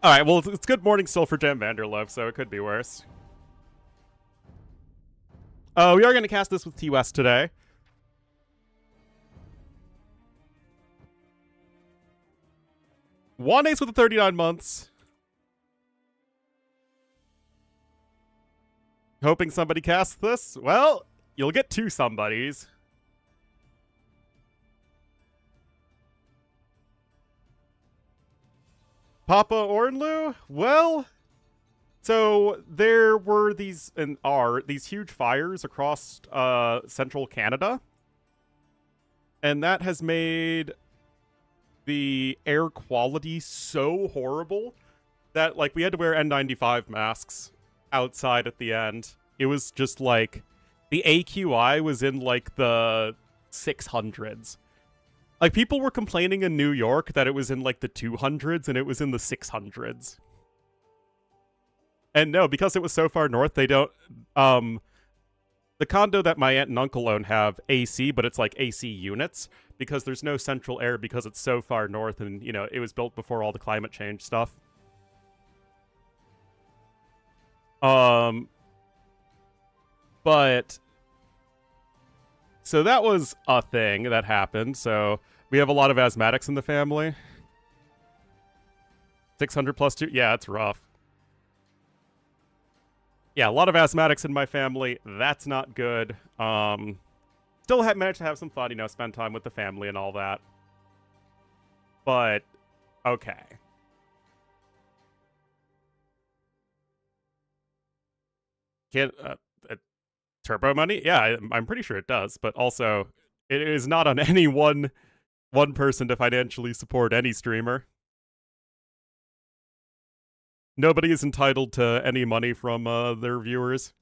Alright, well, it's good morning still for Jam Vanderlove, so it could be worse. We are going to cast this with T-West today. One ace with the 39 months. Hoping somebody casts this? Well, you'll get two somebodies. Papa Ornlu? Well, so there were these, and are, these huge fires across central Canada. And that has made the air quality so horrible that, like, we had to wear N95 masks outside at the end. It was just, like, the AQI was in, like, the 600s. Like, people were complaining in New York that it was in, like, the 200s, and it was in the 600s. And no, because it was so far north, they don't... the condo that my aunt and uncle own have AC, but it's, like, AC units, because there's no central air because it's so far north, and, you know, it was built before all the climate change stuff. But... So that was a thing that happened, so we have a lot of asthmatics in the family. 600 plus 2? Yeah, it's rough. Yeah, a lot of asthmatics in my family. That's not good. Still have managed to have some fun, you know, spend time with the family and all that. But, okay. Can't, turbo money? Yeah, I'm pretty sure it does, but also, it is not on any one person to financially support any streamer. Nobody is entitled to any money from their viewers.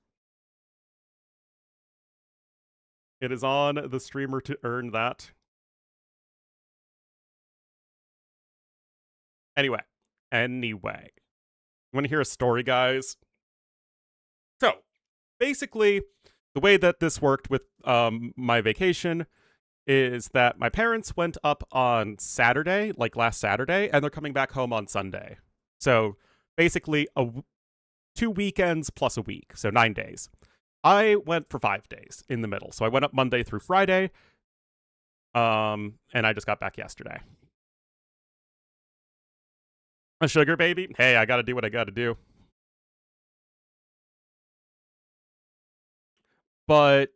It is on the streamer to earn that. Anyway. You want to hear a story, guys? So, basically, the way that this worked with my vacation is that my parents went up on Saturday, like last Saturday, and they're coming back home on Sunday. So, basically, 2 weekends plus a week, so 9 days. I went for 5 days in the middle. So I went up Monday through Friday, and I just got back yesterday. A sugar baby? Hey, I gotta do what I gotta do. But,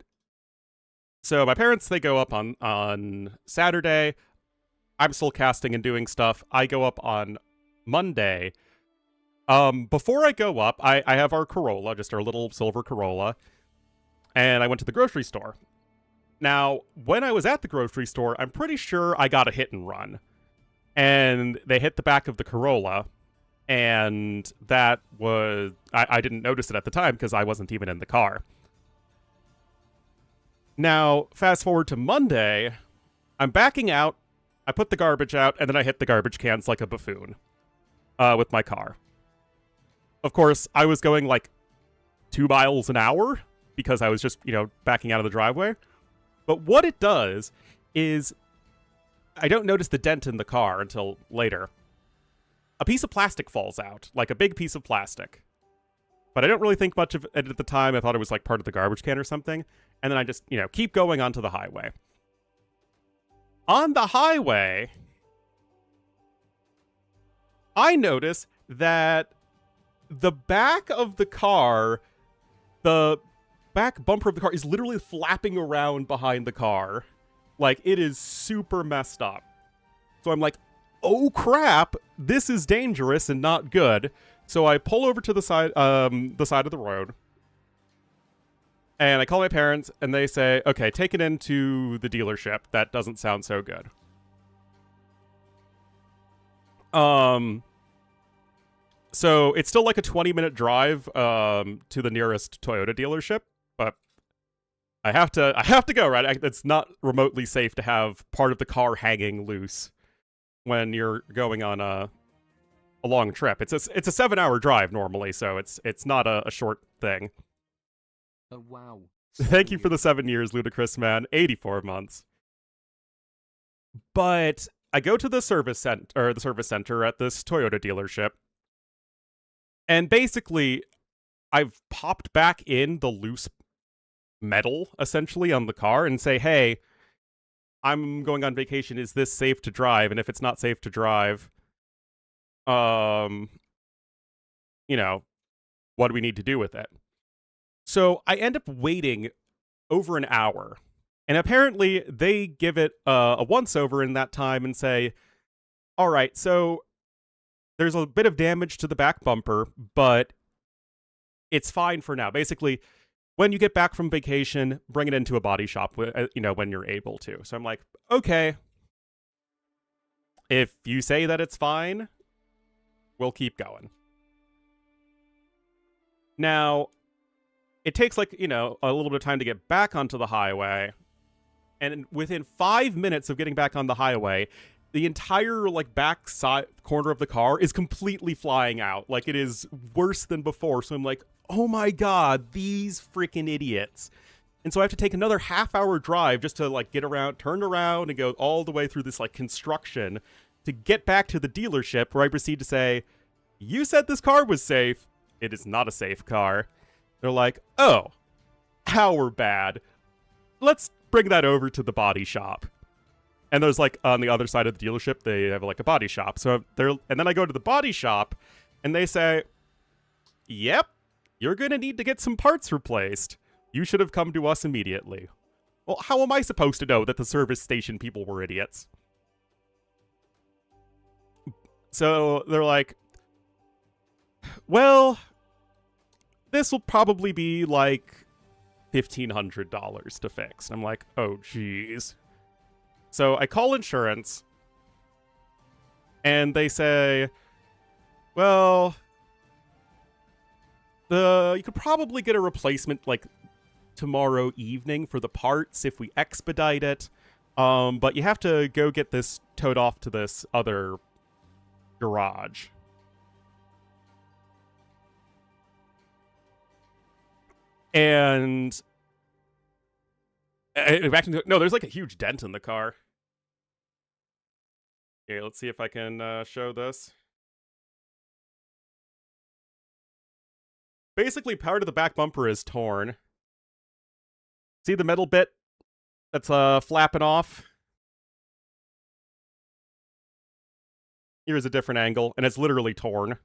so my parents, they go up on Saturday. I'm still casting and doing stuff. I go up on Monday. Before I go up, I have our Corolla, just our little silver Corolla, and I went to the grocery store. Now, when I was at the grocery store, I'm pretty sure I got a hit and run. And they hit the back of the Corolla, and that was... I didn't notice it at the time because I wasn't even in the car. Now, fast forward to Monday, I'm backing out, I put the garbage out, and then I hit the garbage cans like a buffoon with my car. Of course, I was going like 2 miles an hour because I was just, you know, backing out of the driveway. But what it does is I don't notice the dent in the car until later. A piece of plastic falls out, like a big piece of plastic. But I don't really think much of it at the time. I thought it was like part of the garbage can or something. And then I just, you know, keep going onto the highway. On the highway, I notice that the back of the car, the back bumper of the car is literally flapping around behind the car. Like, it is super messed up. So I'm like, oh crap, this is dangerous and not good. So I pull over to the side of the road. And I call my parents, and they say, okay, take it into the dealership. That doesn't sound so good. So it's still like a 20-minute drive to the nearest Toyota dealership, but I have to go, right? It's not remotely safe to have part of the car hanging loose when you're going on a long trip. It's a 7-hour drive normally, so it's not a short thing. Oh, wow. Thank you for the 7 years, Ludicrous Man. 84 months. But I go to the service center at this Toyota dealership, And basically, I've popped back in the loose metal, essentially, on the car and say, hey, I'm going on vacation. Is this safe to drive? And if it's not safe to drive, you know, what do we need to do with it? So I end up waiting over an hour. And apparently they give it a once-over in that time and say, all right, so there's a bit of damage to the back bumper, but it's fine for now. Basically, when you get back from vacation, bring it into a body shop, when you're able to. So I'm like, okay. If you say that it's fine, we'll keep going. Now, it takes a little bit of time to get back onto the highway. And within 5 minutes of getting back on the highway, the entire back side corner of the car is completely flying out. It is worse than before. So I'm like, oh my god, these freaking idiots. And so I have to take another half-hour drive just to get around, turn around, and go all the way through this construction to get back to the dealership, where I proceed to say, you said this car was safe. It is not a safe car. They're like, oh, how we're bad. Let's bring that over to the body shop. And there's on the other side of the dealership, they have a body shop. So and then I go to the body shop and they say, yep, you're going to need to get some parts replaced. You should have come to us immediately. Well, how am I supposed to know that the service station people were idiots? So they're like, well, this will probably be $1,500 to fix. And I'm like, oh, geez. So I call insurance, and they say, well, you could probably get a replacement tomorrow evening for the parts if we expedite it, but you have to go get this towed off to this other garage. And no, there's a huge dent in the car. Okay, let's see if I can show this. Basically, part of the back bumper is torn. See the metal bit that's flapping off? Here's a different angle, and it's literally torn.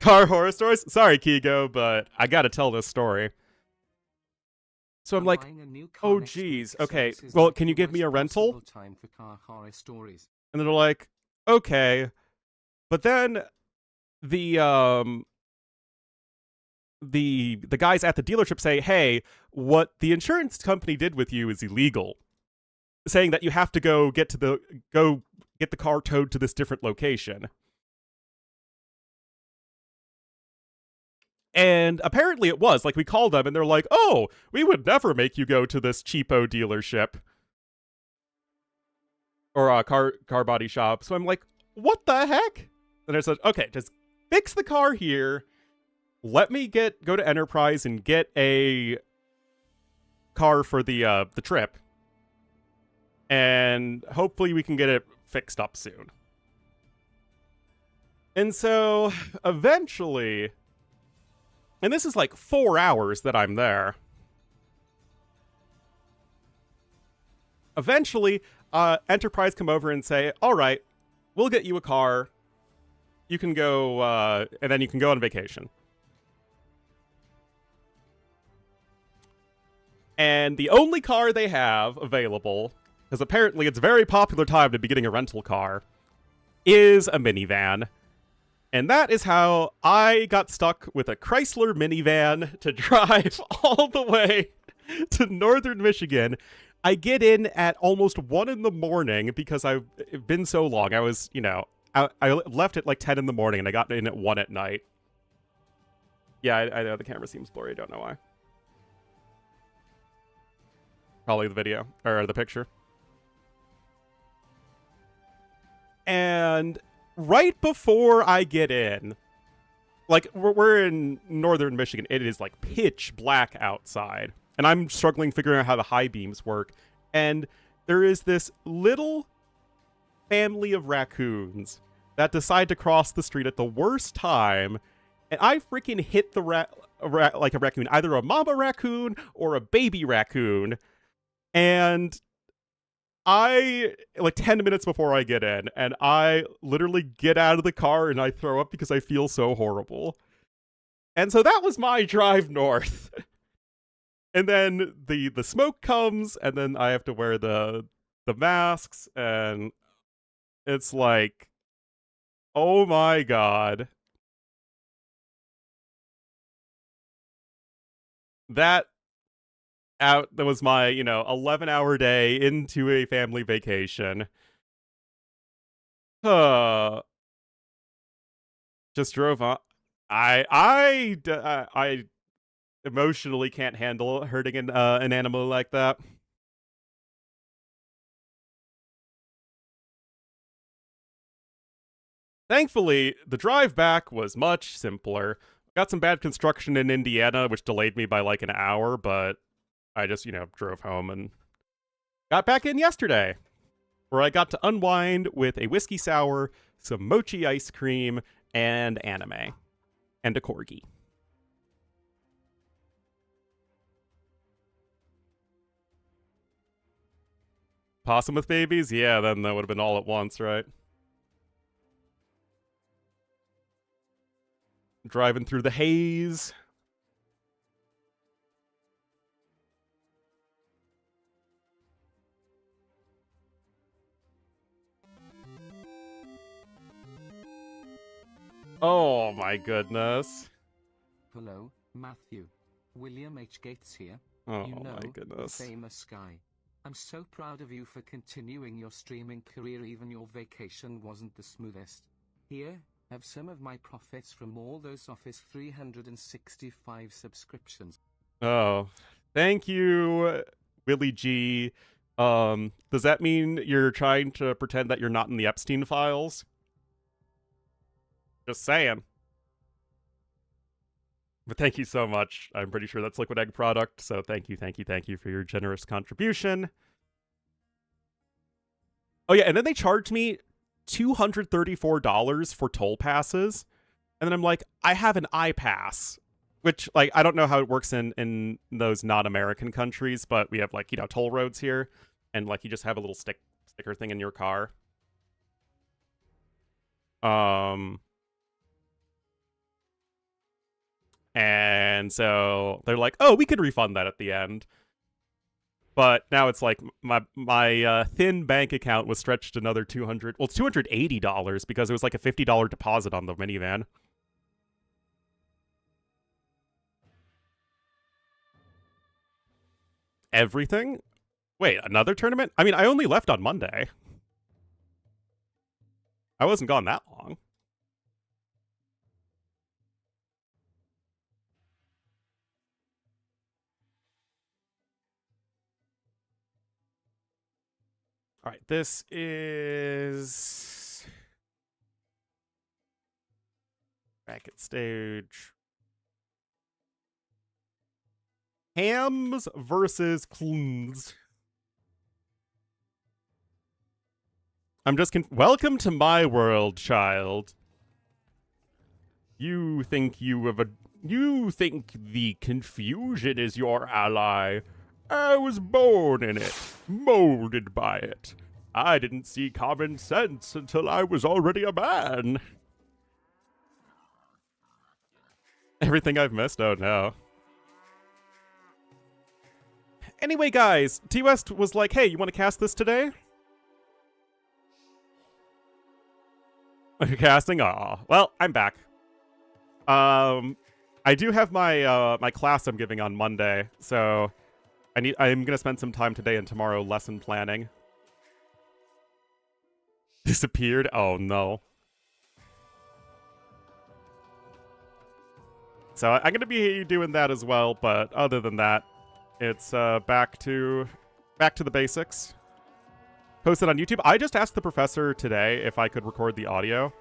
Car horror stories? Sorry, Kigo, but I gotta tell this story. So I'm like, oh geez, okay, well, can you give me a rental? And they're like, okay. But then the guys at the dealership say, hey, what the insurance company did with you is illegal. Saying that you have to go get the car towed to this different location. And apparently it was. We called them, and they're like, oh, we would never make you go to this cheapo dealership. Or a car body shop. So I'm like, what the heck? And I said, okay, just fix the car here. Let me go to Enterprise and get a car for the trip. And hopefully we can get it fixed up soon. And so, eventually... And this is 4 hours that I'm there. Eventually, Enterprise come over and say, all right, we'll get you a car. You can go, and then you can go on vacation. And the only car they have available, because apparently it's a very popular time to be getting a rental car, is a minivan. And that is how I got stuck with a Chrysler minivan to drive all the way to northern Michigan. I get in at almost 1 in the morning because I've been so long. I was, I left at 10 in the morning and I got in at 1 at night. Yeah, I know the camera seems blurry. I don't know why. Probably the video, or the picture. And right before I get in, we're in northern Michigan. It is pitch black outside. And I'm struggling figuring out how the high beams work. And there is this little family of raccoons that decide to cross the street at the worst time, and I freaking hit the like a raccoon, either a mama raccoon or a baby raccoon, and I, like 10 minutes before I get in, and I literally get out of the car and I throw up because I feel so horrible. And so that was my drive north. And then the smoke comes, and then I have to wear the masks, and it's like, oh my god. That was my, 11-hour day into a family vacation. Just drove on. I emotionally can't handle hurting an animal like that. Thankfully, the drive back was much simpler. Got some bad construction in Indiana, which delayed me by like an hour, but I just, drove home and got back in yesterday, where I got to unwind with a whiskey sour, some mochi ice cream, and anime. And a corgi. Possum with babies? Yeah, then that would have been all at once, right? Driving through the haze. Oh my goodness. Hello, Matthew. William H. Gates here. Oh you know, my goodness. The famous guy. I'm so proud of you for continuing your streaming career even your vacation wasn't the smoothest. Here, have some of my profits from all those Office 365 subscriptions. Oh, thank you, Willie G. Does that mean you're trying to pretend that you're not in the Epstein files? Just saying. But thank you so much. I'm pretty sure that's Liquid Egg product, so thank you for your generous contribution. Oh yeah, and then they charged me $234 for toll passes, and then I'm like, I have an iPass, which, like, I don't know how it works in those non-American countries, but we have, like, toll roads here, and, like, you just have a little sticker thing in your car. And so they're like, oh, we could refund that at the end. But now it's like my thin bank account was stretched another $200. Well, it's $280 because it was like a $50 deposit on the minivan. Everything? Wait, another tournament? I mean, I only left on Monday. I wasn't gone that long. All right, this is bracket stage. Hams versus Clunes. I'm just welcome to my world, child. You think the confusion is your ally. I was born in it, molded by it. I didn't see common sense until I was already a man. Everything I've missed? Oh no. Anyway, guys, T-West was like, hey, you want to cast this today? Casting? Aw. Well, I'm back. I do have my my class I'm giving on Monday, so I'm gonna spend some time today and tomorrow lesson planning. Disappeared? Oh no. So I'm gonna be doing that as well, but other than that, it's back to the basics. Posted on YouTube. I just asked the professor today if I could record the audio.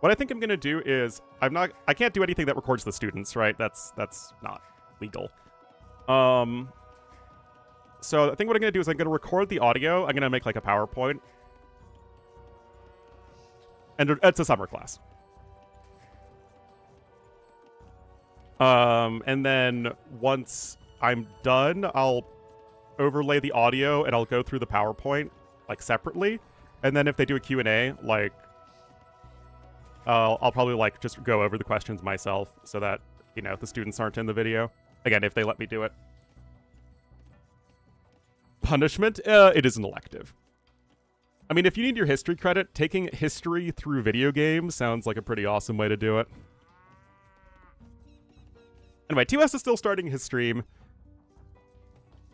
What I think I'm gonna do is I can't do anything that records the students, right? That's not legal. So I think what I'm gonna do is I'm gonna record the audio. I'm gonna make like a PowerPoint. And it's a summer class. And then once I'm done, I'll overlay the audio and I'll go through the PowerPoint like separately. And then if they do a Q&A, like I'll probably like just go over the questions myself so that, you know, the students aren't in the video. Again, if they let me do it. Punishment? It is an elective. I mean, if you need your history credit, taking history through video games sounds like a pretty awesome way to do it. Anyway, TOS is still starting his stream.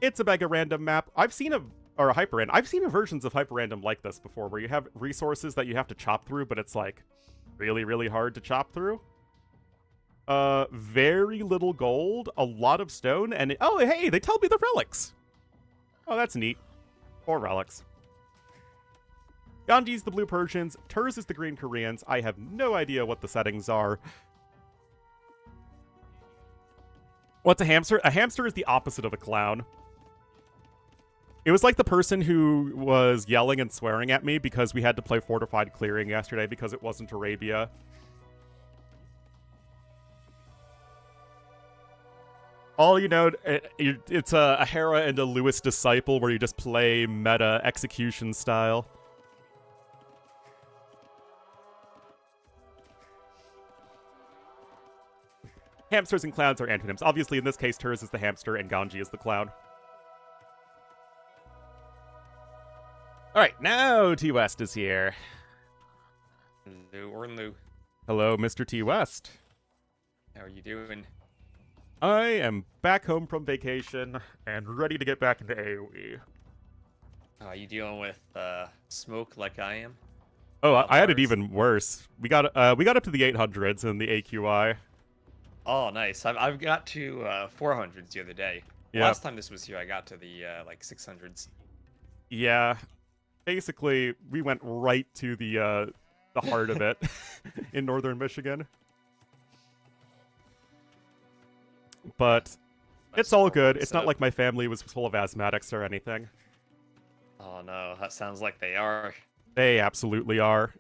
It's a mega random map. I've seen a hyper random. I've seen versions of hyper random like this before, where you have resources that you have to chop through, but it's like really, really hard to chop through. Very little gold, a lot of stone, and oh hey, they tell me the relics. Oh, that's neat. 4 relics. Ganji's the blue Persians. Terz is the green Koreans. I have no idea what the settings are. What's a hamster? A hamster is the opposite of a clown. It was like the person who was yelling and swearing at me because we had to play Fortified Clearing yesterday because it wasn't Arabia. All you know, it's a Hera and a Lewis disciple where you just play meta execution style. Hamsters and clowns are antonyms. Obviously, in this case, Terz is the hamster and Ganji is the clown. Alright, now T West is here. Hello, Ornlu. Hello, Mr. T West. How are you doing? I am back home from vacation and ready to get back into AoE. Are you dealing with smoke like I am? Oh, I had it even worse. We got up to the 800s in the AQI. Oh, nice. I've got to 400s the other day. Yep. Last time this was here, I got to the like 600s. Yeah, basically we went right to the heart of it in northern Michigan. But it's all good. It's not like my family was full of asthmatics or anything. Oh no, that sounds like they are. They absolutely are.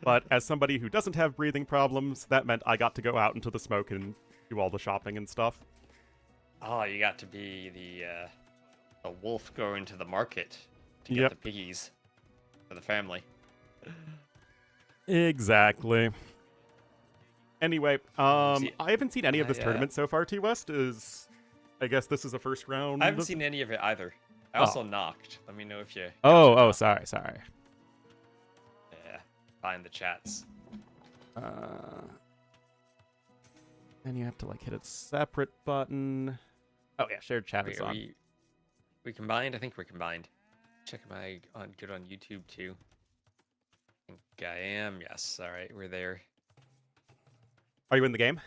But as somebody who doesn't have breathing problems, that meant I got to go out into the smoke and do all the shopping and stuff. Oh, you got to be the wolf going to the market to get the piggies for the family. Exactly. Anyway, I haven't seen any of this tournament so far, T-West. I guess this is a first round. I haven't seen any of it either. I also knocked. Let me know if you... Oh, sorry. Yeah, find the chats. And you have to, like, hit a separate button. Oh, yeah, shared chat is on. We combined? I think we're combined. Check am I good on YouTube, too? I think I am. Yes. All right, we're there. Are you in the game?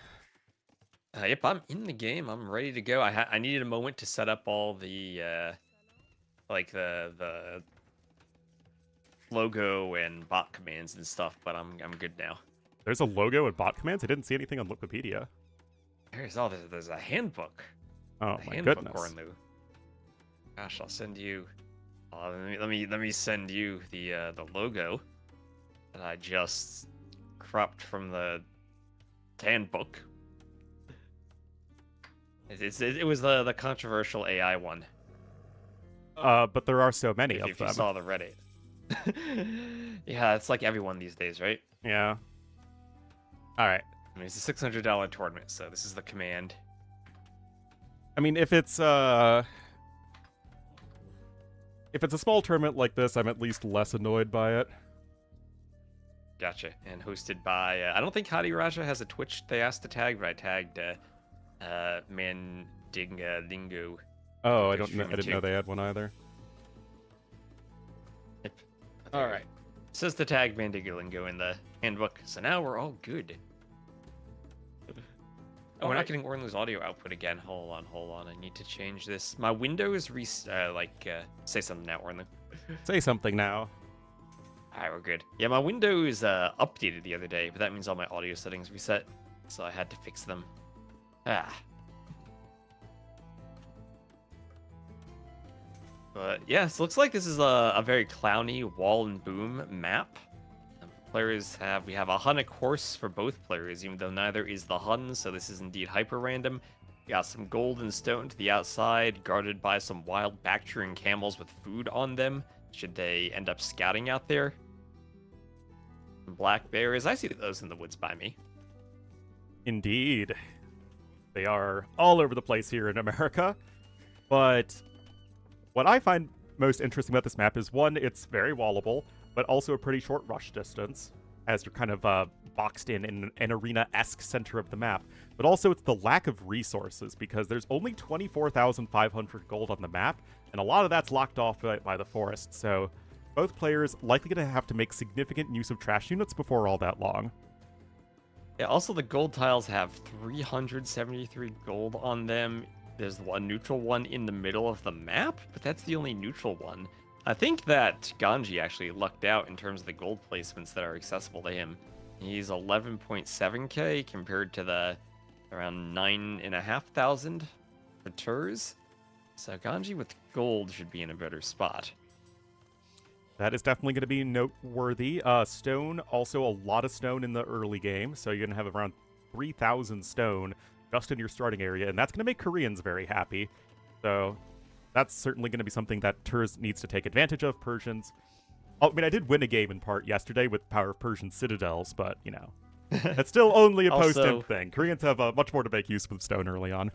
Yep, I'm in the game. I'm ready to go. I needed a moment to set up all the like the logo and bot commands and stuff, but I'm good now. There's a logo and bot commands? I didn't see anything on Wikipedia. There's a handbook. Oh the my handbook, goodness. Ornlu. Gosh, I'll send you. Let me send you the logo that I just cropped from the handbook. It was the controversial AI one. But there are so many of if them. you saw the Reddit. Yeah, it's like everyone these days, right? Yeah. All right. I mean, it's a $600 tournament, so this is the command. I mean, if it's a small tournament like this, I'm at least less annoyed by it. Gotcha. And hosted by I don't think hadiraja has a Twitch they asked to tag, but I tagged Mandingalingo. Oh, I didn't know they had one either. Yep. All right. It says to tag Mandingalingo in the handbook, so now we're all good. Oh, we're not getting Ornlu's audio output again. Hold on. I need to change this. My Windows say something now, Ornlu. Say something now. Alright, we're good. Yeah, my Windows updated the other day, but that means all my audio settings reset, so I had to fix them. But yeah, so looks like this is a very clowny wall and boom map. I'm we have a Hunnic horse for both players, even though neither is the Hun, so this is indeed hyper random. We got some gold and stone to the outside, guarded by some wild Bactrian camels with food on them, should they end up scouting out there. Some black bears, I see those in the woods by me. Indeed. They are all over the place here in America. But what I find most interesting about this map is, one, it's very wallable, but also a pretty short rush distance, as you're kind of boxed in an arena-esque center of the map. But also it's the lack of resources, because there's only 24,500 gold on the map, and a lot of that's locked off by the forest, so both players likely going to have to make significant use of trash units before all that long. Yeah, also the gold tiles have 373 gold on them. There's one neutral one in the middle of the map, but that's the only neutral one. I think that Ganji actually lucked out in terms of the gold placements that are accessible to him. He's 11.7k compared to the around 9,500 for Terz. So Ganji with gold should be in a better spot. That is definitely going to be noteworthy. Stone, also a lot of stone in the early game, so you're going to have around 3,000 stone just in your starting area, and that's going to make Koreans very happy. So that's certainly going to be something that Terz needs to take advantage of. Persians, I mean, I did win a game in part yesterday with Power of Persian Citadels, but, you know, that's still only a post-imp thing. Koreans have much more to make use of stone early on.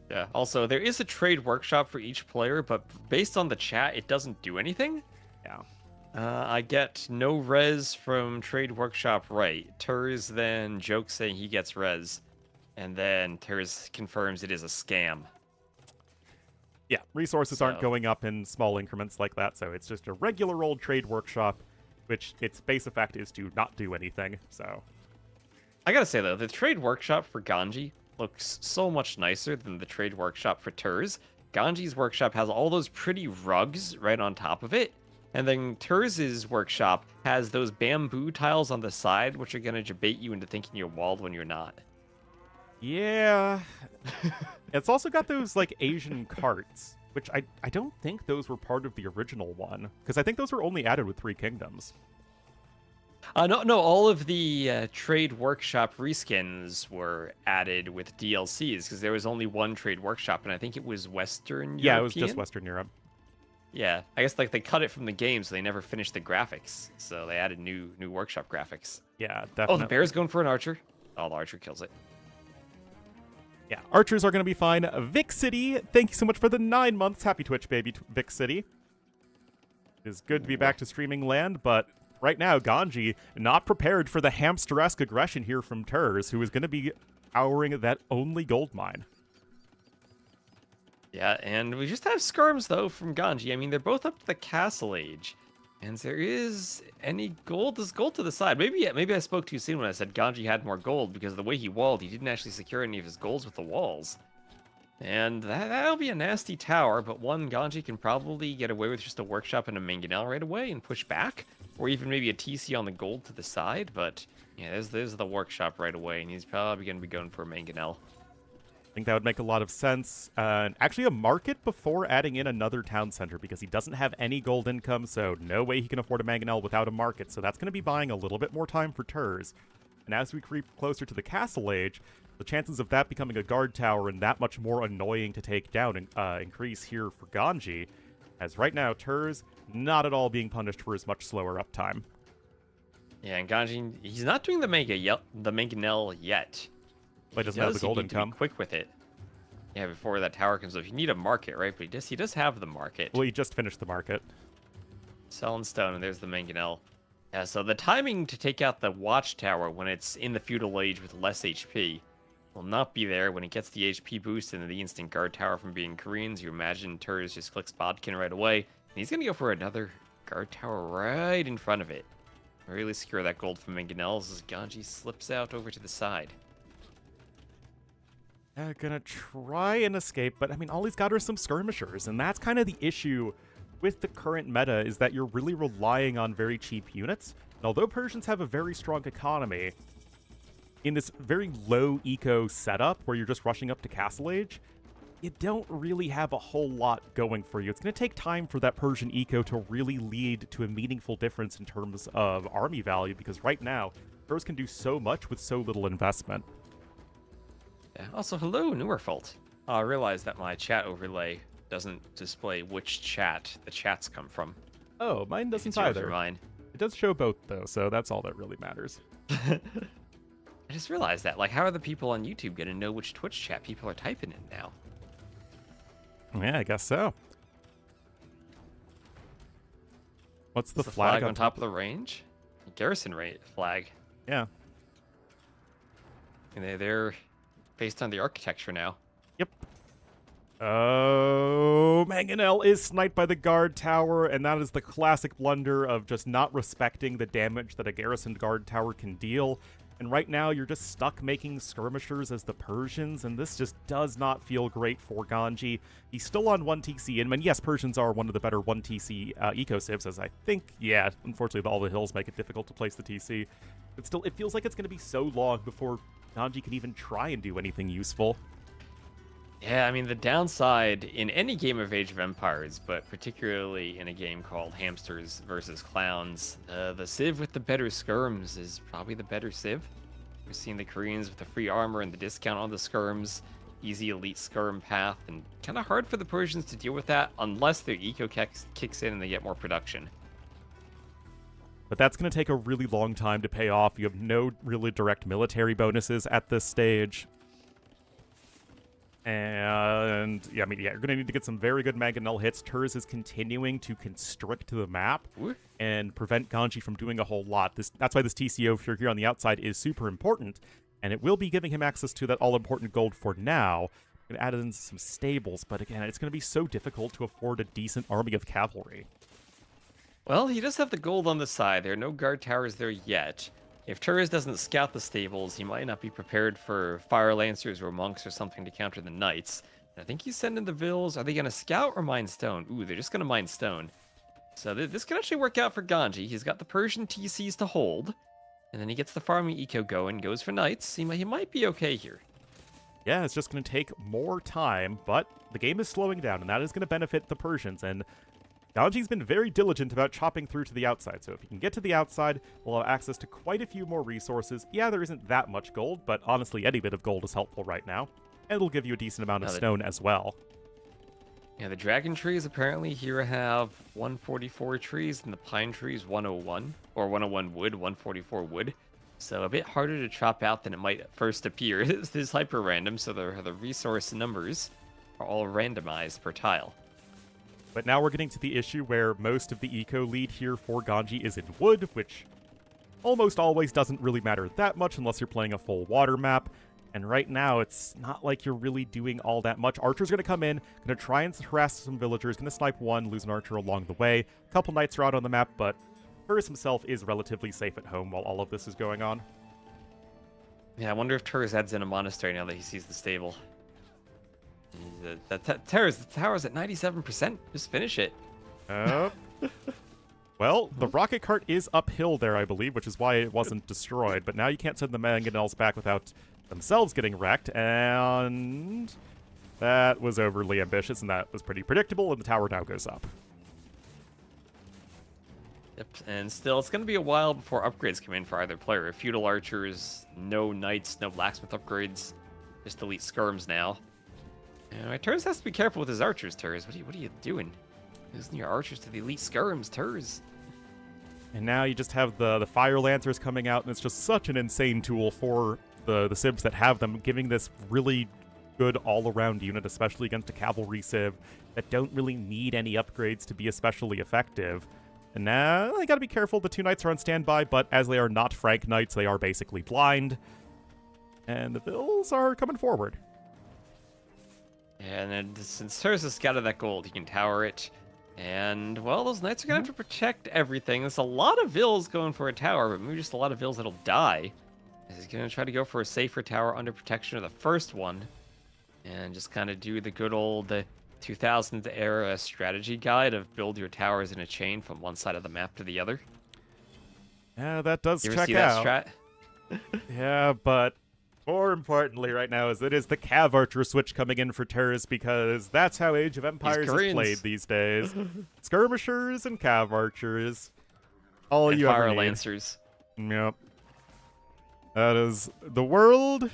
Yeah, also, there is a trade workshop for each player, but based on the chat, it doesn't do anything. Yeah. I get no res from Trade Workshop right. Terz then jokes saying he gets res, and then Terz confirms it is a scam. Yeah, resources aren't going up in small increments like that, so it's just a regular old Trade Workshop, which its base effect is to not do anything, so... I gotta say, though, the Trade Workshop for Ganji looks so much nicer than the Trade Workshop for Terz. Ganji's workshop has all those pretty rugs right on top of it, and then Terz's workshop has those bamboo tiles on the side, which are going to bait you into thinking you're walled when you're not. Yeah. It's also got those, like, Asian carts, which I don't think those were part of the original one, because I think those were only added with Three Kingdoms. No, all of the Trade Workshop reskins were added with DLCs, because there was only one Trade Workshop, and I think it was Western European? Yeah, it was just Western Europe. Yeah, I guess like they cut it from the game, so they never finished the graphics. So they added new workshop graphics. Yeah, definitely. Oh, the bear's going for an archer. Oh, the archer kills it. Yeah, archers are going to be fine. Vic City, thank you so much for the 9 months. Happy Twitch, baby, Vic City. It is good to be back to streaming land, but right now, Ganji not prepared for the hamster-esque aggression here from Terz, who is going to be powering that only gold mine. Yeah, and we just have skirms, though, from Ganji. I mean, they're both up to the castle age. And there is any gold? There's gold to the side. Maybe I spoke too soon when I said Ganji had more gold, because the way he walled, he didn't actually secure any of his golds with the walls. And that'll be a nasty tower, but one, Ganji can probably get away with just a workshop and a mangonel right away and push back. Or even maybe a TC on the gold to the side, but yeah, there's the workshop right away, and he's probably going to be going for a mangonel. I think that would make a lot of sense. Actually, a market before adding in another town center, because he doesn't have any gold income, so no way he can afford a mangonel without a market, so that's going to be buying a little bit more time for Terz. And as we creep closer to the castle age, the chances of that becoming a guard tower and that much more annoying to take down increase here for Ganji, as right now, Terz not at all being punished for his much slower uptime. Yeah, and Ganji, he's not doing the mangonel yet. But he doesn't have the gold income. Be quick with it. Yeah, before that tower comes up. You need a market, right? But he does have the market. Well, he just finished the market. Selling stone, and there's the mangonel. Yeah, so the timing to take out the watchtower when it's in the feudal age with less HP will not be there when it gets the HP boost and the instant guard tower from being Koreans. You imagine Terz just clicks Bodkin right away, and he's going to go for another guard tower right in front of it. Really secure that gold from mangonels as Ganji slips out over to the side. Gonna try and escape, but I mean, all he's got are some skirmishers, and that's kind of the issue with the current meta, is that you're really relying on very cheap units. And although Persians have a very strong economy, in this very low eco setup where you're just rushing up to Castle Age, you don't really have a whole lot going for you. It's going to take time for that Persian eco to really lead to a meaningful difference in terms of army value, because right now, Terz can do so much with so little investment. Yeah. Also, hello, Newerfault. I realized that my chat overlay doesn't display which chat the chats come from. Oh, mine doesn't It's yours or either. mine. It does show both, though, so that's all that really matters. I just realized that. Like, how are the people on YouTube going to know which Twitch chat people are typing in now? Yeah, I guess so. What's the Is flag on top of the range? Garrison rate flag. Yeah. And they're based on the architecture now. Yep. Oh, Mangonel is sniped by the guard tower, and that is the classic blunder of just not respecting the damage that a garrisoned guard tower can deal. And right now, you're just stuck making skirmishers as the Persians, and this just does not feel great for Ganji. He's still on 1 TC, and yes, Persians are one of the better 1 TC eco-civs, as I think, yeah, unfortunately, all the hills make it difficult to place the TC. But still, it feels like it's going to be so long before Ganji can even try and do anything useful. Yeah, I mean, the downside in any game of Age of Empires, but particularly in a game called Hamsters versus Clowns, the Civ with the better skirms is probably the better Civ. We're seeing the Koreans with the free armor and the discount on the skirms, easy elite skirm path, and kind of hard for the Persians to deal with that unless their eco kicks in and they get more production. But that's going to take a really long time to pay off. You have no really direct military bonuses at this stage. And, yeah, I mean, yeah, you're going to need to get some very good Mangonel hits. Terz is continuing to constrict the map and prevent Ganji from doing a whole lot. That's why this TCO here on the outside is super important, and it will be giving him access to that all-important gold for now. Going to add in some stables, but again, it's going to be so difficult to afford a decent army of cavalry. Well, he does have the gold on the side. There are no guard towers there yet. If Terz doesn't scout the stables, he might not be prepared for Fire Lancers or Monks or something to counter the Knights. And I think he's sending the Vils. Are they going to scout or mine stone? Ooh, they're just going to mine stone. So this could actually work out for Ganji. He's got the Persian TCs to hold. And then he gets the farming eco going, goes for Knights. He might be okay here. Yeah, it's just going to take more time, but the game is slowing down, and that is going to benefit the Persians. And Ganji's been very diligent about chopping through to the outside, so if he can get to the outside, we'll have access to quite a few more resources. Yeah, there isn't that much gold, but honestly, any bit of gold is helpful right now. And it'll give you a decent amount of stone as well. Yeah, the dragon trees apparently here have 144 trees, and the pine trees 101, or 101 wood, 144 wood. So a bit harder to chop out than it might at first appear. This is hyper random, so the resource numbers are all randomized per tile. But now we're getting to the issue where most of the eco lead here for Ganji is in wood, which almost always doesn't really matter that much unless you're playing a full water map. And right now, it's not like you're really doing all that much. Archer's going to come in, going to try and harass some villagers, going to snipe one, lose an archer along the way. A couple knights are out on the map, but Terz himself is relatively safe at home while all of this is going on. Yeah, I wonder if Terz adds in a monastery now that he sees the stable. Terz, the tower's at 97%. Just finish it. Well, the rocket cart is uphill there, I believe, which is why it wasn't destroyed. But now you can't send the mangonels back without themselves getting wrecked, and that was overly ambitious, and that was pretty predictable, and the tower now goes up. Yep, and still, it's going to be a while before upgrades come in for either player. Feudal archers, no knights, no blacksmith upgrades, just elite skirms now. And Terz has to be careful with his archers, Terz. What are you doing? Losing your archers to the elite skirms, Terz. And now you just have the fire lancers coming out, and it's just such an insane tool for the civs that have them, giving this really good all-around unit, especially against a cavalry civ that don't really need any upgrades to be especially effective. And now they gotta be careful. The two knights are on standby, but as they are not Frank knights, they are basically blind. And the Vils are coming forward. And then since Terz has scouted that gold, he can tower it. And, well, those knights are going to have to protect everything. There's a lot of Vils going for a tower, but maybe just a lot of Vils that'll die. He's going to try to go for a safer tower under protection of the first one. And just kind of do the good old 2000s era strategy guide of build your towers in a chain from one side of the map to the other. Yeah, that does You ever check see out. that strat? Yeah, but More importantly right now is it is the Cav Archer switch coming in for Terz because that's how Age of Empires is Koreans. played these days. Skirmishers and Cav Archers. All And you Fire ever need. Lancers. Yep. That is the world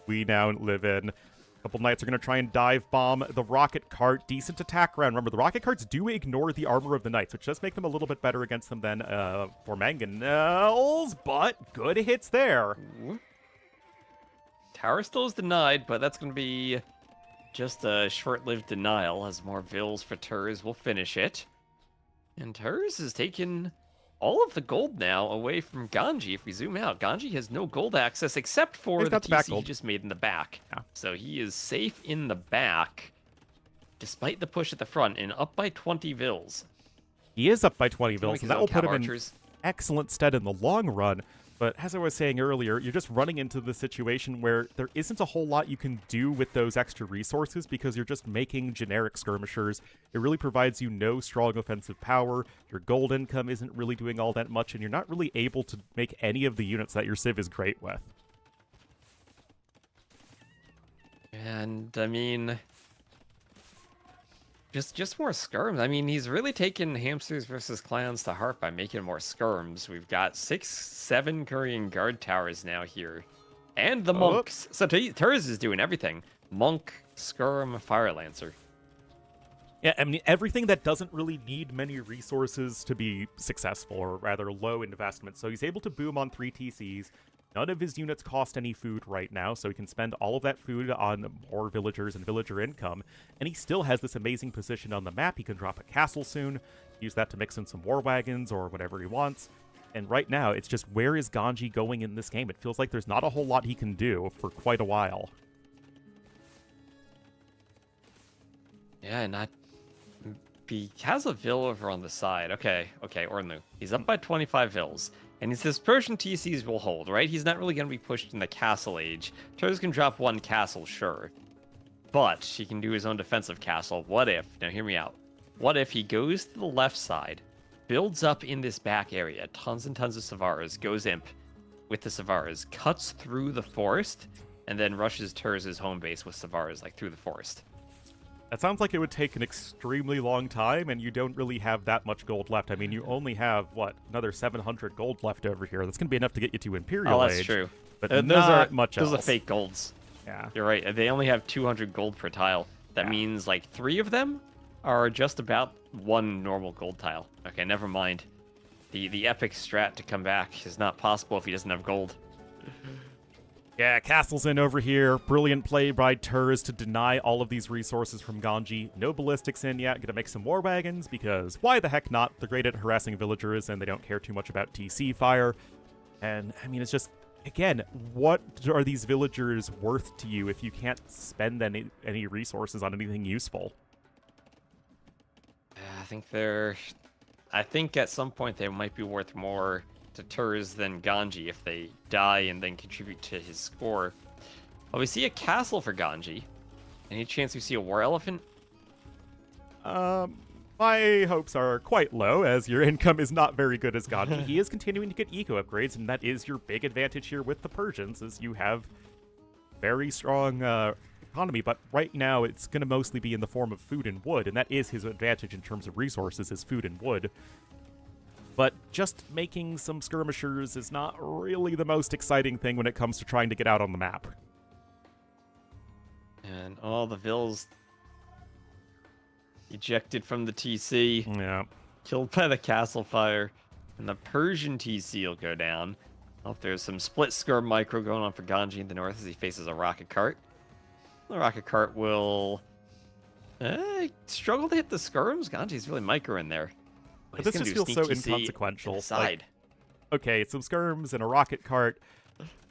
we now live in. A couple knights are going to try and dive bomb the rocket cart. Decent attack round. Remember, the rocket carts do ignore the armor of the knights, which does make them a little bit better against them than for mangonels, but good hits there. Ooh. Tower still is denied, but that's going to be just a short-lived denial, as more vills for Terz will finish it. And Terz has taken all of the gold now away from Ganji. If we zoom out, Ganji has no gold access except for He's the got the back TC he gold. just made in the back. Yeah. So he is safe in the back, despite the push at the front, and up by 20 vills. He is up by 20 Make vills, his and that own will put Cav him in Archers. excellent stead in the long run. But as I was saying earlier, you're just running into the situation where there isn't a whole lot you can do with those extra resources because you're just making generic skirmishers. It really provides you no strong offensive power. Your gold income isn't really doing all that much, and you're not really able to make any of the units that your Civ is great with. And, I mean... Just more skirms. I mean, he's really taken Hamsters versus Clans to heart by making more skirms. We've got 6-7 Korean guard towers now here. And the monks. So Terz is doing everything. Monk, skirm, Fire Lancer. Yeah, I mean, everything that doesn't really need many resources to be successful, or rather low investment. So he's able to boom on 3 TCs. None of his units cost any food right now, so he can spend all of that food on more villagers and villager income. And he still has this amazing position on the map. He can drop a castle soon, use that to mix in some war wagons or whatever he wants. And right now, it's just, where is Ganji going in this game? It feels like there's not a whole lot he can do for quite a while. Yeah, not... He has a vill over on the side. Okay, Ornlu. He's up by 25 vills. And his Persian TCs will hold, right? He's not really going to be pushed in the castle age. Terz can drop one castle, sure. But he can do his own defensive castle. What if, now hear me out. What if he goes to the left side, builds up in this back area, tons and tons of Savaras, goes imp with the Savaras, cuts through the forest, and then rushes Terz's home base with Savaras, like through the forest. That sounds like it would take an extremely long time, and you don't really have that much gold left. I mean, you only have, what, another 700 gold left over here. That's going to be enough to get you to Imperial Age. Oh, that's true. But those not much else. Those are fake golds. Yeah. You're right. They only have 200 gold per tile. That Yeah. means, like, 3 of them are just about 1 normal gold tile. Okay, never mind. The epic strat to come back is not possible if he doesn't have gold. Yeah, castle's in over here. Brilliant play by Terz to deny all of these resources from Ganji. No ballistics in yet. Gonna make some war wagons because why the heck not? They're great at harassing villagers and they don't care too much about TC fire. And, I mean, it's just, again, what are these villagers worth to you if you can't spend any resources on anything useful? I think at some point they might be worth more to Terz than Ganji if they die and then contribute to his score. Well, we see a castle for Ganji. Any chance we see a war elephant? My hopes are quite low, as your income is not very good as Ganji. He is continuing to get eco upgrades, and that is your big advantage here with the Persians, is you have very strong economy, but right now it's going to mostly be in the form of food and wood, and that is his advantage in terms of resources, is food and wood. But just making some skirmishers is not really the most exciting thing when it comes to trying to get out on the map. And all the vills ejected from the TC, Yeah. killed by the castle fire, and the Persian TC will go down. Oh, there's some split skirm micro going on for Ganji in the north as he faces a rocket cart. The rocket cart will struggle to hit the skirms. Ganji's really micro in there. But this just feels so inconsequential. Like, okay, some skirms and a rocket cart.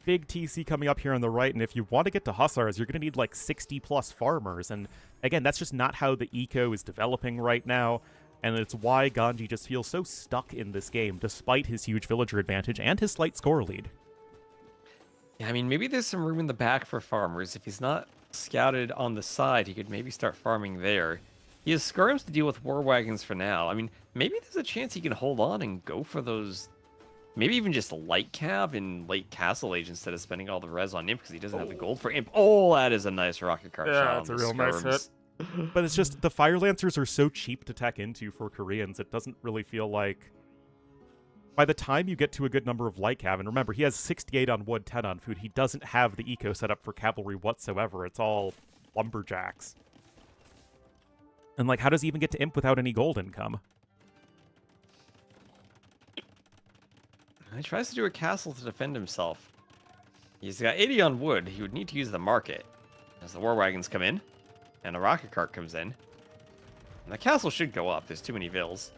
Big TC coming up here on the right, and if you want to get to Hussars, you're going to need like 60-plus farmers. And again, that's just not how the eco is developing right now, and it's why Ganji just feels so stuck in this game, despite his huge villager advantage and his slight score lead. Yeah, I mean, maybe there's some room in the back for farmers. If he's not scouted on the side, he could maybe start farming there. He has skirms to deal with war wagons for now. I mean, maybe there's a chance he can hold on and go for those Maybe even just light cav in late castle age instead of spending all the res on imp because he doesn't have the gold for imp. Oh, that is a nice rocket cart shot. That's on a the real nice hit. skirms. But it's just the Fire Lancers are so cheap to tech into for Koreans. It doesn't really feel like by the time you get to a good number of light cav, and remember, he has 68 on wood, 10 on food. He doesn't have the eco set up for cavalry whatsoever. It's all lumberjacks. And like, how does he even get to imp without any gold income? He tries to do a castle to defend himself. He's got 80 on wood. He would need to use the market as the war wagons come in. And a rocket cart comes in. And the castle should go up. There's too many vills.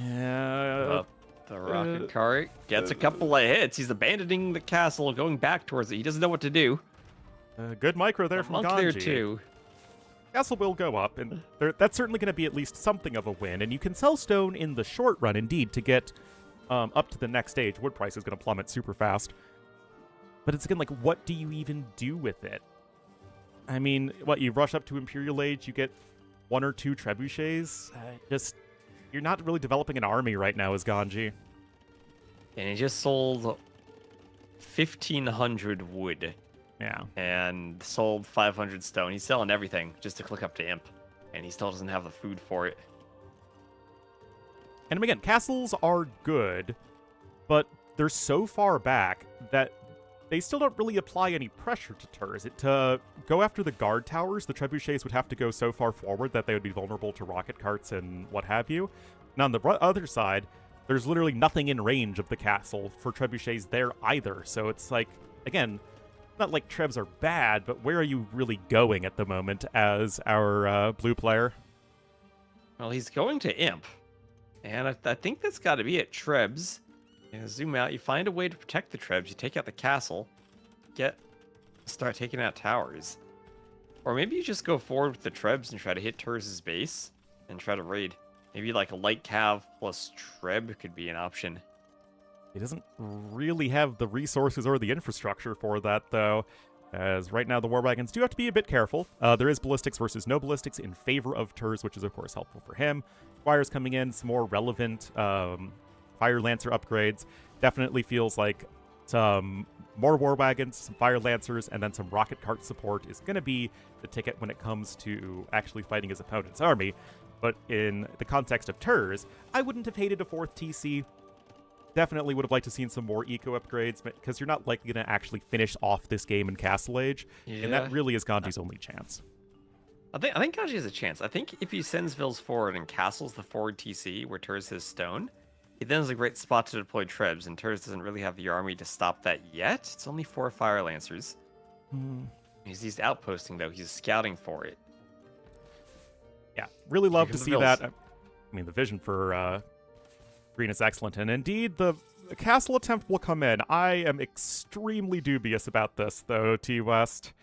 Yeah. The rocket cart gets a couple of hits. He's abandoning the castle, going back towards it. He doesn't know what to do. Good micro there from Monk Ganji. there too. Castle will go up, and that's certainly going to be at least something of a win. And you can sell stone in the short run, indeed, to get up to the next stage. Wood price is going to plummet super fast. But it's again, like, what do you even do with it? I mean, what, you rush up to Imperial Age, you get 1 or 2 trebuchets? You're not really developing an army right now as Ganji. And he just sold 1,500 wood. Yeah. And sold 500 stone. He's selling everything just to click up to imp. And he still doesn't have the food for it. And again, castles are good, but they're so far back that they still don't really apply any pressure to Terz. To go after the guard towers, the trebuchets would have to go so far forward that they would be vulnerable to rocket carts and what have you. Now, on the other side, there's literally nothing in range of the castle for trebuchets there either. So it's like, again, not like trebs are bad, but where are you really going at the moment as our blue player? Well, he's going to imp. And I think that's got to be it. Trebs. You zoom out, you find a way to protect the trebs, you take out the castle, start taking out towers. Or maybe you just go forward with the trebs and try to hit Terz's base and try to raid. Maybe like a light cav plus treb could be an option. He doesn't really have the resources or the infrastructure for that, though, as right now the war wagons do have to be a bit careful. There is ballistics versus no ballistics in favor of Terz, which is of course helpful for him. Squires coming in, some more relevant Fire Lancer upgrades. Definitely feels like some more war wagons, some Fire Lancers, and then some rocket cart support is going to be the ticket when it comes to actually fighting his opponent's army. But in the context of Terz, I wouldn't have hated a 4th TC. Definitely would have liked to seen some more eco upgrades, because you're not likely going to actually finish off this game in Castle Age, and that really is Ganji's only chance. I think Ganji has a chance. I think if he sends Vills forward and castles the forward TC where Terz has stone, he then has a great spot to deploy trebs, and Terz doesn't really have the army to stop that yet. It's only 4 Fire Lancers. He's outposting, though. He's scouting for it. Yeah, really love to see that. I mean, the vision for green is excellent, and indeed, the castle attempt will come in. I am extremely dubious about this, though, T-West.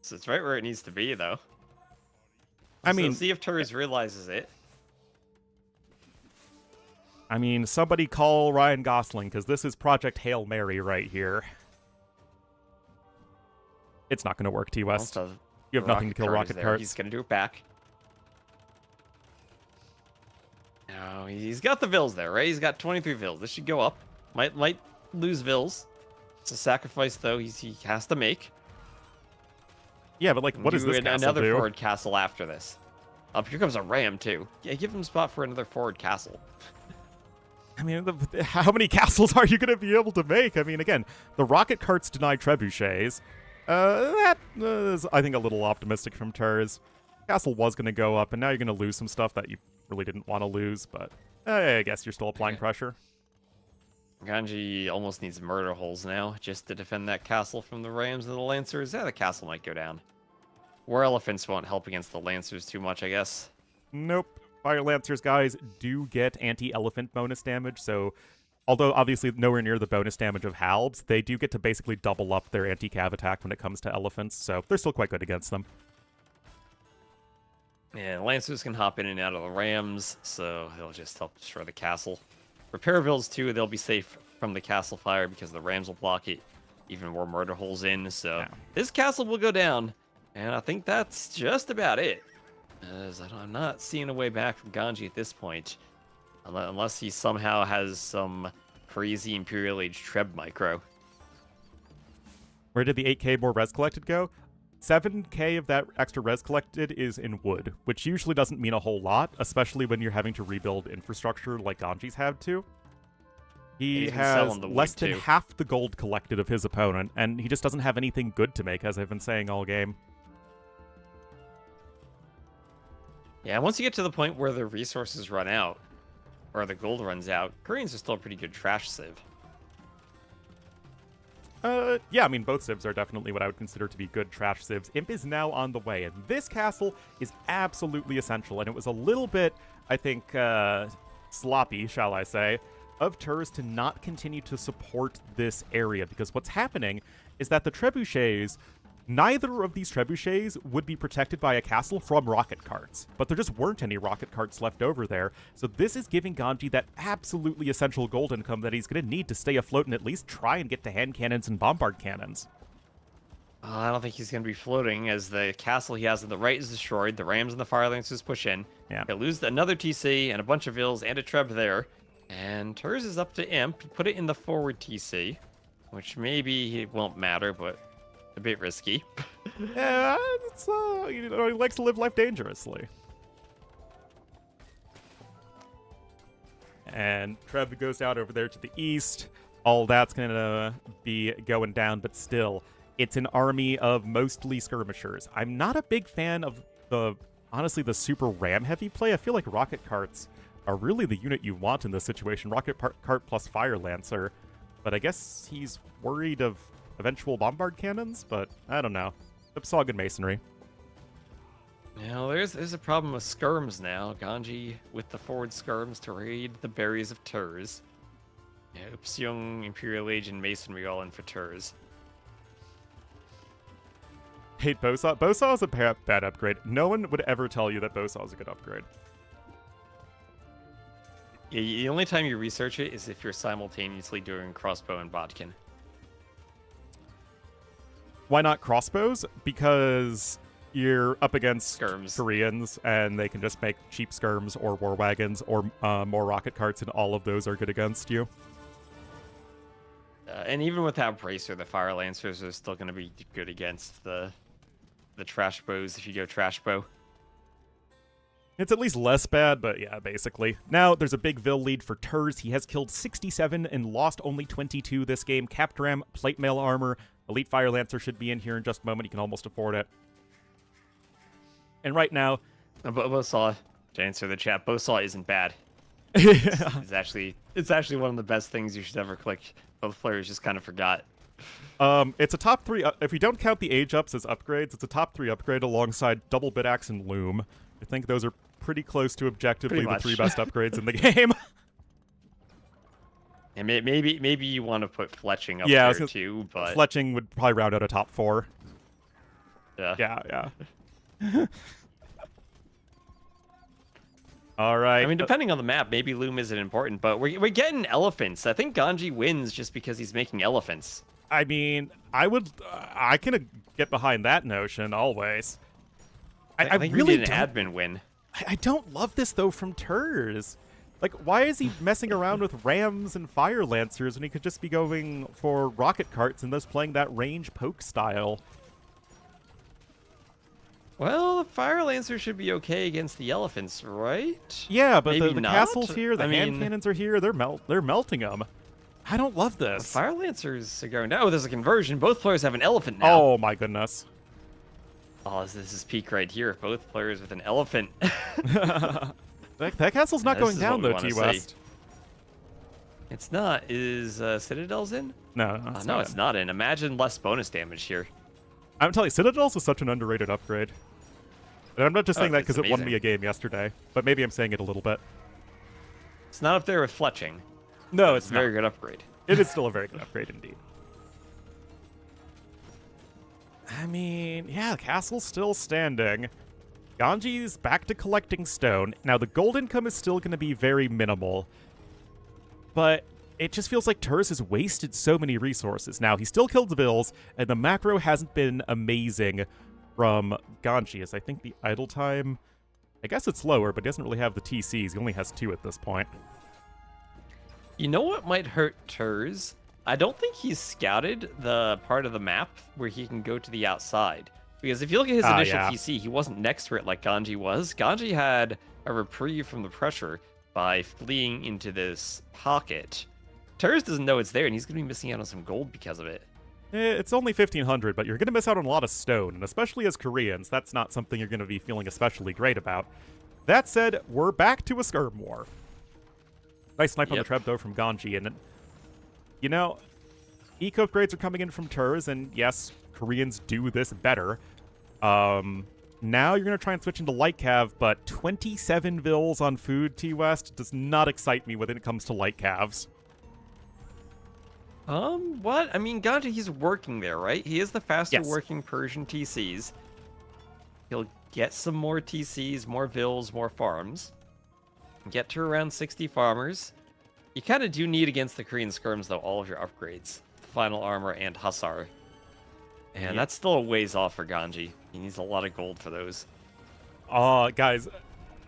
So it's right where it needs to be, though. I mean, see if Terz realizes it. I mean, somebody call Ryan Gosling, because this is Project Hail Mary right here. It's not going to work, T-West. You have nothing to kill rocket carts. He's going to do it back. No, he's got the Vills there, right? He's got 23 Vills. This should go up. Might lose Vills. It's a sacrifice, though, he has to make. Yeah, but, like, what does this castle another do? forward castle after this. Up here comes a ram, too. Yeah, give him a spot for another forward castle. I mean, how many castles are you going to be able to make? I mean, again, the rocket carts deny trebuchets. That is, I think, a little optimistic from Terz. Castle was going to go up, and now you're going to lose some stuff that you really didn't want to lose, but I guess you're still applying pressure. Ganji almost needs murder holes now, just to defend that castle from the Rams and the Lancers. Yeah, the castle might go down. War Elephants won't help against the Lancers too much, I guess. Nope. Fire Lancers, guys, do get anti-elephant bonus damage, so although obviously nowhere near the bonus damage of Halbs, they do get to basically double up their anti-cav attack when it comes to elephants, so they're still quite good against them. Yeah, Lancers can hop in and out of the Rams, so they'll just help destroy the castle. Repair Vills, too, they'll be safe from the castle fire because the Rams will block it. Even more murder holes in, so this castle will go down. And I think that's just about it. As I'm not seeing a way back from Ganji at this point. Unless he somehow has some crazy Imperial Age Treb micro. Where did the 8k more res collected go? 7k of that extra res collected is in wood, which usually doesn't mean a whole lot, especially when you're having to rebuild infrastructure like Ganji's had to. He has less than half the gold collected of his opponent, and he just doesn't have anything good to make, as I've been saying all game. Yeah, once you get to the point where the resources run out, or the gold runs out, Koreans are still a pretty good trash sieve. Yeah, I mean, both civs are definitely what I would consider to be good trash civs. Imp is now on the way, and this castle is absolutely essential, and it was a little bit, I think, sloppy, shall I say, of Terz to not continue to support this area, because what's happening is that the trebuchets, neither of these trebuchets would be protected by a castle from rocket carts, but there just weren't any rocket carts left over there, so this is giving Ganji that absolutely essential gold income that he's going to need to stay afloat and at least try and get to hand cannons and bombard cannons. I don't think he's going to be floating, as the castle he has on the right is destroyed, the Rams and the Fire Lancers push in. Yeah. He'll lose another TC and a bunch of Vills and a Treb there, and Terz is up to Imp. He put it in the forward TC, which maybe it won't matter, but a bit risky. Yeah, it's, you know, he likes to live life dangerously. And Treb goes down over there to the east. All that's going to be going down, but still, it's an army of mostly skirmishers. I'm not a big fan of honestly, the super ram-heavy play. I feel like rocket carts are really the unit you want in this situation. Rocket cart plus Fire Lancer. But I guess he's worried of eventual bombard cannons, but I don't know. It's all good masonry. Now, there's a problem with skirms now. Ganji with the forward skirms to raid the berries of Terz. Yeah, Upsyung, Imperial Age, and Masonry all in for Terz. Hate Bosaw. Bosaw is a bad upgrade. No one would ever tell you that Bosaw is a good upgrade. Yeah, the only time you research it is if you're simultaneously doing crossbow and bodkin. Why not crossbows? Because you're up against skirms. Koreans, and they can just make cheap skirms or war wagons or more rocket carts, and all of those are good against you. And even without Bracer, the Fire Lancers are still going to be good against the trash bows if you go trash bow. It's at least less bad, but yeah, basically. Now, there's a big Vil lead for Terz. He has killed 67 and lost only 22 this game. Capped Ram, Plate Mail Armor, Elite Fire Lancer should be in here in just a moment. You can almost afford it. And right now... Bosaw, to answer the chat, Bosaw isn't bad. It's actually one of the best things you should ever click. Both players just kind of forgot. It's a top 3... if you don't count the age ups as upgrades, it's a top 3 upgrade alongside Double Bit Axe and Loom. I think those are pretty close to objectively the 3 best upgrades in the game. And maybe you want to put Fletching up there too, but... Fletching would probably round out a top 4. Yeah. Yeah. All right. I mean, depending on the map, maybe Loom isn't important, but we're getting elephants. I think Ganji wins just because he's making elephants. I mean, I can get behind that notion always. I think really we did an admin win. I don't love this, though, from Terz. Like, why is he messing around with Rams and Fire Lancers when he could just be going for rocket carts and thus playing that range poke style? Well, the Fire Lancer should be okay against the elephants, right? Yeah, but the castle's here, the hand cannons are here, they're melting them. I don't love this. The Fire Lancers are going down. Oh, there's a conversion. Both players have an elephant now. Oh, my goodness. Oh, this is peak right here. Both players with an elephant. that castle's not going down, though, T-West. It's not. Is Citadel's in? No, it's not in. Imagine less bonus damage here. I'm telling you, Citadel's is such an underrated upgrade. And I'm not just saying that because it won me a game yesterday, but maybe I'm saying it a little bit. It's not up there with Fletching. No, it's a very good upgrade. It is still a very good upgrade indeed. I mean, yeah, the castle's still standing. Ganji's back to collecting stone. Now, the gold income is still going to be very minimal, but it just feels like Terz has wasted so many resources. Now, he still killed the Vills, and the macro hasn't been amazing from Ganji, as I think the idle time, I guess it's lower, but he doesn't really have the TCs. He only has 2 at this point. You know what might hurt Terz? I don't think he's scouted the part of the map where he can go to the outside. Because if you look at his initial yeah. TC, he wasn't next to it like Ganji was. Ganji had a reprieve from the pressure by fleeing into this pocket. Terz doesn't know it's there, and he's going to be missing out on some gold because of it. It's only 1,500, but you're going to miss out on a lot of stone, and especially as Koreans, that's not something you're going to be feeling especially great about. That said, we're back to a skirm war. Nice snipe on the Treb, though, from Ganji, and, you know, eco upgrades are coming in from Terz, and yes, Koreans do this better. Now you're going to try and switch into light cav, but 27 vils on food, T-West, does not excite me when it comes to light cavs. What? I mean, Ganji, he's working there, right? He is the faster Yes. working Persian TCs. He'll get some more TCs, more vils, more farms. Get to around 60 farmers. You kind of do need against the Korean skirms, though, all of your upgrades. Final armor and Hussar. And that's still a ways off for Ganji. He needs a lot of gold for those. Guys,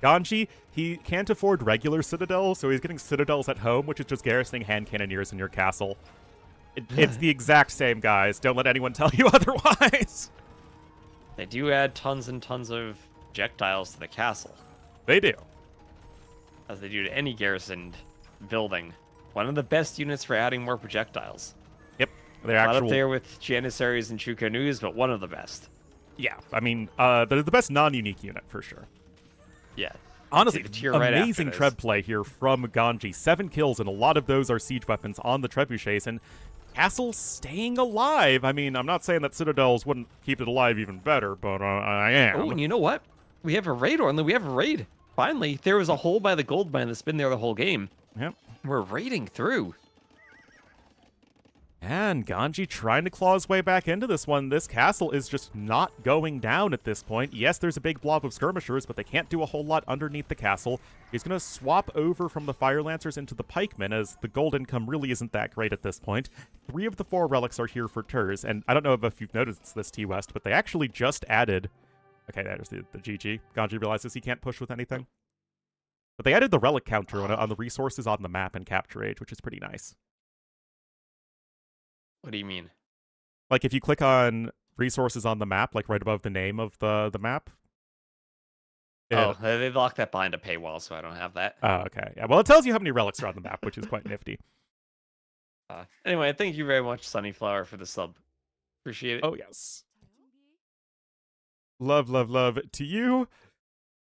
Ganji, he can't afford regular citadels, so he's getting citadels at home, which is just garrisoning hand cannoneers in your castle. It's the exact same, guys. Don't let anyone tell you otherwise. They do add tons and tons of projectiles to the castle, They do. as they do to any garrisoned building. One of the best units for adding more projectiles. Yep. They're Not actual... up there with Janissaries and Chukanus, but one of the best. Yeah, I mean, they're the best non-unique unit, for sure. Yeah. Honestly, The tier right amazing after this. Treb play here from Ganji. 7 kills, and a lot of those are siege weapons on the trebuchets, and Castle staying alive. I mean, I'm not saying that citadels wouldn't keep it alive even better, but I am. Oh, and you know what? We have a raid, Ornlu. We have a raid. Finally, there was a hole by the gold mine that's been there the whole game. Yep. We're raiding through. And Ganji trying to claw his way back into this one. This castle is just not going down at this point. Yes, there's a big blob of skirmishers, but they can't do a whole lot underneath the castle. He's going to swap over from the Fire Lancers into the Pikemen, as the gold income really isn't that great at this point. 3 of the 4 relics are here for Terz, and I don't know if you've noticed this, T-West, but they actually just added... Okay, there's the GG. Ganji realizes he can't push with anything. But they added the relic counter on the resources on the map in Capture Age, which is pretty nice. What do you mean? Like, if you click on resources on the map, like right above the name of the map. Oh, they locked that behind a paywall, so I don't have that. Oh, okay. Yeah, well, it tells you how many relics are on the map, which is quite nifty. Anyway, thank you very much, Sunnyflower, for the sub. Appreciate it. Oh, yes. Love, love, love to you.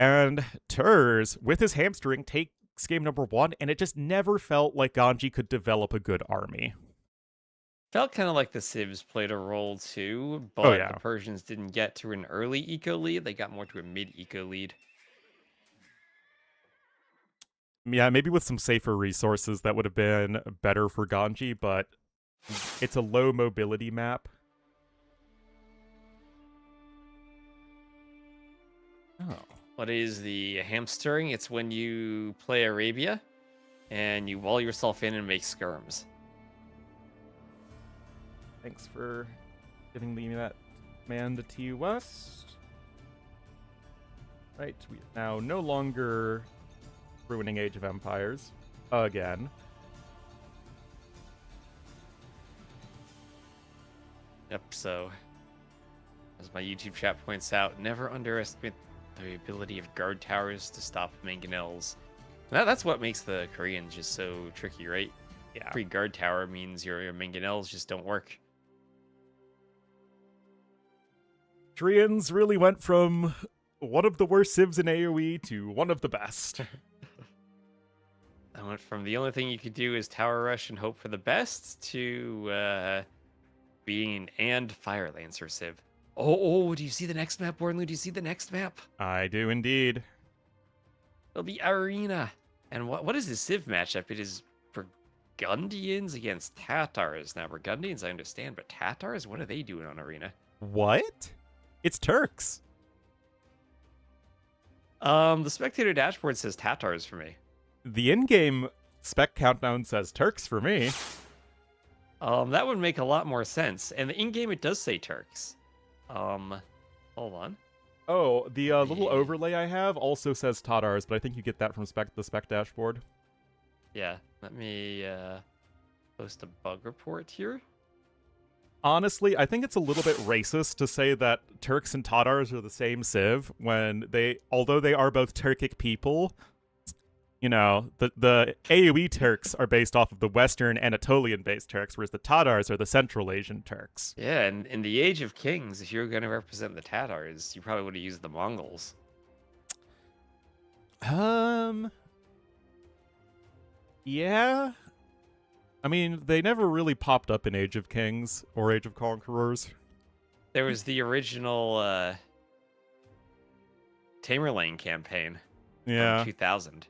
And Terz, with his hamstring, takes game number 1, and it just never felt like Ganji could develop a good army. Felt kind of like the Civs played a role too, but yeah. the Persians didn't get to an early eco lead. They got more to a mid-eco lead. Yeah, maybe with some safer resources that would have been better for Ganji, but it's a low mobility map. Oh. What is the hamstering? It's when you play Arabia and you wall yourself in and make skirms. Thanks for giving me that command to T-West. Right, we are now no longer ruining Age of Empires again. Yep, so as my YouTube chat points out, never underestimate the ability of guard towers to stop mangonels. That's what makes the Koreans just so tricky, right? Yeah. Free guard tower means your mangonels just don't work. Koreans really went from one of the worst civs in AoE to one of the best. I went from the only thing you could do is tower rush and hope for the best to being and Fire Lancer civ. Oh, do you see the next map, Ornlu? Do you see the next map? I do indeed. It'll be Arena. And what is this civ matchup? It is Burgundians against Tatars. Now, Burgundians I understand, but Tatars? What are they doing on Arena? What? It's Turks. The spectator dashboard says Tatars for me. The in-game spec countdown says Turks for me. That would make a lot more sense. And the in-game it does say Turks. Hold on. Oh, the little overlay I have also says Tatars, but I think you get that from the spec dashboard. Yeah. Let me post a bug report here. Honestly, I think it's a little bit racist to say that Turks and Tatars are the same civ when although they are both Turkic people, you know, the AoE Turks are based off of the Western Anatolian-based Turks, whereas the Tatars are the Central Asian Turks. Yeah, and in the Age of Kings, if you were going to represent the Tatars, you probably would have used the Mongols. Yeah. I mean, they never really popped up in Age of Kings or Age of Conquerors. There was the original Tamerlane campaign Yeah. from 2000.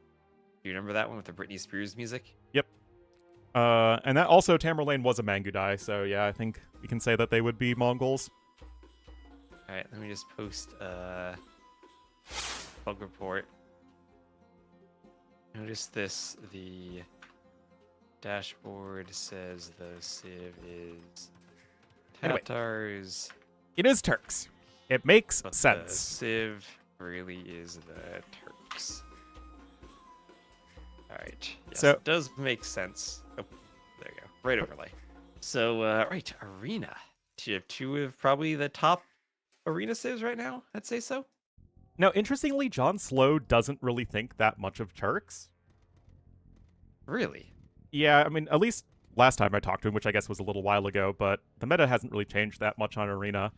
Do you remember that one with the Britney Spears music? Yep. And that also, Tamerlane was a Mangudai, so yeah, I think we can say that they would be Mongols. Alright, let me just post a bug report. Notice this, the dashboard says the civ is Anyway. Tatars, It is Turks. It makes but the sense. civ really is the Turks. Alright, yes, So- it does make sense. Oh, there you go, right overlay. So, right, Arena. You have two of probably the top Arena civs right now, I'd say so. Now, interestingly, John Slow doesn't really think that much of Turks. Really? Yeah, I mean, at least last time I talked to him, which I guess was a little while ago, but the meta hasn't really changed that much on Arena.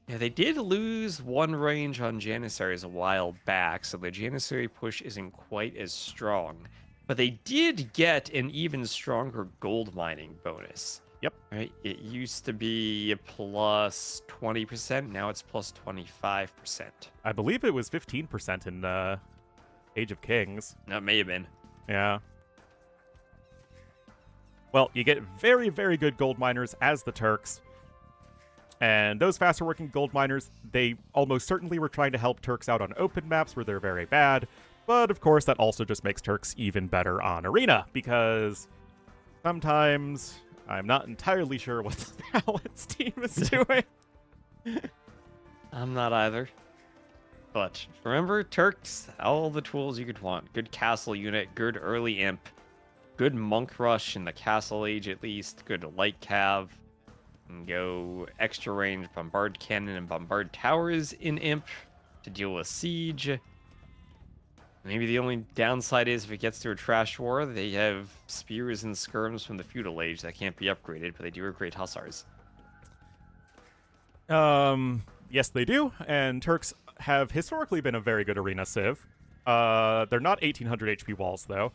Yeah, they did lose one range on Janissaries a while back, so the Janissary push isn't quite as strong. But they did get an even stronger gold mining bonus. Yep. Right? It used to be plus 20%, now it's plus 25%. I believe it was 15% in Age of Kings. That may have been. Yeah. Well, you get very, very good gold miners as the Turks. And those faster working gold miners, they almost certainly were trying to help Turks out on open maps where they're very bad. But of course, that also just makes Turks even better on Arena, because sometimes I'm not entirely sure what the balance team is doing. I'm not either. But remember, Turks, all the tools you could want. Good castle unit, good early imp, good monk rush in the castle age at least, good light cav, and go extra range bombard cannon and bombard towers in imp to deal with siege. Maybe the only downside is if it gets to a trash war, they have spears and skirms from the feudal age that can't be upgraded, but they do upgrade hussars. Yes, they do, and Turks have historically been a very good arena civ. They're not 1800 HP walls, though.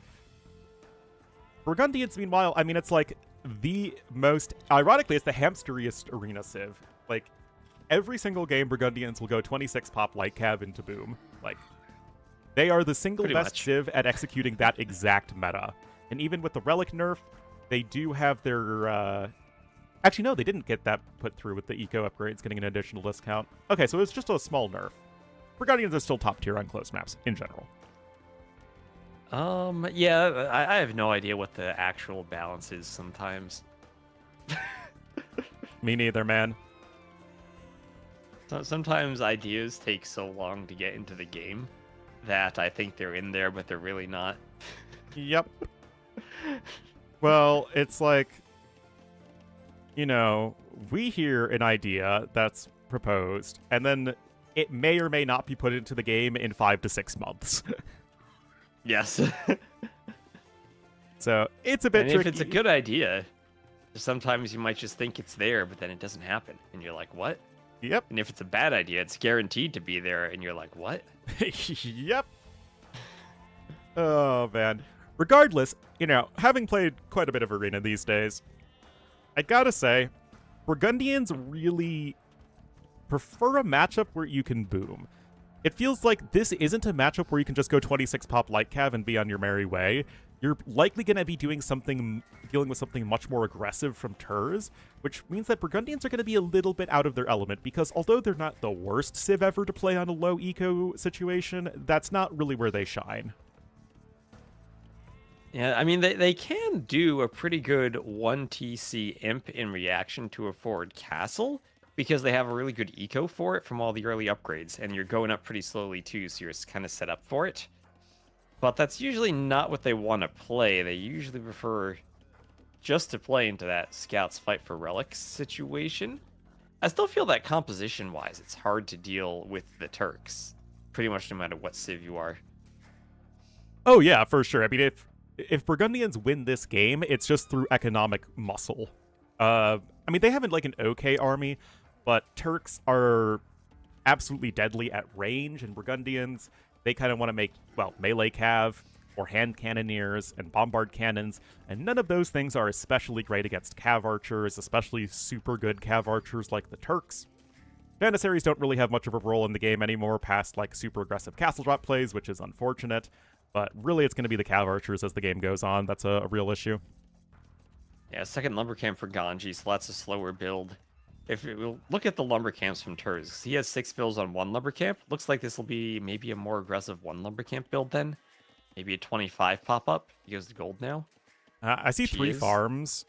Burgundians, meanwhile, I mean, it's like the most... Ironically, it's the hamsteriest arena civ. Like, every single game, Burgundians will go 26 pop light cav into boom. Like, they are the single Pretty best much. civ at executing that exact meta. And even with the relic nerf, they do have their... Actually, no, they didn't get that put through with the eco upgrades getting an additional discount. Okay, so it's just a small nerf. Burgundians are still top tier on close maps, in general. Yeah, I have no idea what the actual balance is sometimes. Me neither, man. Sometimes ideas take so long to get into the game that I think they're in there, but they're really not. Yep. Well, it's like, you know, we hear an idea that's proposed, and then it may or may not be put into the game in 5 to 6 months. Yes. So it's a bit And tricky. if it's a good idea, sometimes you might just think it's there, but then it doesn't happen. And you're like, what? Yep. And if it's a bad idea, it's guaranteed to be there, and you're like, what? Yep. Oh, man. Regardless, you know, having played quite a bit of Arena these days, I gotta say, Burgundians really prefer a matchup where you can boom. It feels like this isn't a matchup where you can just go 26 pop light cav and be on your merry way. You're likely going to be dealing with something much more aggressive from Terz, which means that Burgundians are going to be a little bit out of their element, because although they're not the worst civ ever to play on a low eco situation, that's not really where they shine. Yeah, I mean, they can do a pretty good 1TC imp in reaction to a forward castle, because they have a really good eco for it from all the early upgrades, and you're going up pretty slowly too, so you're kind of set up for it. But that's usually not what they want to play. They usually prefer just to play into that scouts fight for relics situation. I still feel that composition-wise, it's hard to deal with the Turks, pretty much no matter what civ you are. Oh yeah, for sure. I mean, if Burgundians win this game, it's just through economic muscle. I mean, they have like an okay army, but Turks are absolutely deadly at range, and Burgundians, they kind of want to make, well, melee cav, or hand cannoneers, and bombard cannons, and none of those things are especially great against cav archers, especially super good cav archers like the Turks. Janissaries don't really have much of a role in the game anymore past, like, super aggressive castle drop plays, which is unfortunate, but really it's going to be the cav archers as the game goes on. That's a real issue. Yeah, second lumber camp for Ganji, so that's a slower build. If we'll look at the lumber camps from Terz, he has 6 fills on 1 lumber camp. Looks like this will be maybe a more aggressive 1 lumber camp build then. Maybe a 25 pop-up. He goes to gold now. I see 3 farms.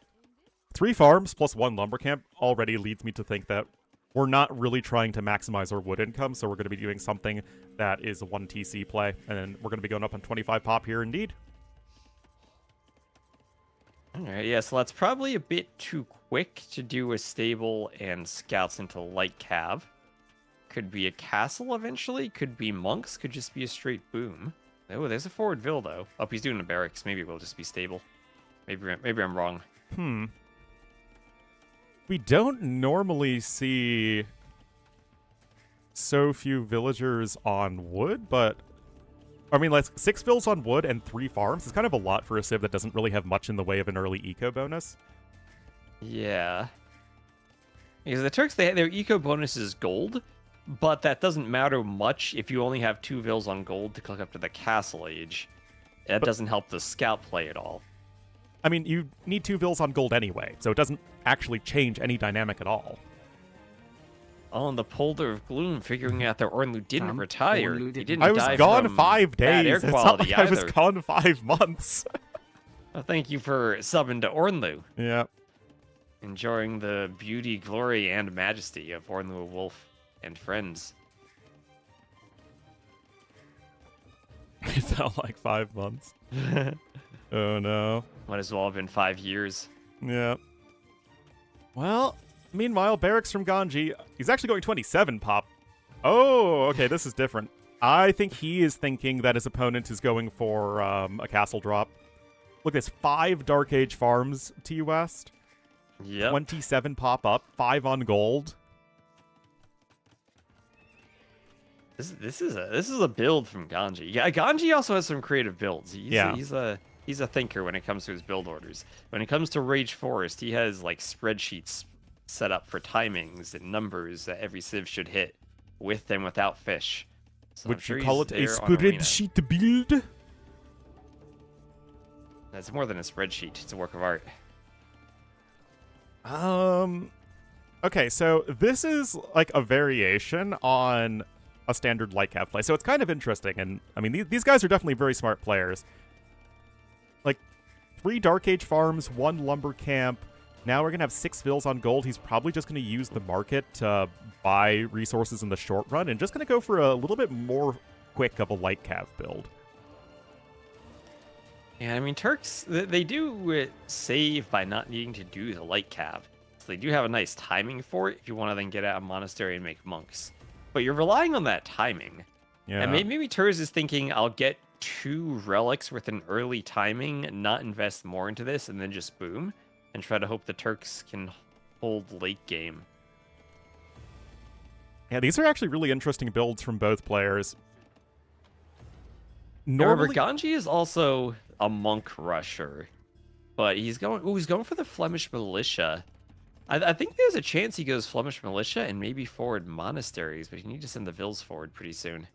3 farms plus 1 lumber camp already leads me to think that we're not really trying to maximize our wood income, so we're going to be doing something that is a 1 TC play, and then we're going to be going up on 25 pop here indeed. Alright, yeah, so that's probably a bit too quick to do a stable and scouts into light cav. Could be a castle eventually, could be monks, could just be a straight boom. Oh, there's a forward vill, though. Oh, he's doing a barracks. Maybe we'll just be stable. Maybe I'm wrong. We don't normally see so few villagers on wood, but... I mean, like, 6 vills on wood and 3 farms is kind of a lot for a civ that doesn't really have much in the way of an early eco bonus. Yeah. Because the Turks, their eco bonus is gold, but that doesn't matter much if you only have 2 vills on gold to click up to the castle age. That doesn't help the scout play at all. I mean, you need 2 vills on gold anyway, so it doesn't actually change any dynamic at all. Oh, and the Polder of Gloom figuring out that Ornlu didn't retire. Ornlu He didn't I was die gone from 5 bad air days. It's not quality like I was either. gone 5 months. Well, thank you for subbing to Ornlu. Yeah. Enjoying the beauty, glory, and majesty of Ornlu Wolf and friends. It felt like 5 months. Oh no. Might as well have been 5 years. Yeah. Well, meanwhile, barracks from Ganji, he's actually going 27 pop. Oh, okay, this is different. I think he is thinking that his opponent is going for a castle drop. Look, there's 5 Dark Age farms to you west. Yep. 27 pop up, 5 on gold. This is a build from Ganji. Yeah, Ganji also has some creative builds. He's a thinker when it comes to his build orders. When it comes to Rage Forest, he has like spreadsheets set up for timings and numbers that every civ should hit, with and without fish. So Would I'm sure you call he's it a there on Arena. spreadsheet build? That's more than a spreadsheet. It's a work of art. Okay, so this is like a variation on a standard light cav play, so it's kind of interesting, and I mean, these guys are definitely very smart players. Like, 3 Dark Age farms, 1 lumber camp. Now we're gonna have 6 vills on gold. He's probably just gonna use the market to buy resources in the short run, and just gonna go for a little bit more quick of a light cav build. Yeah, I mean, Turks, they do save by not needing to do the light cav. So they do have a nice timing for it if you want to then get out of monastery and make monks. But you're relying on that timing. Yeah. And maybe Terz is thinking, I'll get 2 relics with an early timing and not invest more into this and then just boom. And try to hope the Turks can hold late game. Yeah, these are actually really interesting builds from both players. Remember, Ganji is also a monk rusher, but he's going for the Flemish militia. I think there's a chance he goes Flemish militia and maybe forward monasteries, but you need to send the vills forward pretty soon.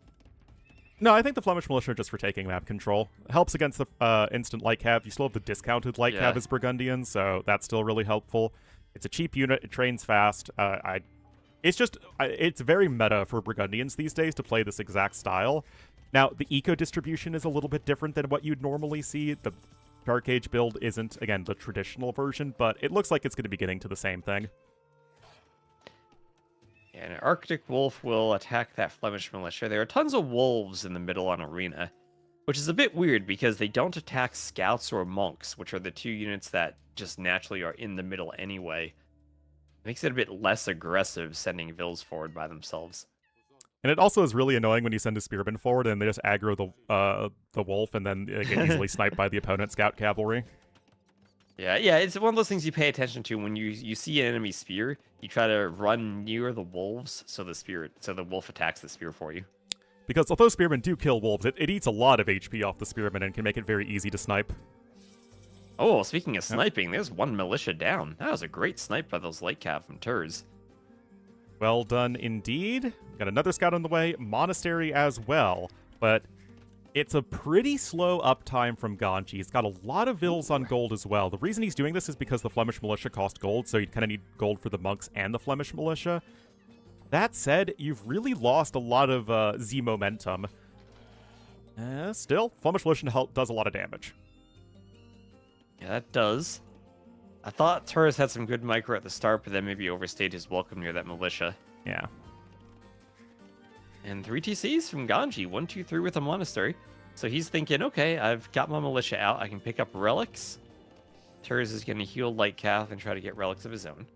No, I think the Flemish militia are just for taking map control. It helps against the instant light cav. You still have the discounted light cav as Burgundian, so that's still really helpful. It's a cheap unit. It trains fast. It's very meta for Burgundians these days to play this exact style. Now, the eco distribution is a little bit different than what you'd normally see. The Dark Age build isn't, again, the traditional version, but it looks like it's going to be getting to the same thing. And an Arctic Wolf will attack that Flemish militia. There are tons of wolves in the middle on Arena. Which is a bit weird because they don't attack scouts or monks, which are the two units that just naturally are in the middle anyway. It makes it a bit less aggressive sending Vils forward by themselves. And it also is really annoying when you send a spearman forward and they just aggro the wolf and then they get easily sniped by the opponent's scout cavalry. Yeah, it's one of those things you pay attention to when you see an enemy spear. You try to run near the wolves so the wolf attacks the spear for you. Because although spearmen do kill wolves, it eats a lot of HP off the spearman and can make it very easy to snipe. Oh, speaking of sniping, there's one militia down. That was a great snipe by those light cav from Terz. Well done indeed. Got another scout on the way, monastery as well, but it's a pretty slow uptime from Ganji. He's got a lot of Vils on gold as well. The reason he's doing this is because the Flemish militia cost gold, so you kind of need gold for the monks and the Flemish militia. That said, you've really lost a lot of Z momentum. Still, Flemish militia does a lot of damage. Yeah, that does. I thought Terz had some good micro at the start, but then maybe overstayed his welcome near that militia. Yeah. And 3 TCs from Ganji, 1, 2, 3 with a monastery. So he's thinking, okay, I've got my militia out. I can pick up relics. Terz is going to heal Light Cath and try to get relics of his own.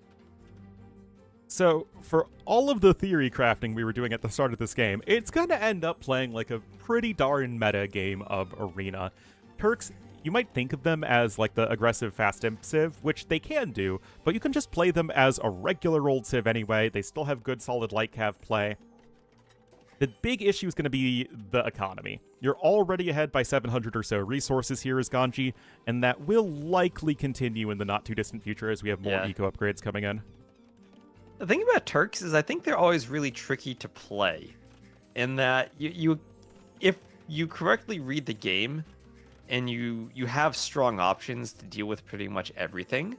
So, for all of the theory crafting we were doing at the start of this game, it's going to end up playing like a pretty darn meta game of Arena. Turks, you might think of them as like the aggressive fast imp civ, which they can do, but you can just play them as a regular old civ anyway. They still have good solid light cav play. The big issue is going to be the economy. You're already ahead by 700 or so resources here as Ganji, and that will likely continue in the not-too-distant future as we have more eco upgrades coming in. The thing about Turks is I think they're always really tricky to play, in that if you correctly read the game, and you have strong options to deal with pretty much everything,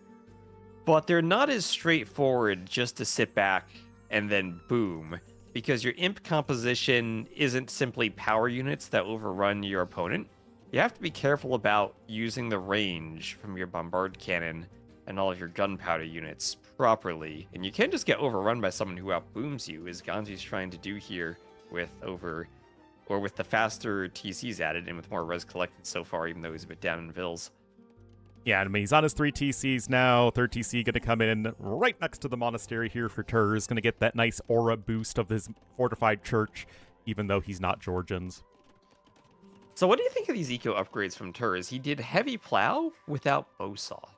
but they're not as straightforward just to sit back and then boom. Because your imp composition isn't simply power units that overrun your opponent. You have to be careful about using the range from your bombard cannon and all of your gunpowder units properly. And you can't just get overrun by someone who outbooms you, as Ganji's trying to do here with the faster TCs added and with more res collected so far, even though he's a bit down in Vils. Yeah, I mean, he's on his 3 TCs now. 3rd TC going to come in right next to the monastery here for Terz. Going to get that nice aura boost of his fortified church, even though he's not Georgians. So what do you think of these eco upgrades from Terz? He did heavy plow without bowsaw.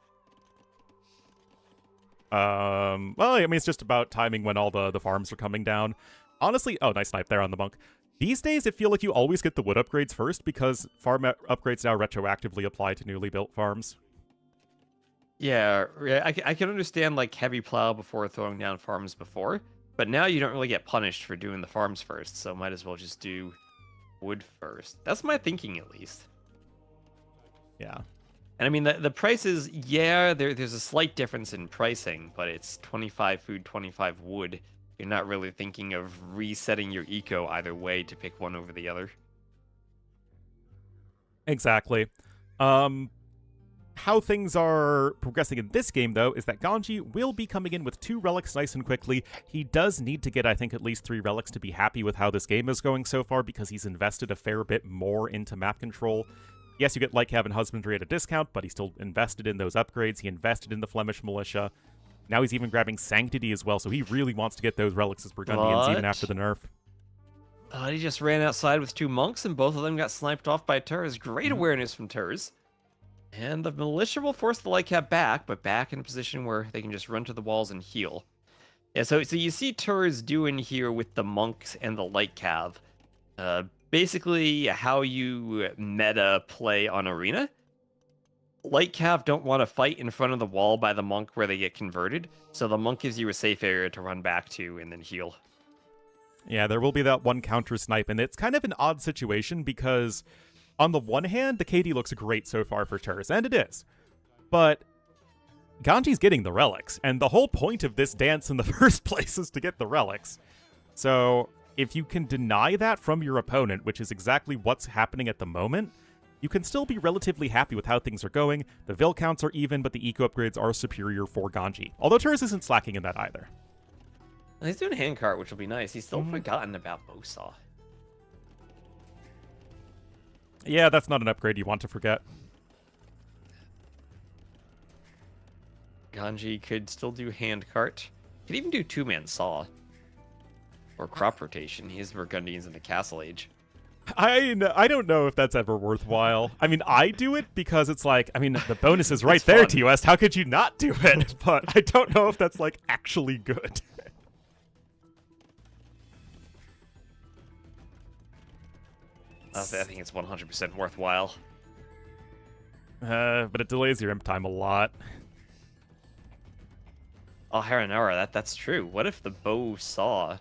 Well, I mean, it's just about timing when all the farms are coming down. Honestly, oh, nice snipe there on the monk. These days, I feel like you always get the wood upgrades first because farm upgrades now retroactively apply to newly built farms. Yeah, I can understand like heavy plow before throwing down farms before, but now you don't really get punished for doing the farms first, so might as well just do wood first. That's my thinking, at least. Yeah. And I mean, the prices, yeah, there's a slight difference in pricing, but it's 25 food, 25 wood. You're not really thinking of resetting your eco either way to pick one over the other. Exactly. How things are progressing in this game, though, is that Ganji will be coming in with 2 relics nice and quickly. He does need to get, I think, at least 3 relics to be happy with how this game is going so far, because he's invested a fair bit more into map control. Yes, you get Light Cav and Husbandry at a discount, but he still invested in those upgrades. He invested in the Flemish militia. Now he's even grabbing Sanctity as well, so he really wants to get those relics as Burgundians even after the nerf. He just ran outside with 2 monks, and both of them got sniped off by Terz. Great awareness from Terz. And the militia will force the Light Cav back, but back in a position where they can just run to the walls and heal. Yeah, so you see Terz doing here with the monks and the Light Cav. Basically, how you meta play on Arena. Light Cav don't want to fight in front of the wall by the monk where they get converted, so the monk gives you a safe area to run back to and then heal. Yeah, there will be that one counter snipe, and it's kind of an odd situation because on the one hand, the KD looks great so far for Terz, and it is. But Ganji's getting the relics, and the whole point of this dance in the first place is to get the relics. So if you can deny that from your opponent, which is exactly what's happening at the moment, you can still be relatively happy with how things are going. The Vil counts are even, but the eco upgrades are superior for Ganji. Although Terz isn't slacking in that either. He's doing handcart, which will be nice. He's still forgotten about bowsaw. Yeah, that's not an upgrade you want to forget. Ganji could still do handcart. Could even do two-man saw. Or crop rotation. He has Burgundians in the Castle Age. I don't know if that's ever worthwhile. I mean, I do it because it's like, I mean, the bonus is right It's there, fun. T-West. How could you not do it? But I don't know if that's, like, actually good. I think it's 100% worthwhile. But it delays your imp time a lot. Oh, Haranara, that's true. What if the bow saw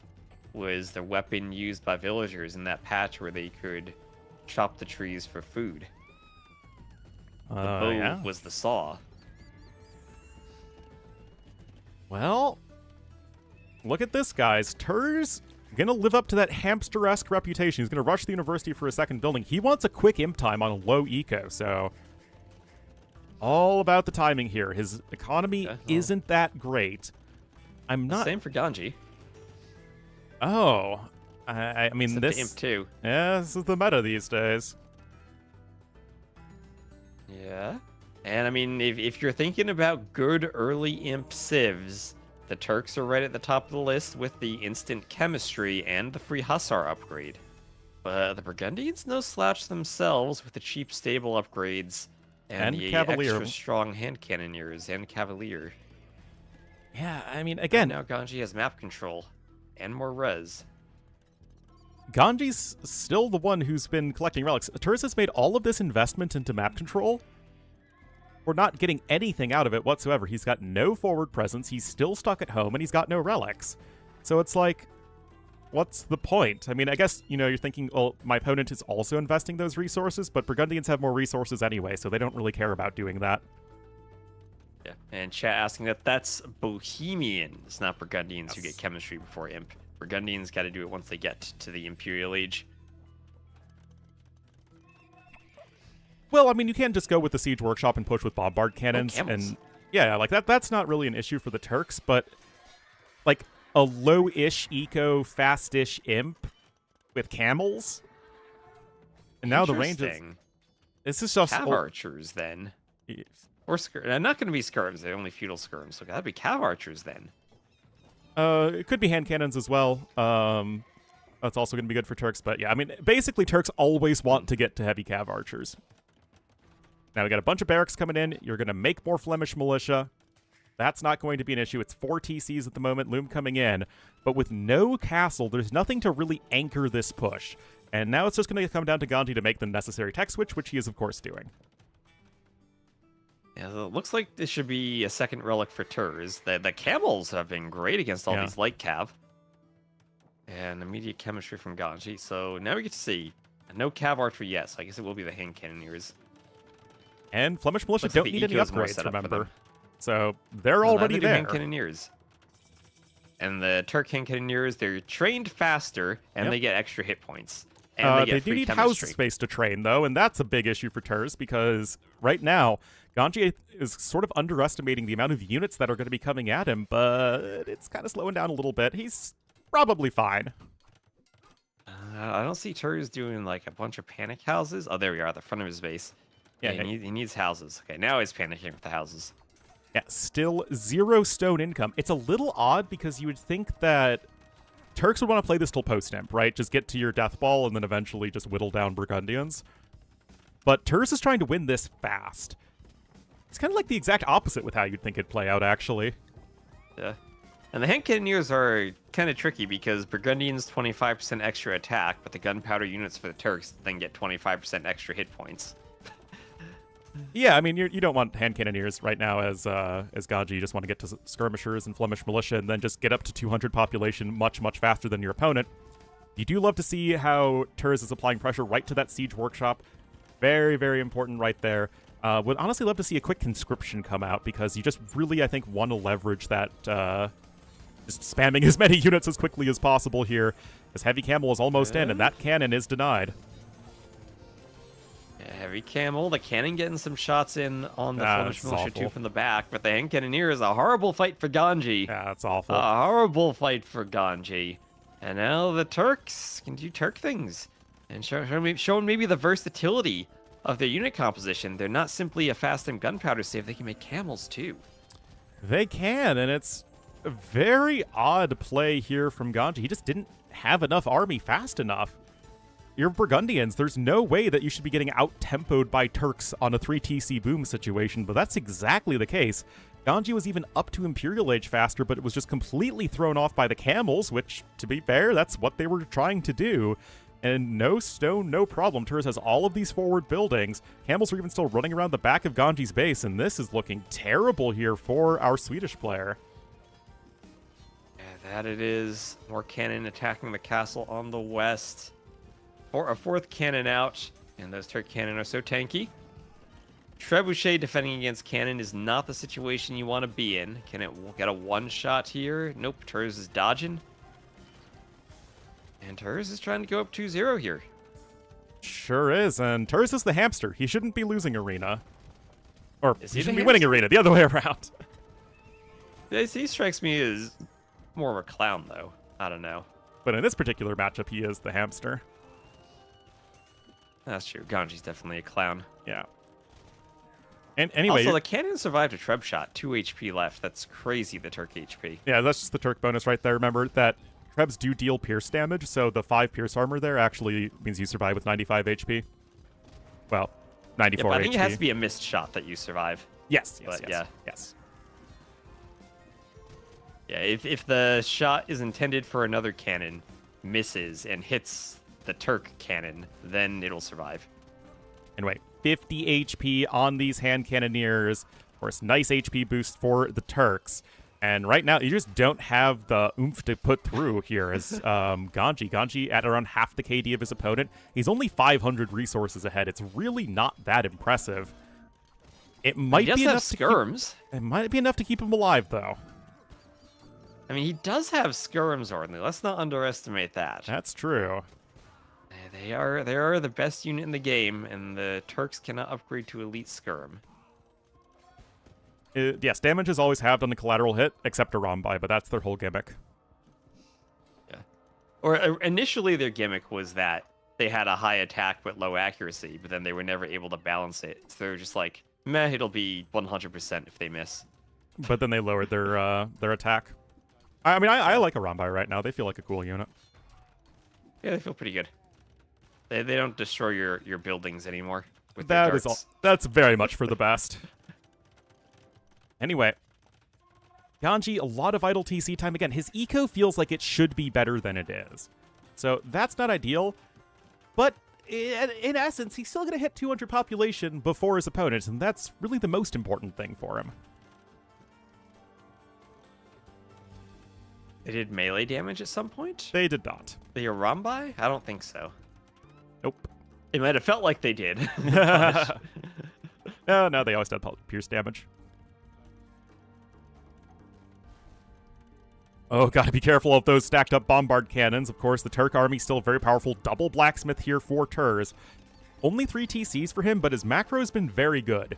was the weapon used by villagers in that patch where they could chop the trees for food? The bow Yeah. was the saw. Well, look at this, guys. Terz gonna live up to that hamster-esque reputation. He's gonna rush the university for a second building. He wants a quick imp time on a low eco, so all about the timing here. His economy isn't that great. I'm not. Same for Ganji. Oh, I mean Except this. the imp too. Yeah, this is the meta these days. Yeah. And I mean, if you're thinking about good early imp civs, the Turks are right at the top of the list with the instant chemistry and the free Hussar upgrade. But the Burgundians no slouch themselves with the cheap stable upgrades and the Cavalier. extra strong hand cannoneers and Cavalier. Yeah, I mean, And again, now Ganji has map control and more res. Ganji's still the one who's been collecting relics. Terz has made all of this investment into map control. We're not getting anything out of it whatsoever. He's got no forward presence, he's still stuck at home, and he's got no relics. So it's like, what's the point? I mean, I guess, you're thinking, well, my opponent is also investing those resources, but Burgundians have more resources anyway, so they don't really care about doing that. Yeah. And chat asking that's Bohemians, not Burgundians who get chemistry before imp. Burgundians got to do it once they get to the Imperial Age. Well, I mean, you can't just go with the Siege Workshop and push with bombard cannons. Camels. And yeah, like that's not really an issue for the Turks, but like a low-ish eco, fast-ish imp with camels. And now the range is... Interesting. This is just... Cav archers, then. Or not going to be skirms, they're only feudal skirms, so that'd be cav archers, then. It could be hand cannons as well. That's also going to be good for Turks, but yeah, I mean, basically Turks always want to get to heavy cav archers. Now we got a bunch of barracks coming in. You're going to make more Flemish militia. That's not going to be an issue. It's 4 TCs at the moment, Loom coming in. But with no castle, there's nothing to really anchor this push. And now it's just going to come down to Ganji to make the necessary tech switch, which he is, of course, doing. Yeah, it looks like this should be a second relic for Terz. The camels have been great against all these light cav. And immediate chemistry from Ganji. So now we get to see no cav archery yet, so I guess it will be the hand cannoneers. And Flemish militia Looks like don't the need any eco's more upgrades, set up for remember. them. So they're already Neither do there. hand cannoneers. And the Turk hand cannoneers, they're trained faster, and they get extra hit points. And they get They free do need house chemistry. space to train, though, and that's a big issue for Terz, because right now, Ganji is sort of underestimating the amount of units that are going to be coming at him, but it's kind of slowing down a little bit. He's probably fine. I don't see Terz doing like a bunch of panic houses. Oh, there we are at the front of his base. Yeah, he needs houses. Okay, now he's panicking with the houses. Yeah, still 0 stone income. It's a little odd because you would think that Turks would want to play this till post-imp, right? Just get to your death ball and then eventually just whittle down Burgundians. But Terz is trying to win this fast. It's kind of like the exact opposite with how you'd think it'd play out, actually. Yeah. And the hand cannoneers are kind of tricky because Burgundians 25% extra attack, but the gunpowder units for the Turks then get 25% extra hit points. Yeah, I mean, you don't want hand cannoneers right now as Ganji. You just want to get to skirmishers and Flemish militia and then just get up to 200 population much, much faster than your opponent. You do love to see how Terz is applying pressure right to that Siege Workshop. Very, very important right there. Would honestly love to see a quick conscription come out because you just really, I think, want to leverage that, just spamming as many units as quickly as possible here, as Heavy Camel is almost in, and that cannon is denied. Yeah, heavy camel, the cannon getting some shots in on the Flemish militia awful. too from the back, but the hand cannoneer is a horrible fight for Ganji. Yeah, that's awful. A horrible fight for Ganji. And now the Turks can do Turk things. And showing maybe the versatility of their unit composition. They're not simply a fast and gunpowder save, they can make camels too. They can, and it's a very odd play here from Ganji. He just didn't have enough army fast enough. You're Burgundians, there's no way that you should be getting out-tempoed by Turks on a 3TC boom situation, but that's exactly the case. Ganji was even up to Imperial Age faster, but it was just completely thrown off by the camels, which, to be fair, that's what they were trying to do. And no stone, no problem. Terz has all of these forward buildings. Camels are even still running around the back of Ganji's base, and this is looking terrible here for our Swedish player. Yeah, that it is. More cannon attacking the castle on the west. Or a fourth cannon out, and those Turk cannon are so tanky. Trebuchet defending against cannon is not the situation you want to be in. Can it get a one-shot here? Nope, Terz is dodging. And Terz is trying to go up 2-0 here. Sure is, and Terz is the hamster. He shouldn't be losing Arena. Or Is he he shouldn't the be winning hamster? Arena, the other way around. He strikes me as more of a clown, though. I don't know. But in this particular matchup, he is the hamster. That's true. Ganji's definitely a clown. Yeah. And anyway... Also, the cannon survived a Treb shot. 2 HP left. That's crazy, the Turk HP. Yeah, that's just the Turk bonus right there. Remember that Trebs do deal pierce damage, so the 5 pierce armor there actually means you survive with 95 HP. Well, 94 Yeah, but I HP. think it has to be a missed shot that you survive. Yes, But, yes, yeah. yes. Yeah, if the shot is intended for another cannon, misses, and hits the Turk cannon, then it'll survive. And wait, 50 HP on these hand cannoneers. Of course, nice HP boost for the Turks. And right now, you just don't have the oomph to put through here as Ganji at around half the KD of his opponent. He's only 500 resources ahead. It's really not that impressive. It might He does be have enough skirms. It might be enough to keep him alive, though. I mean, he does have skirms, Ornlu. Let's not underestimate that. That's true. They are the best unit in the game, and the Turks cannot upgrade to elite skirm. Yes, damage is always halved on a collateral hit, except a Rambai, but that's their whole gimmick. Yeah. Or initially their gimmick was that they had a high attack but low accuracy, but then they were never able to balance it. So they were just like, meh, it'll be 100% if they miss. But then they lowered their attack. I mean, I like a Rambai right now. They feel like a cool unit. Yeah, they feel pretty good. They don't destroy your buildings anymore with their That is darts. all. That's very much for the best. Anyway, Ganji, a lot of idle TC time. Again, his eco feels like it should be better than it is. So that's not ideal. But in essence, he's still going to hit 200 population before his opponent, and that's really the most important thing for him. They did melee damage at some point? They did not. The Arambai? I don't think so. Nope. It might have felt like they did. No, they always did pierce damage. Oh, gotta be careful of those stacked up bombard cannons. Of course, the Turk army still very powerful. Double blacksmith here for Terz. Only 3 TCs for him, but his macro's been very good.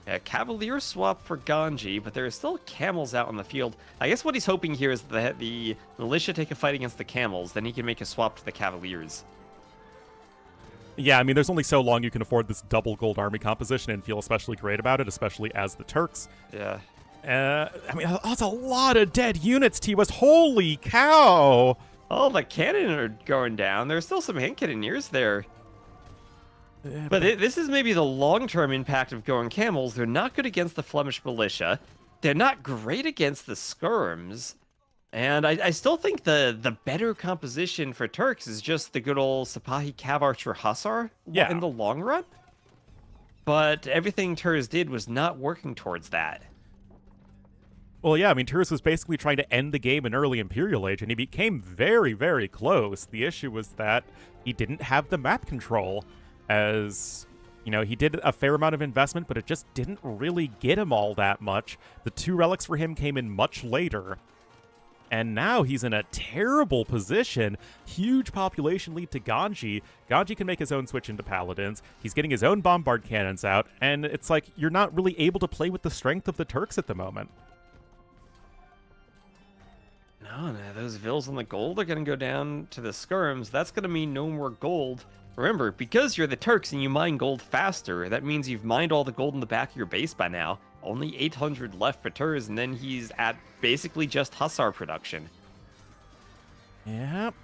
Yeah, Cavalier swap for Ganji, but there are still camels out on the field. I guess what he's hoping here is that the militia take a fight against the camels, then he can make a swap to the Cavaliers. Yeah, I mean, there's only so long you can afford this double gold army composition and feel especially great about it, especially as the Turks. Yeah. I mean, that's a lot of dead units, T-West. Holy cow! Oh, the cannon are going down. There's still some hand cannoneers there. But this is maybe the long-term impact of going camels. They're not good against the Flemish militia. They're not great against the skirms. And I still think the better composition for Turks is just the good old Sipahi Cav Archer Hussar in the long run. But everything Terz did was not working towards that. Well, yeah, I mean, Terz was basically trying to end the game in early Imperial Age, and he became very, very close. The issue was that he didn't have the map control, as, you know, he did a fair amount of investment, but it just didn't really get him all that much. The 2 relics for him came in much later. And now he's in a terrible position. Huge population lead to Ganji. Ganji can make his own switch into Paladins. He's getting his own bombard cannons out, and it's like you're not really able to play with the strength of the Turks at the moment. No, no, those vills on the gold are gonna go down to the skirms. That's gonna mean no more gold. Remember, because you're the Turks and you mine gold faster, that means you've mined all the gold in the back of your base by now. Only 800 left for Terz, and then he's at basically just Hussar production. Yep.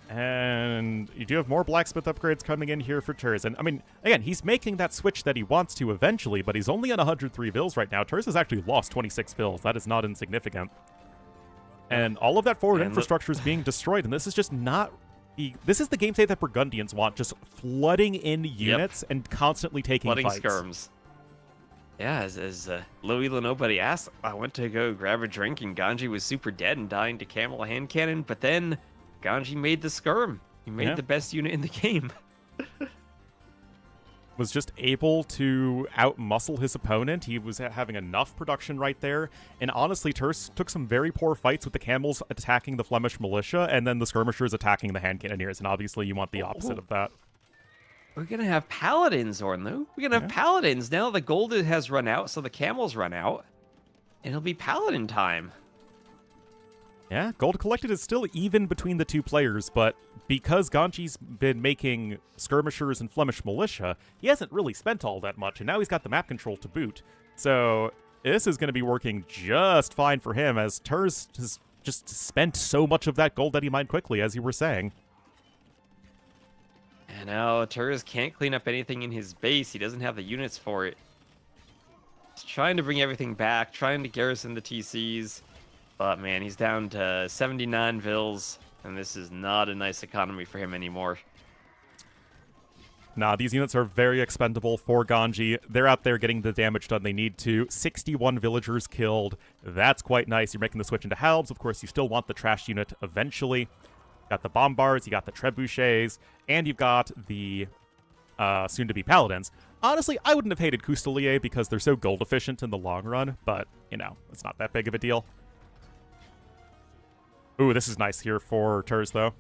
And you do have more blacksmith upgrades coming in here for Terz. And I mean, again, he's making that switch that he wants to eventually, but he's only on 103 vills right now. Terz has actually lost 26 vills. That is not insignificant. And all of that forward infrastructure is being destroyed, and this is just not... This is the game state that Burgundians want, just flooding in units and constantly taking flooding fights. skirms. Yeah, as Louis Nobody asked, I went to go grab a drink, and Ganji was super dead and dying to camel hand cannon, but then Ganji made the skirm. He made the best unit in the game. Was just able to outmuscle his opponent. He was having enough production right there. And honestly, Terz took some very poor fights with the camels attacking the Flemish militia and then the skirmishers attacking the hand cannoneers. And obviously you want the opposite of that. We're going to have paladins, Ornlu. We're going to have paladins. Now the gold has run out, so the camels run out. And it'll be paladin time. Yeah, gold collected is still even between the two players, but because Ganji's been making skirmishers and Flemish militia, he hasn't really spent all that much, and now he's got the map control to boot. So this is going to be working just fine for him, as Terz has just spent so much of that gold that he mined quickly, as you were saying. And now Terz can't clean up anything in his base. He doesn't have the units for it. He's trying to bring everything back, trying to garrison the TCs. But man, he's down to 79 vills, and this is not a nice economy for him anymore. Nah, these units are very expendable for Ganji. They're out there getting the damage done they need to. 61 villagers killed. That's quite nice. You're making the switch into halbs. Of course, you still want the trash unit eventually. You got the bombards, you got the trebuchets, and you've got the soon-to-be paladins. Honestly, I wouldn't have hated Coustelier because they're so gold efficient in the long run, but, you know, it's not that big of a deal. Ooh, this is nice here for Terz, though.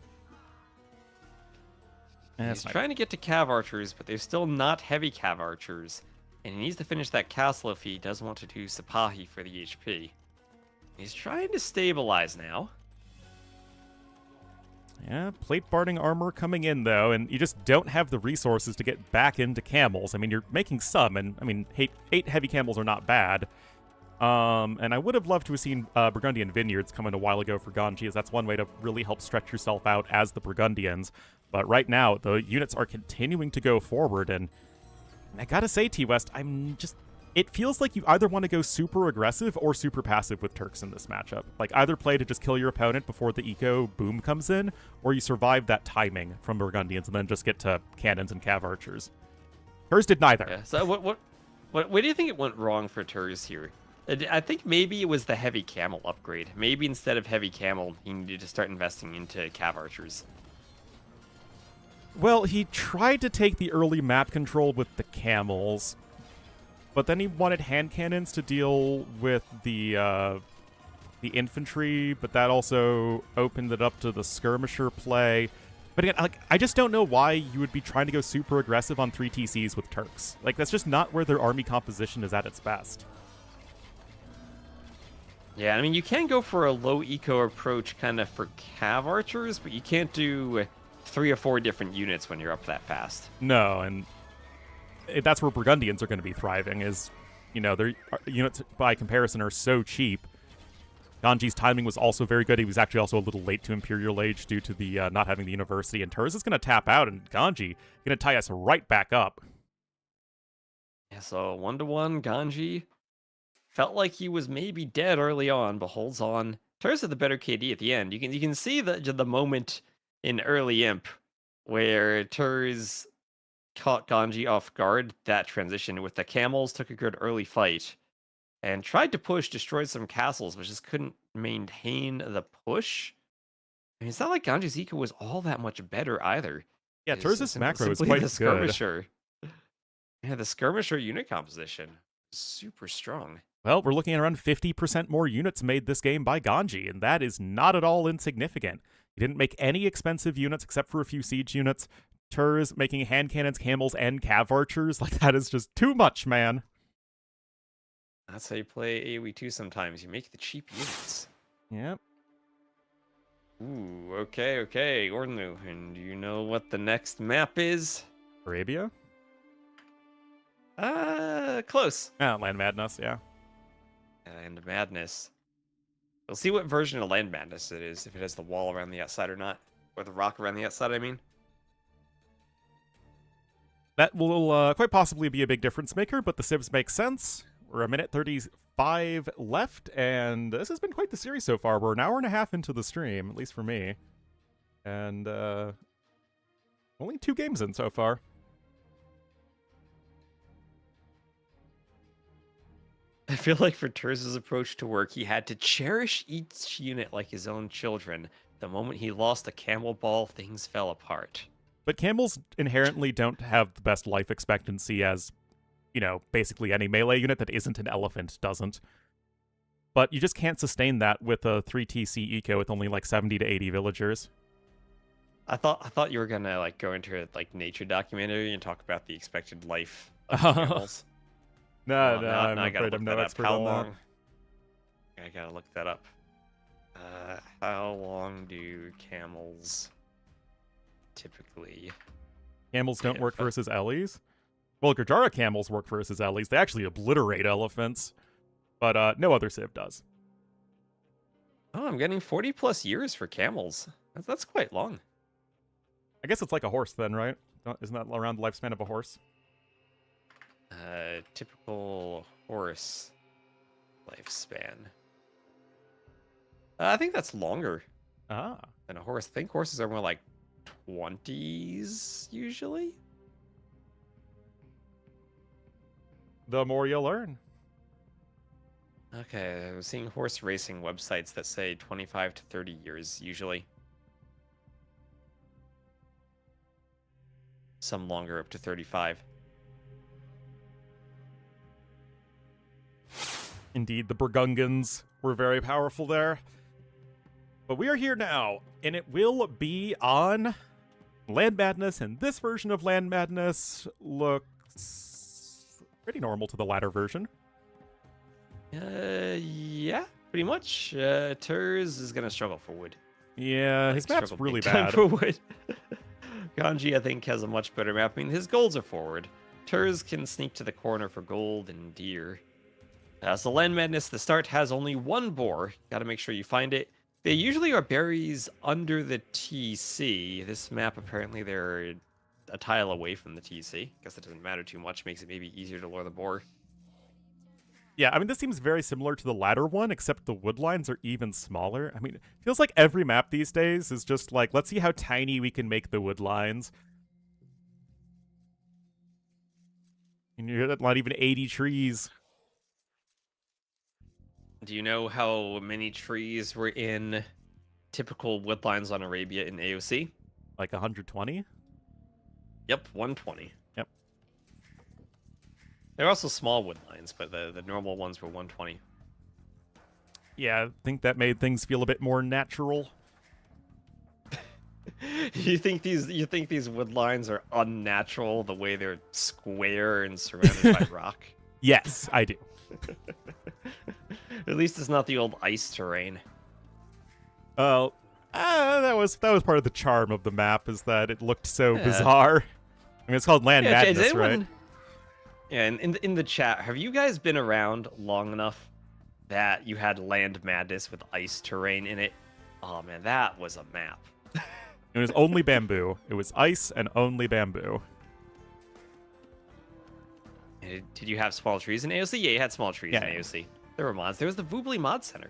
He's trying to get to cav archers, but they're still not heavy cav archers. And he needs to finish that castle if he does want to do Sipahi for the HP. He's trying to stabilize now. Yeah, plate barding armor coming in, though, and you just don't have the resources to get back into camels. I mean, you're making some, and, I mean, 8 heavy camels are not bad. And I would have loved to have seen Burgundian Vineyards come in a while ago for Ganji, as that's one way to really help stretch yourself out as the Burgundians. But right now, the units are continuing to go forward, and I gotta say, T-West, it feels like you either want to go super aggressive or super passive with Turks in this matchup. Like, either play to just kill your opponent before the eco boom comes in, or you survive that timing from Burgundians and then just get to cannons and cav archers. Terz did neither. Yeah, so what do you think it went wrong for Terz here? I think maybe it was the heavy camel upgrade. Maybe instead of heavy camel, he needed to start investing into cav archers. Well, he tried to take the early map control with the camels, but then he wanted hand cannons to deal with the infantry, but that also opened it up to the skirmisher play. But again, like, I just don't know why you would be trying to go super aggressive on 3 TCs with Turks. Like, that's just not where their army composition is at its best. Yeah, I mean, you can go for a low eco approach kind of for cav archers, but you can't do 3 or 4 different units when you're up that fast. No, and that's where Burgundians are going to be thriving, is, you know, their units by comparison are so cheap. Ganji's timing was also very good. He was actually also a little late to Imperial Age due to the not having the university, and Terz is going to tap out, and Ganji going to tie us right back up. Yeah, so 1-1, Ganji felt like he was maybe dead early on, but holds on. Terz had the better KD at the end. You can see the moment in early Imp where Terz caught Ganji off guard, that transition with the camels, took a good early fight, and tried to push, destroyed some castles, but just couldn't maintain the push. I mean, it's not like Ganji's eco was all that much better either. Yeah, Terz's macro is simply quite the good. skirmisher. Yeah, the skirmisher unit composition is super strong. Well, we're looking at around 50% more units made this game by Ganji, and that is not at all insignificant. He didn't make any expensive units except for a few siege units. Terz making hand cannons, camels, and cav archers. Like, that is just too much, man. That's how you play AoE 2 sometimes. You make the cheap units. Yep. Ooh, okay, Ornlu. And do you know what the next map is? Arabia? Close. Land Madness, yeah. Land Madness. We'll see what version of Land Madness it is, if it has the wall around the outside or not. Or the rock around the outside, I mean. That will quite possibly be a big difference maker, but the civs make sense. We're a minute 35 left, and this has been quite the series so far. We're an hour and a half into the stream, at least for me. And only 2 games in so far. I feel like for Terz's approach to work, he had to cherish each unit like his own children. The moment he lost a camel ball, things fell apart. But camels inherently don't have the best life expectancy as, you know, basically any melee unit that isn't an elephant doesn't. But you just can't sustain that with a 3TC eco with only like 70 to 80 villagers. I thought you were gonna like go into a like nature documentary and talk about the expected life of camels. No, I'm afraid I'm no expert on that. I gotta look that up. How long do camels typically... Camels don't work versus Ellies? Well, Gurjara camels work versus Ellies. They actually obliterate elephants. But no other civ does. Oh, I'm getting 40 plus years for camels. That's quite long. I guess it's like a horse then, right? Isn't that around the lifespan of a horse? Typical horse lifespan. I think that's longer than a horse. I think horses are more like 20s usually. The more you learn. Okay, I was seeing horse racing websites that say 25 to 30 years usually. Some longer, up to 35. Indeed, the Burgungans were very powerful there. But we are here now, and it will be on Land Madness, and this version of Land Madness looks pretty normal to the latter version. Yeah, pretty much. Terz is gonna struggle for wood. Yeah, his map's really bad. For wood. Ganji, I think, has a much better map. I mean, his goals are forward. Terz can sneak to the corner for gold and deer. So Land Madness, the start has only one boar. Gotta make sure you find it. They usually are berries under the TC. This map, apparently, they're a tile away from the TC. Guess it doesn't matter too much. Makes it maybe easier to lure the boar. Yeah, I mean, this seems very similar to the latter one, except the wood lines are even smaller. I mean, it feels like every map these days is just like, let's see how tiny we can make the wood lines. And you're at not even 80 trees. Do you know how many trees were in typical woodlines on Arabia in AOC? Like 120? Yep, 120. Yep. There are also small woodlines, but the normal ones were 120. Yeah, I think that made things feel a bit more natural. You think these woodlines are unnatural the way they're square and surrounded by rock? Yes, I do. At least it's not the old ice terrain. Oh, that was part of the charm of the map, is that it looked so bizarre. I mean, it's called Land Madness, right? Yeah, and in the chat, have you guys been around long enough that you had Land Madness with ice terrain in it? Oh man, that was a map. It was only bamboo. It was ice and only bamboo. Did you have small trees in AOC? Yeah, you had small trees in AOC. There were mods. There was the Voobly Mod Center.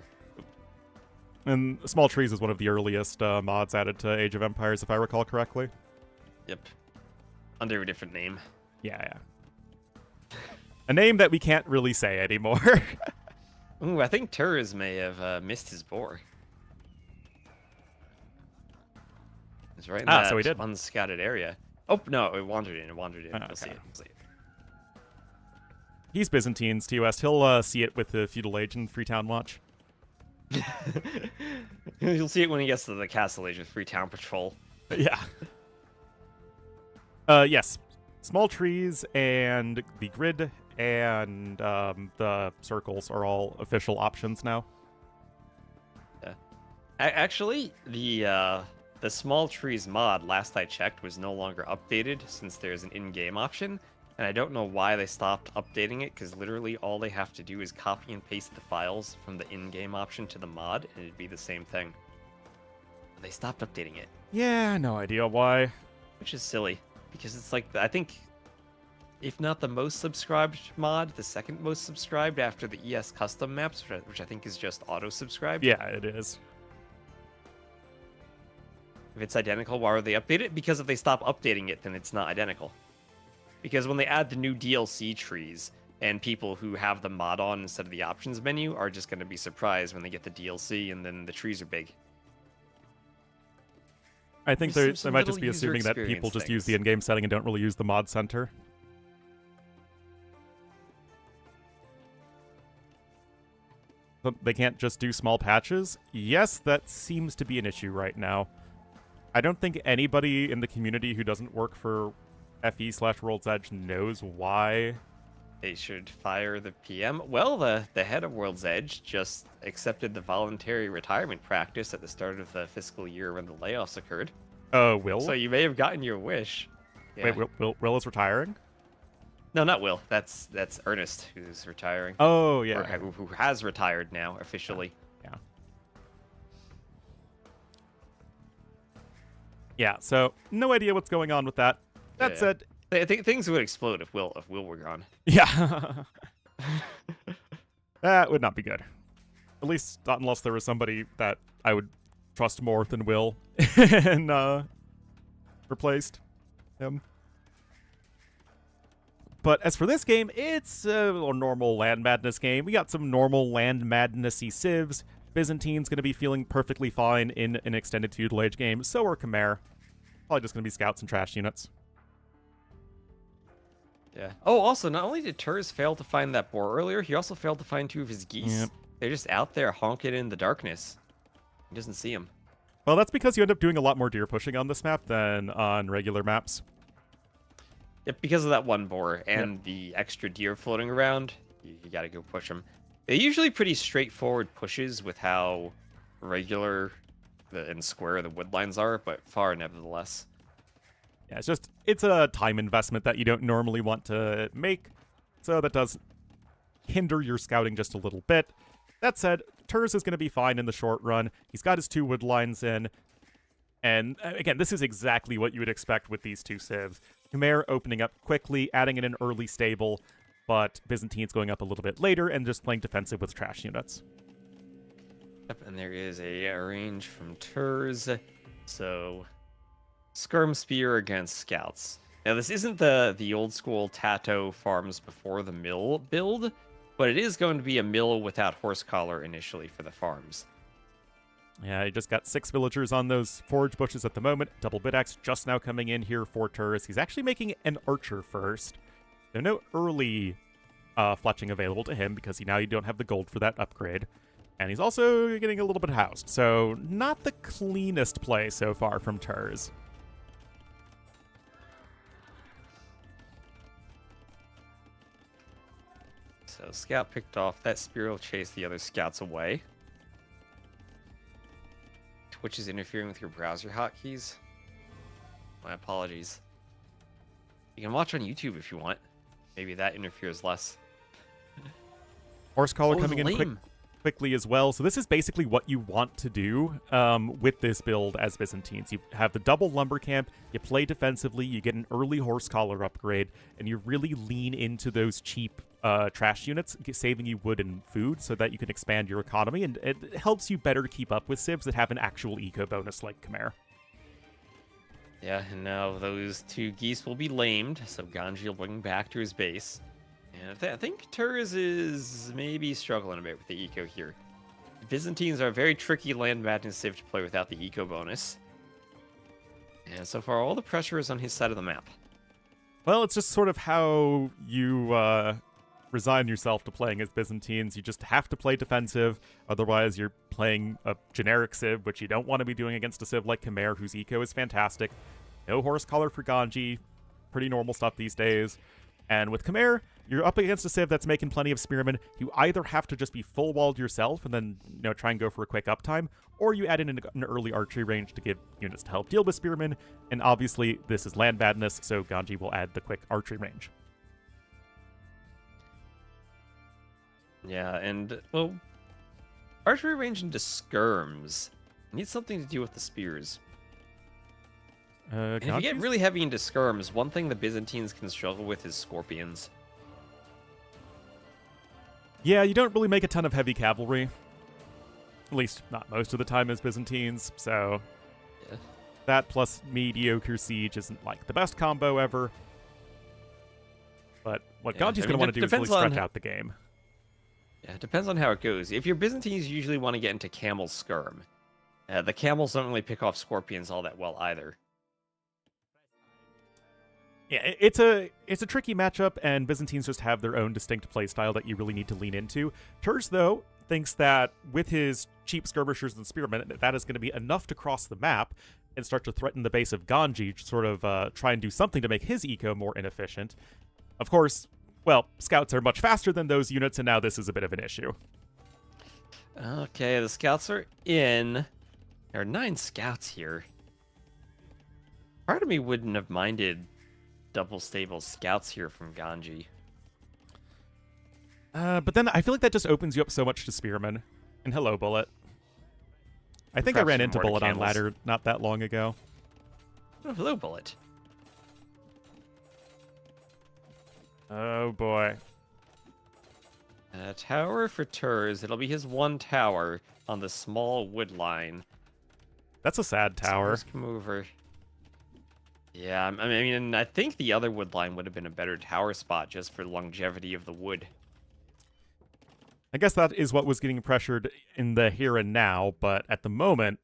And Small Trees is one of the earliest mods added to Age of Empires, if I recall correctly. Yep. Under a different name. Yeah. A name that we can't really say anymore. Ooh, I think Terz may have missed his boar. It's right in that so he did. unscattered area. Oh, no, it wandered in. We'll okay. see it. He's Byzantines, TOS. He'll see it with the Feudal Age and Freetown Watch. You'll see it when he gets to the Castle Age with Freetown Patrol. Yeah. Yes. Small trees and the grid and the circles are all official options now. Yeah. Actually, the small trees mod, last I checked, was no longer updated since there's an in-game option, and I don't know why they stopped updating it, because literally all they have to do is copy and paste the files from the in-game option to the mod, and it'd be the same thing. They stopped updating it, Yeah, no idea why. which is silly, because it's like, I think, if not the most subscribed mod, the second most subscribed after the ES custom maps, which I think is just auto-subscribed. Yeah, it is. If it's identical, why would they update it? Because if they stop updating it, then it's not identical. Because when they add the new DLC trees, and people who have the mod on instead of the options menu are just going to be surprised when they get the DLC and then the trees are big. I think There's they some might just little be user assuming that people experience just use the things. in-game setting and don't really use the mod center. But they can't just do small patches? Yes, that seems to be an issue right now. I don't think anybody in the community who doesn't work for FE/World's Edge knows why. They should fire the PM. Well, the head of World's Edge just accepted the voluntary retirement practice at the start of the fiscal year when the layoffs occurred. Will? So you may have gotten your wish. Yeah. Wait, Will is retiring? No, not Will. That's Ernest, who's retiring. Oh, Or yeah. who has retired now, officially. Yeah. Yeah, so no idea what's going on with that. That Yeah. said, I think things would explode if Will were gone. yeah. That would not be good. At least not unless there was somebody that I would trust more than Will and replaced him. But as for this game, it's a normal Land Madness game. We got some normal Land Madness-y civs. Byzantine's going to be feeling perfectly fine in an extended feudal age game. So are Khmer. Probably just going to be scouts and trash units. Yeah. Oh, also, not only did Terz fail to find that boar earlier, he also failed to find 2 of his geese. Yep. They're just out there honking in the darkness. He doesn't see them. Well, that's because you end up doing a lot more deer pushing on this map than on regular maps. Yep, because of that one boar and the extra deer floating around, you gotta go push them. They're usually pretty straightforward pushes with how regular and square the wood lines are, but far nevertheless. Yeah, it's a time investment that you don't normally want to make, so that does hinder your scouting just a little bit. That said, Terz is going to be fine in the short run. He's got his 2 wood lines in, and again, this is exactly what you would expect with these 2 civs. Khmer opening up quickly, adding in an early stable, but Byzantine's going up a little bit later and just playing defensive with trash units. Yep, and there is a range from Terz, so Skirm Spear against Scouts. Now, this isn't the old school Tato farms before the mill build, but it is going to be a mill without horse collar initially for the farms. Yeah, he just got 6 villagers on those forage bushes at the moment. Double Bidax just now coming in here for Terz. He's actually making an archer first. There's no early fletching available to him because now you don't have the gold for that upgrade. And he's also getting a little bit housed, so not the cleanest play so far from Terz. So Scout picked off. That spear will chase the other scouts away. Twitch is interfering with your browser hotkeys. My apologies. You can watch on YouTube if you want. Maybe that interferes less. Horse collar Oh, coming the in lame. quickly as well. So this is basically what you want to do with this build as Byzantines. You have the double lumber camp, you play defensively, you get an early horse collar upgrade, and you really lean into those cheap trash units, saving you wood and food so that you can expand your economy, and it helps you better keep up with civs that have an actual eco bonus like Khmer. Yeah, and now those 2 geese will be lamed, so Ganji will bring back to his base. And I think Terz is maybe struggling a bit with the eco here. Byzantines are a very tricky land madness civ to play without the eco bonus. And so far, all the pressure is on his side of the map. Well, it's just sort of how you resign yourself to playing as Byzantines. You just have to play defensive, otherwise you're playing a generic civ, which you don't want to be doing against a civ like Khmer, whose eco is fantastic. No horse collar for Ganji, pretty normal stuff these days. And with Khmer, you're up against a civ that's making plenty of spearmen. You either have to just be full walled yourself and then try and go for a quick uptime, or you add in an early archery range to give units to help deal with spearmen. And obviously, this is land madness, so Ganji will add the quick archery range. Yeah, and well, archery range into skirms needs something to do with the spears. And if you get really heavy into skirms, one thing the Byzantines can struggle with is scorpions. Yeah, you don't really make a ton of heavy cavalry. At least, not most of the time as Byzantines, so... Yeah. That plus mediocre siege isn't, like, the best combo ever. But what Ganji's going to want to do is really stretch out the game. Yeah, it depends on how it goes. If your Byzantines usually want to get into camel skirm, the camels don't really pick off scorpions all that well either. Yeah, it's a tricky matchup, and Byzantines just have their own distinct playstyle that you really need to lean into. Terz, though, thinks that with his cheap skirmishers and spearmen, that is going to be enough to cross the map and start to threaten the base of Ganji, sort of try and do something to make his eco more inefficient. Of course, well, scouts are much faster than those units, and now this is a bit of an issue. Okay, the scouts are in. There are 9 scouts here. Part of me wouldn't have minded double stable scouts here from Ganji. But then I feel like that just opens you up so much to spearmen. And hello, Bullet. I think I ran into Bullet on ladder not that long ago. Oh, hello, Bullet. Oh, boy. Tower for Terz. It'll be his one tower on the small wood line. That's a sad tower. So come over. Yeah, I mean, I think the other wood line would have been a better tower spot just for longevity of the wood. I guess that is what was getting pressured in the here and now, but at the moment,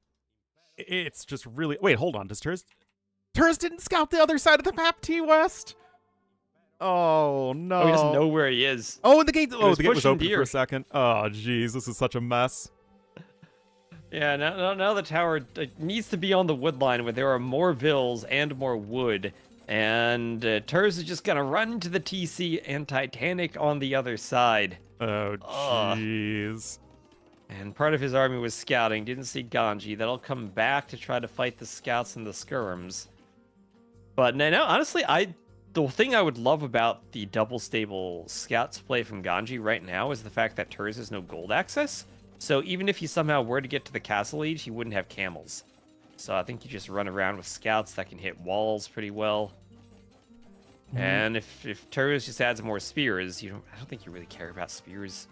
it's just really... Wait, hold on. Does Terz... Terz didn't scout the other side of the map, T-West! Oh, no. Oh, he doesn't know where he is. Oh, and the gate... Oh, the gate was open deer for a second. Oh, jeez, this is such a mess. Yeah, now the tower needs to be on the wood line where there are more vills and more wood. And Terz is just going to run to the TC and Titanic on the other side. Oh, jeez. And part of his army was scouting, didn't see Ganji. That'll come back to try to fight the scouts and the skirms. But now, honestly, the thing I would love about the double stable scouts play from Ganji right now is the fact that Terz has no gold access. So even if he somehow were to get to the castle age, he wouldn't have camels. So I think you just run around with scouts that can hit walls pretty well. And if Terz just adds more spears, I don't think you really care about spears.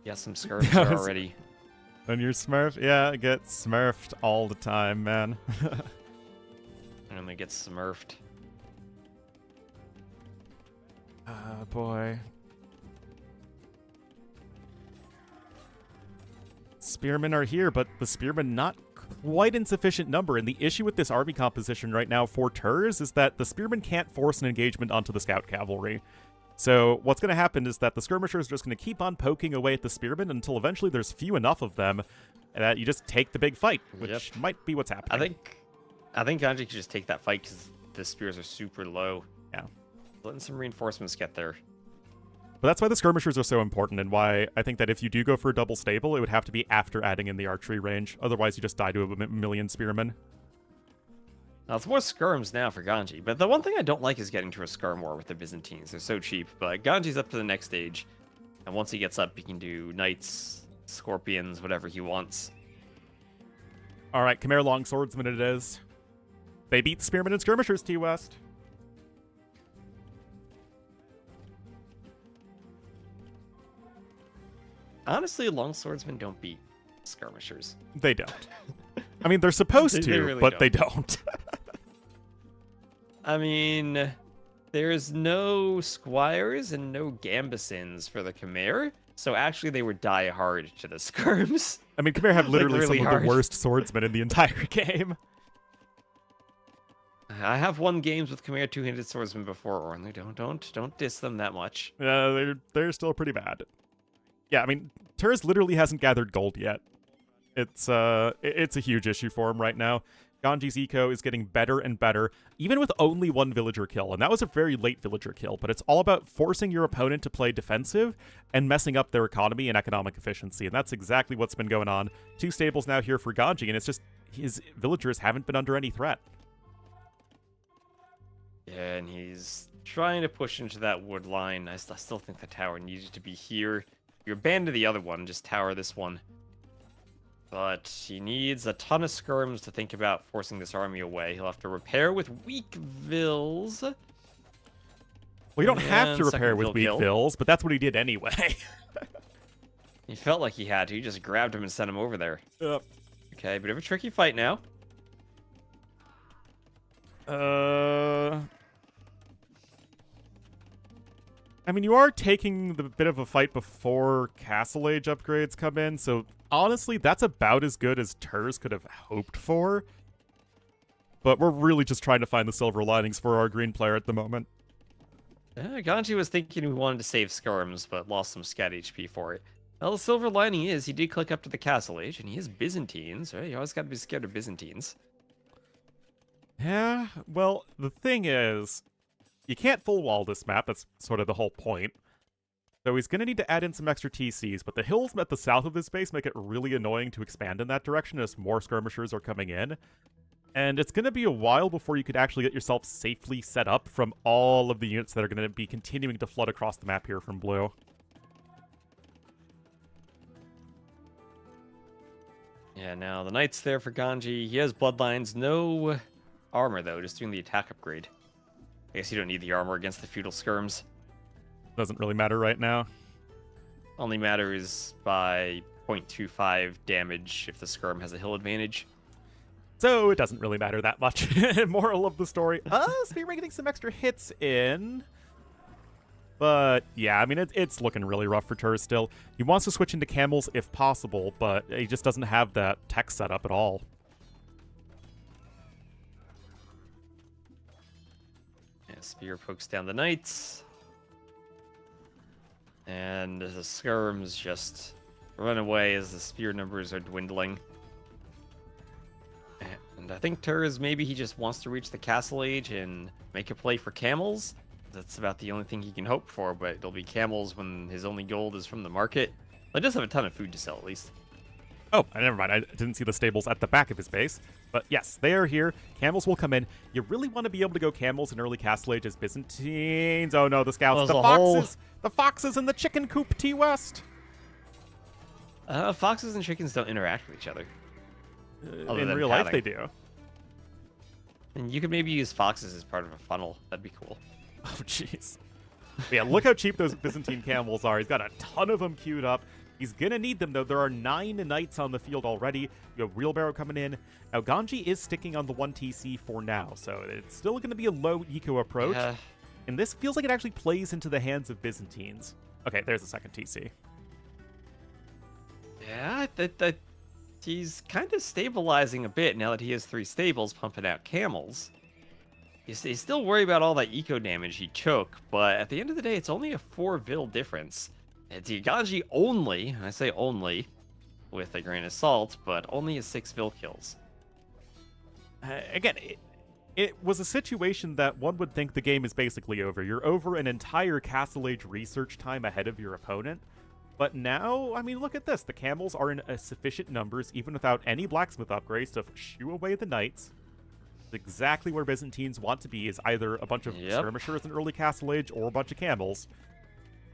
You got some skirms there already. When you're smurf, yeah, get smurfed all the time, man. And they get smurfed. Ah, boy. Spearmen are here, but the spearmen not quite in sufficient number, and the issue with this army composition right now for Terz is that the spearmen can't force an engagement onto the scout cavalry. So what's going to happen is that the skirmishers are just going to keep on poking away at the spearmen until eventually there's few enough of them that you just take the big fight, which might be what's happening. I think Ganji could just take that fight because the spears are super low. Yeah. Letting some reinforcements get there. But that's why the skirmishers are so important, and why I think that if you do go for a double stable, it would have to be after adding in the archery range. Otherwise, you just die to a million spearmen. Now, it's more skirms now for Ganji, but the one thing I don't like is getting to a skirm war with the Byzantines. They're so cheap, but Ganji's up to the next stage, and once he gets up, he can do knights, scorpions, whatever he wants. All right, Khmer longswordsman it is. They beat spearmen and skirmishers, T-West. Honestly, longswordsmen don't beat skirmishers. They don't. I mean, they're supposed to, really but they don't. I mean, there's no squires and no gambesons for the Khmer, so actually they would die hard to the skirms. I mean, Khmer have literally really some of hard. the worst swordsmen in the entire game. I have won games with Khmer two-handed swordsmen before, Ornlu. Don't diss them that much. They're still pretty bad. Yeah, I mean, Terz literally hasn't gathered gold yet. It's a huge issue for him right now. Ganji's eco is getting better and better, even with only one villager kill, and that was a very late villager kill, but it's all about forcing your opponent to play defensive and messing up their economy and economic efficiency, and that's exactly what's been going on. 2 stables now here for Ganji, and it's just his villagers haven't been under any threat. Yeah, and he's trying to push into that wood line. I still think the tower needed to be here. You abandon the other one, just tower this one. But he needs a ton of skirms to think about forcing this army away. He'll have to repair with weak vills. Well, you don't have to repair with weak vills, but that's what he did anyway. He felt like he had to. He just grabbed him and sent him over there. Yep. Okay, bit of a tricky fight now. I mean, you are taking the bit of a fight before Castle Age upgrades come in, so honestly, that's about as good as Terz could have hoped for. But we're really just trying to find the silver linings for our green player at the moment. Ganji was thinking he wanted to save skirms, but lost some scat HP for it. Well, the silver lining is he did click up to the Castle Age, and he is Byzantines, right? You always got to be scared of Byzantines. Yeah, well, the thing is, you can't full wall this map, that's sort of the whole point. So he's going to need to add in some extra TCs, but the hills at the south of his base make it really annoying to expand in that direction as more skirmishers are coming in. And it's going to be a while before you could actually get yourself safely set up from all of the units that are going to be continuing to flood across the map here from blue. Yeah, now the knight's there for Ganji. He has bloodlines, no armor though, just doing the attack upgrade. I guess you don't need the armor against the feudal skirms. Doesn't really matter right now. Only matters by 0.25 damage if the skirm has a hill advantage. So it doesn't really matter that much. Moral of the story. Spearman getting some extra hits in. But yeah, I mean, it's looking really rough for Terz still. He wants to switch into camels if possible, but he just doesn't have that tech set up at all. Yeah, spear pokes down the knights. And the skirms just run away as the spear numbers are dwindling. And I think Terz, maybe he just wants to reach the Castle Age and make a play for camels. That's about the only thing he can hope for, but it'll be camels when his only gold is from the market. He does have a ton of food to sell, at least. Oh, never mind. I didn't see the stables at the back of his base. But yes, they are here. Camels will come in. You really want to be able to go camels in early Castle Age as Byzantines. Oh no, the scouts. The foxes. The foxes and the chicken coop T-West. Foxes and chickens don't interact with each other. In real life, they do. And you could maybe use foxes as part of a funnel. That'd be cool. Oh, jeez. Yeah, look how cheap those Byzantine camels are. He's got a ton of them queued up. He's going to need them, though. There are 9 knights on the field already. You have Wheelbarrow coming in. Now, Ganji is sticking on the 1 TC for now, so it's still going to be a low eco approach. Yeah. And this feels like it actually plays into the hands of Byzantines. Okay, there's the second TC. Yeah, he's kind of stabilizing a bit now that he has 3 stables pumping out camels. He's still worried about all that eco damage he took, but at the end of the day, it's only a 4 vil difference. It's Ganji only, I say only, with a grain of salt, but only has 6 vil kills. Again, it was a situation that one would think the game is basically over. You're over an entire Castle Age research time ahead of your opponent. But now, I mean, look at this. The camels are in sufficient numbers, even without any blacksmith upgrades, to shoo away the knights. Exactly where Byzantines want to be is either a bunch of skirmishers in early Castle Age or a bunch of camels.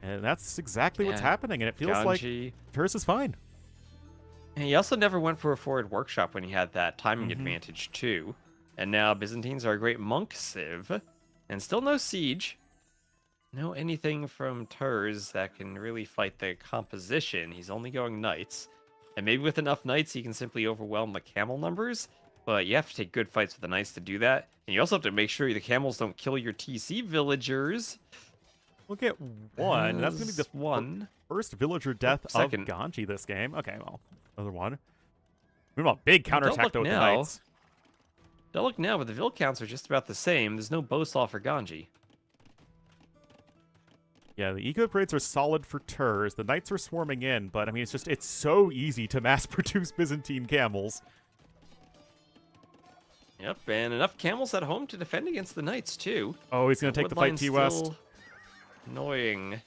And that's exactly what's happening, and it feels like Terz is fine. And he also never went for a forward workshop when he had that timing advantage, too. And now Byzantines are a great monk civ, and still no siege. No anything from Terz that can really fight the composition. He's only going knights. And maybe with enough knights, he can simply overwhelm the camel numbers. But you have to take good fights with the knights to do that. And you also have to make sure the camels don't kill your TC villagers. We'll get one. That's going to be the first villager death of Ganji this game. Okay, well, another one. Meanwhile, big counterattack though with the knights. Don't look now, but the vil counts are just about the same. There's no bow saw for Ganji. Yeah, the eco upgrades are solid for Terz. The knights are swarming in, but I mean, it's so easy to mass produce Byzantine camels. Yep, and enough camels at home to defend against the knights, too. Oh, he's going to take the fight Woodline's T-West. still annoying.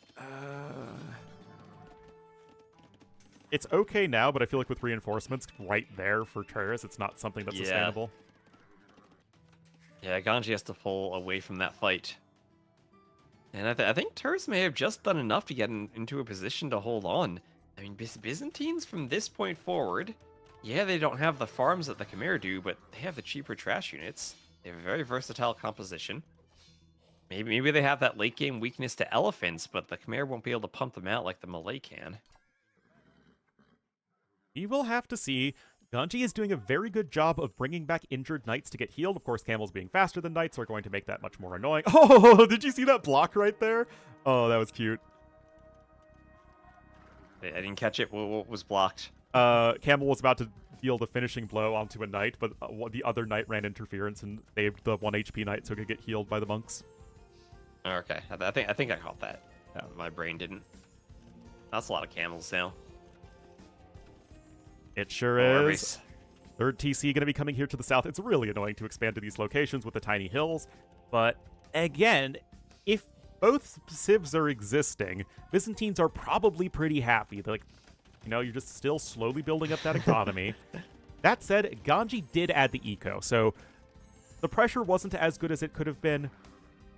It's okay now, but I feel like with reinforcements right there for Terz, it's not something that's Yeah. sustainable. Yeah, Ganji has to pull away from that fight. And I think Terz may have just done enough to get into a position to hold on. I mean, Byzantines from this point forward, yeah, they don't have the farms that the Khmer do, but they have the cheaper trash units. They have a very versatile composition. Maybe they have that late game weakness to elephants, but the Khmer won't be able to pump them out like the Malay can. We will have to see. Ganji is doing a very good job of bringing back injured knights to get healed. Of course, camels being faster than knights are going to make that much more annoying. Oh, did you see that block right there? Oh, that was cute. I didn't catch it. What was blocked? Camel was about to deal the finishing blow onto a knight, but the other knight ran interference and saved the 1 HP knight so it could get healed by the monks. Okay, I think I caught that. My brain didn't. That's a lot of camels now. It sure is. Third TC going to be coming here to the south. It's really annoying to expand to these locations with the tiny hills. But again, if both civs are existing, Byzantines are probably pretty happy. They're like, you know, you're just still slowly building up that economy. That said, Ganji did add the eco, so the pressure wasn't as good as it could have been.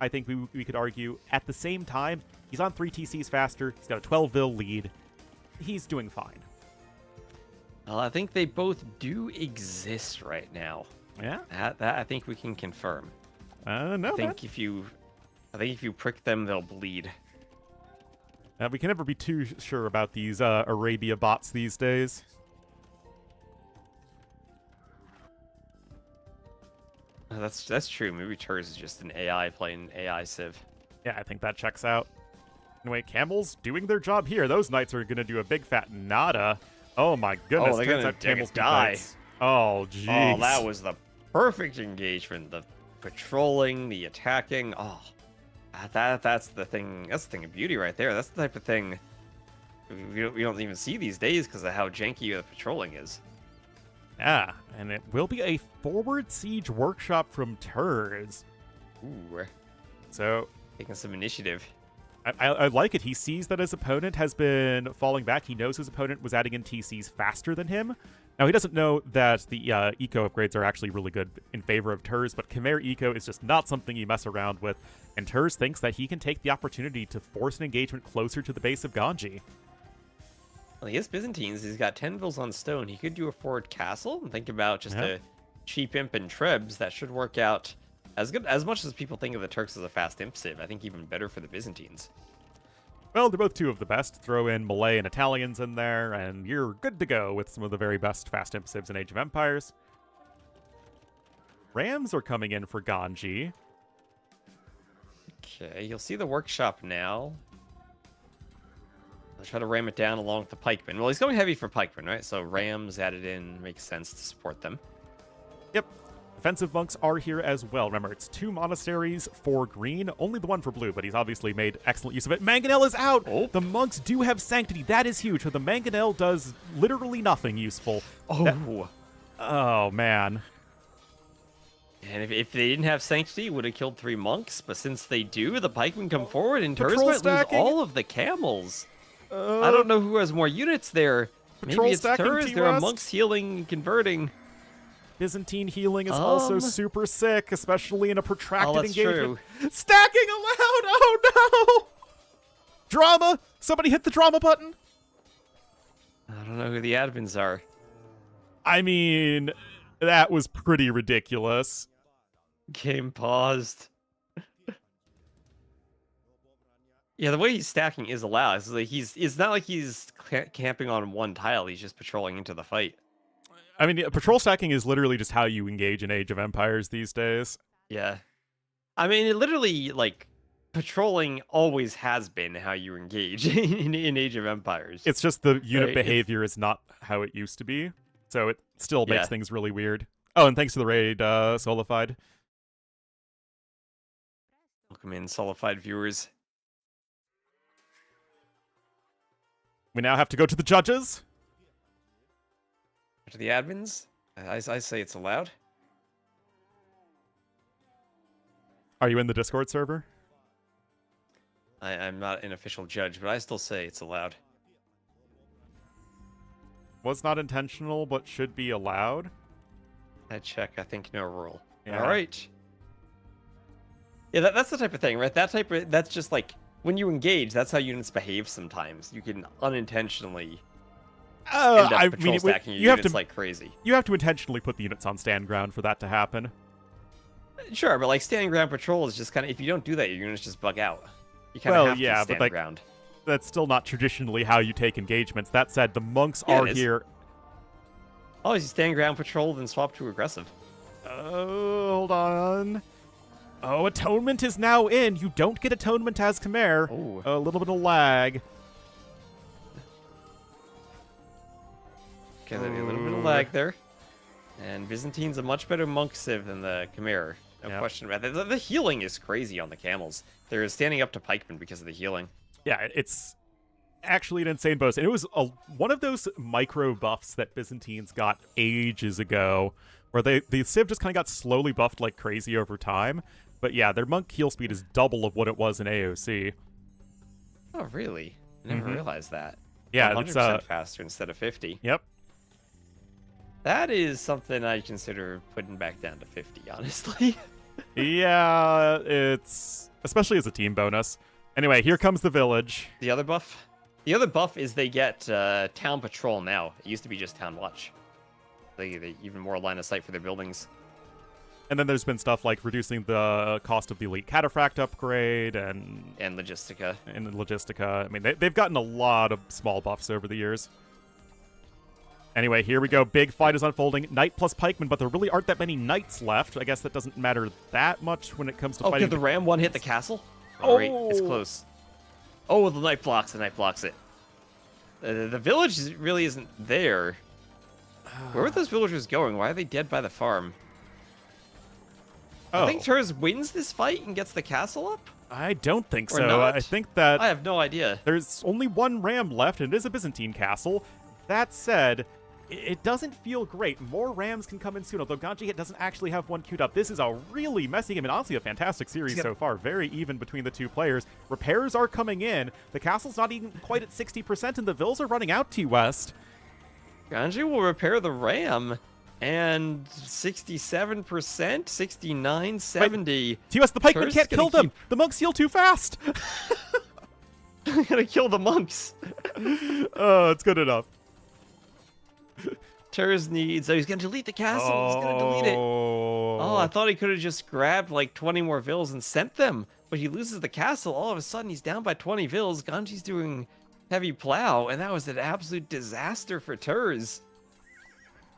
I think we could argue. At the same time, he's on 3 TCs faster. He's got a 12 vil lead. He's doing fine. Well, I think they both do exist right now. Yeah? That I think we can confirm. No, I think if you prick them, they'll bleed. We can never be too sure about these Arabia bots these days. That's true. Maybe Terz is just an AI playing AI civ. Yeah, I think that checks out. Anyway, camels doing their job here. Those knights are going to do a big fat nada. Oh my goodness. Oh, they're Turns gonna out camels beat die. knights. Oh, jeez. Oh, that was the perfect engagement. The patrolling, the attacking. Oh, that's the thing. That's the thing of beauty right there. That's the type of thing we don't even see these days because of how janky the patrolling is. Yeah, and it will be a forward siege workshop from Terz. Ooh, So taking some initiative. I like it. He sees that his opponent has been falling back. He knows his opponent was adding in TCs faster than him. Now, he doesn't know that the eco upgrades are actually really good in favor of Terz, but Khmer eco is just not something you mess around with, and Terz thinks that he can take the opportunity to force an engagement closer to the base of Ganji. Well, he has Byzantines. He's got 10 vills on stone. He could do a forward castle and think about just a cheap imp and Trebs. That should work out as good as much as people think of the Turks as a fast imp civ. I think even better for the Byzantines. Well, they're both two of the best. Throw in Malay and Italians in there, and you're good to go with some of the very best fast imp civs in Age of Empires. Rams are coming in for Ganji. Okay, you'll see the workshop now. I'll try to ram it down along with the pikemen. Well, he's going heavy for pikemen, right? So rams added in makes sense to support them. Yep. Defensive monks are here as well. Remember, it's 2 monasteries for green, only the one for blue, but he's obviously made excellent use of it. Mangonel is out! Oh. The monks do have sanctity. That is huge. So the Mangonel does literally nothing useful. Oh. Oh, man. And if they didn't have sanctity, it would have killed 3 monks. But since they do, the pikemen come forward, and Terz Patrol might lose stacking. all of the camels. I don't know who has more units there. Patrol Maybe it's stacking, Terz. There are T-West. monks healing and converting. Byzantine healing is also super sick, especially in a protracted that's engagement. true. Stacking allowed! Oh, no! Drama! Somebody hit the drama button! I don't know who the admins are. I mean, that was pretty ridiculous. Game paused. Yeah, the way he's stacking is allowed. It's like it's not like he's camping on one tile. He's just patrolling into the fight. I mean, patrol stacking is literally just how you engage in Age of Empires these days. Yeah. I mean, it literally, like, patrolling always has been how you engage in Age of Empires. It's just the unit Right, behavior is not how it used to be. So it still makes Yeah. things really weird. Oh, and thanks to the raid, Solified. Welcome in, Solified viewers. We now have to go to the judges. To the admins, I say it's allowed. Are you in the Discord server? I'm not an official judge, but I still say it's allowed. Was not intentional, but should be allowed. I check. I think no rule. Yeah. All right. Yeah, that's the type of thing, right? That's just like when you engage. That's how units behave. Sometimes you can unintentionally end up patrol stacking your units like crazy. You have to intentionally put the units on stand ground for that to happen. Sure, but like standing ground patrol is just kind of, if you don't do that, your units just bug out. You kind of have to stand ground. That's still not traditionally how you take engagements. That said, the monks are here. Oh, is you stand ground patrol, then swap to aggressive. Oh, hold on. Oh, atonement is now in. You don't get atonement as Khmer. Oh. A little bit of lag. Okay, there'll be a little bit of lag there. And Byzantine's a much better monk civ than the Khmer. No question about that. The healing is crazy on the camels. They're standing up to pikemen because of the healing. Yeah, it's actually an insane bonus. And it was one of those micro buffs that Byzantines got ages ago, where the civ just kind of got slowly buffed like crazy over time. But yeah, their monk heal speed is double of what it was in AOC. Oh, really? I never realized that. Yeah, 100% faster instead of 50. Yep. That is something I consider putting back down to 50, honestly. Yeah, it's especially as a team bonus. Anyway, here comes the village. The other buff? The other buff is they get town patrol now. It used to be just town watch. They even more line of sight for their buildings. And then there's been stuff like reducing the cost of the elite cataphract upgrade and logistica. I mean, they've gotten a lot of small buffs over the years. Anyway, here we go. Big fight is unfolding. Knight plus pikeman, but there really aren't that many knights left. I guess that doesn't matter that much when it comes to fighting. Could the ram one hit the castle? Oh, right, it's close. Oh, the knight blocks it. The village really isn't there. Where were those villagers going? Why are they dead by the farm? I think Terz wins this fight and gets the castle up? I don't think Or so. not? I think that I have no idea. there's only one ram left, and it is a Byzantine castle. That said, it doesn't feel great. More rams can come in soon, although Ganji doesn't actually have one queued up. This is a really messy game, and honestly a fantastic series so far. Very even between the two players. Repairs are coming in. The castle's not even quite at 60%, and the vills are running out T-West. Ganji will repair the ram, and 67%, 69, 70. T-West, the pikemen Terz can't kill them. The monks heal too fast. I'm gonna kill the monks. Oh, it's good enough. Terz needs... Oh, he's gonna delete the castle. He's gonna delete it. Oh, I thought he could have just grabbed like 20 more vills and sent them. But he loses the castle. All of a sudden, he's down by 20 vills. Ganji's doing heavy plow, and that was an absolute disaster for Terz.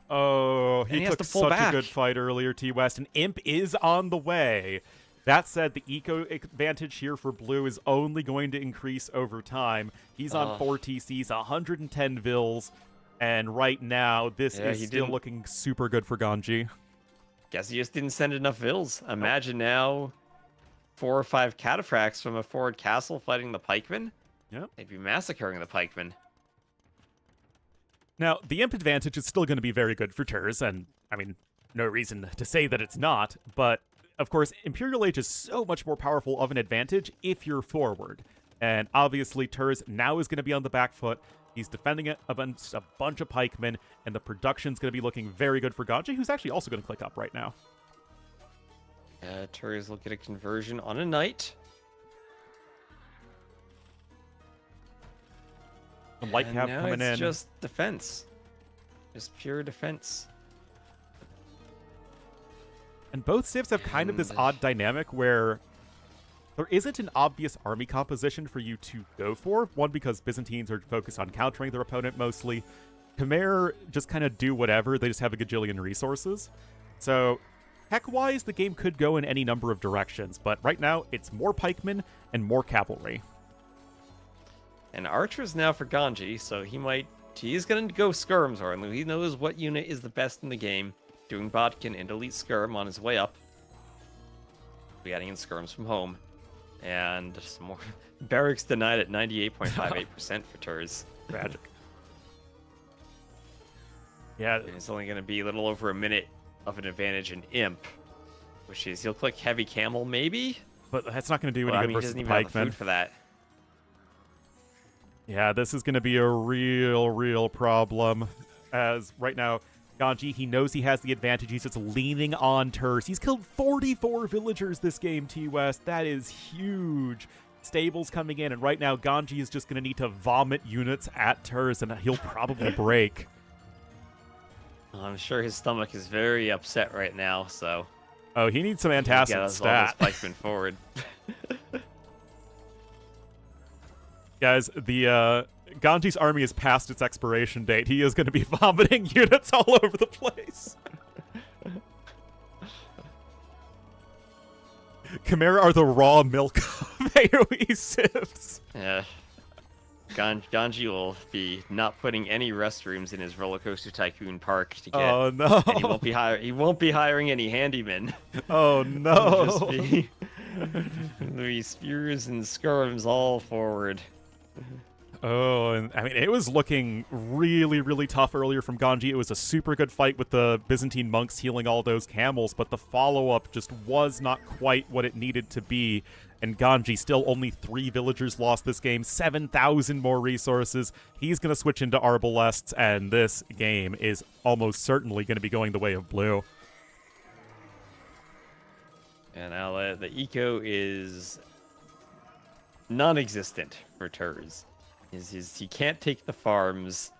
Oh, he has took to pull such back. a good fight earlier, T-West, and Imp is on the way. That said, the eco advantage here for Blue is only going to increase over time. He's on 4 TCs, 110 vills, and right now, this is still looking super good for Ganji. Guess he just didn't send enough vills. Imagine now 4 or 5 cataphracts from a forward castle fighting the pikemen. Yep. They'd be massacring the pikemen. Now, the Imp advantage is still going to be very good for Terz, and, I mean, no reason to say that it's not, but, of course, Imperial Age is so much more powerful of an advantage if you're forward. And obviously, Terz now is going to be on the back foot. He's defending a bunch of pikemen, and the production's going to be looking very good for Ganji, who's actually also going to click up right now. Terz will get a conversion on a knight. The light cap coming in. It's just defense. Just pure defense. And both civs have kind of this odd dynamic where there isn't an obvious army composition for you to go for. One, because Byzantines are focused on countering their opponent mostly. Khmer just kind of do whatever. They just have a gajillion resources. So, tech-wise, the game could go in any number of directions. But right now, it's more pikemen and more cavalry. And archers now for Ganji, so he's going to go skirms, Ornlu. He knows what unit is the best in the game. Doing Bodkin and elite skirm on his way up. Be adding in skirms from home. And some more. Barracks denied at 98.58% for Terz. Tragic. Yeah. And it's only going to be a little over a minute of an advantage in Imp. which is he'll click heavy camel maybe. But that's not going to do any Well, I good mean, he versus doesn't the even have the pikemen. food for that. Yeah, this is going to be a real problem. As right now, Ganji, he knows he has the advantage. He's just leaning on Terz. He's killed 44 villagers this game, T-West. That is huge. Stables coming in, and right now, Ganji is just going to need to vomit units at Terz, and he'll probably break. I'm sure his stomach is very upset right now, so... Oh, he needs some Get antacid us all those stat. pikemen forward. Guys, the Ganji's army is past its expiration date. He is going to be vomiting units all over the place. Chimera are the raw milk of AoE civs. Yeah. Ganji will be not putting any restrooms in his roller coaster tycoon park to get. Oh no! And he won't be hiring any handymen. Oh no! Just be these spears and skirms all forward. Oh, and I mean, it was looking really tough earlier from Ganji. It was a super good fight with the Byzantine monks healing all those camels, but the follow-up just was not quite what it needed to be. And Ganji, still only 3 villagers lost this game, 7,000 more resources. He's going to switch into Arbalests, and this game is almost certainly going to be going the way of blue. And now the eco is non-existent for Terz. He can't take the farms.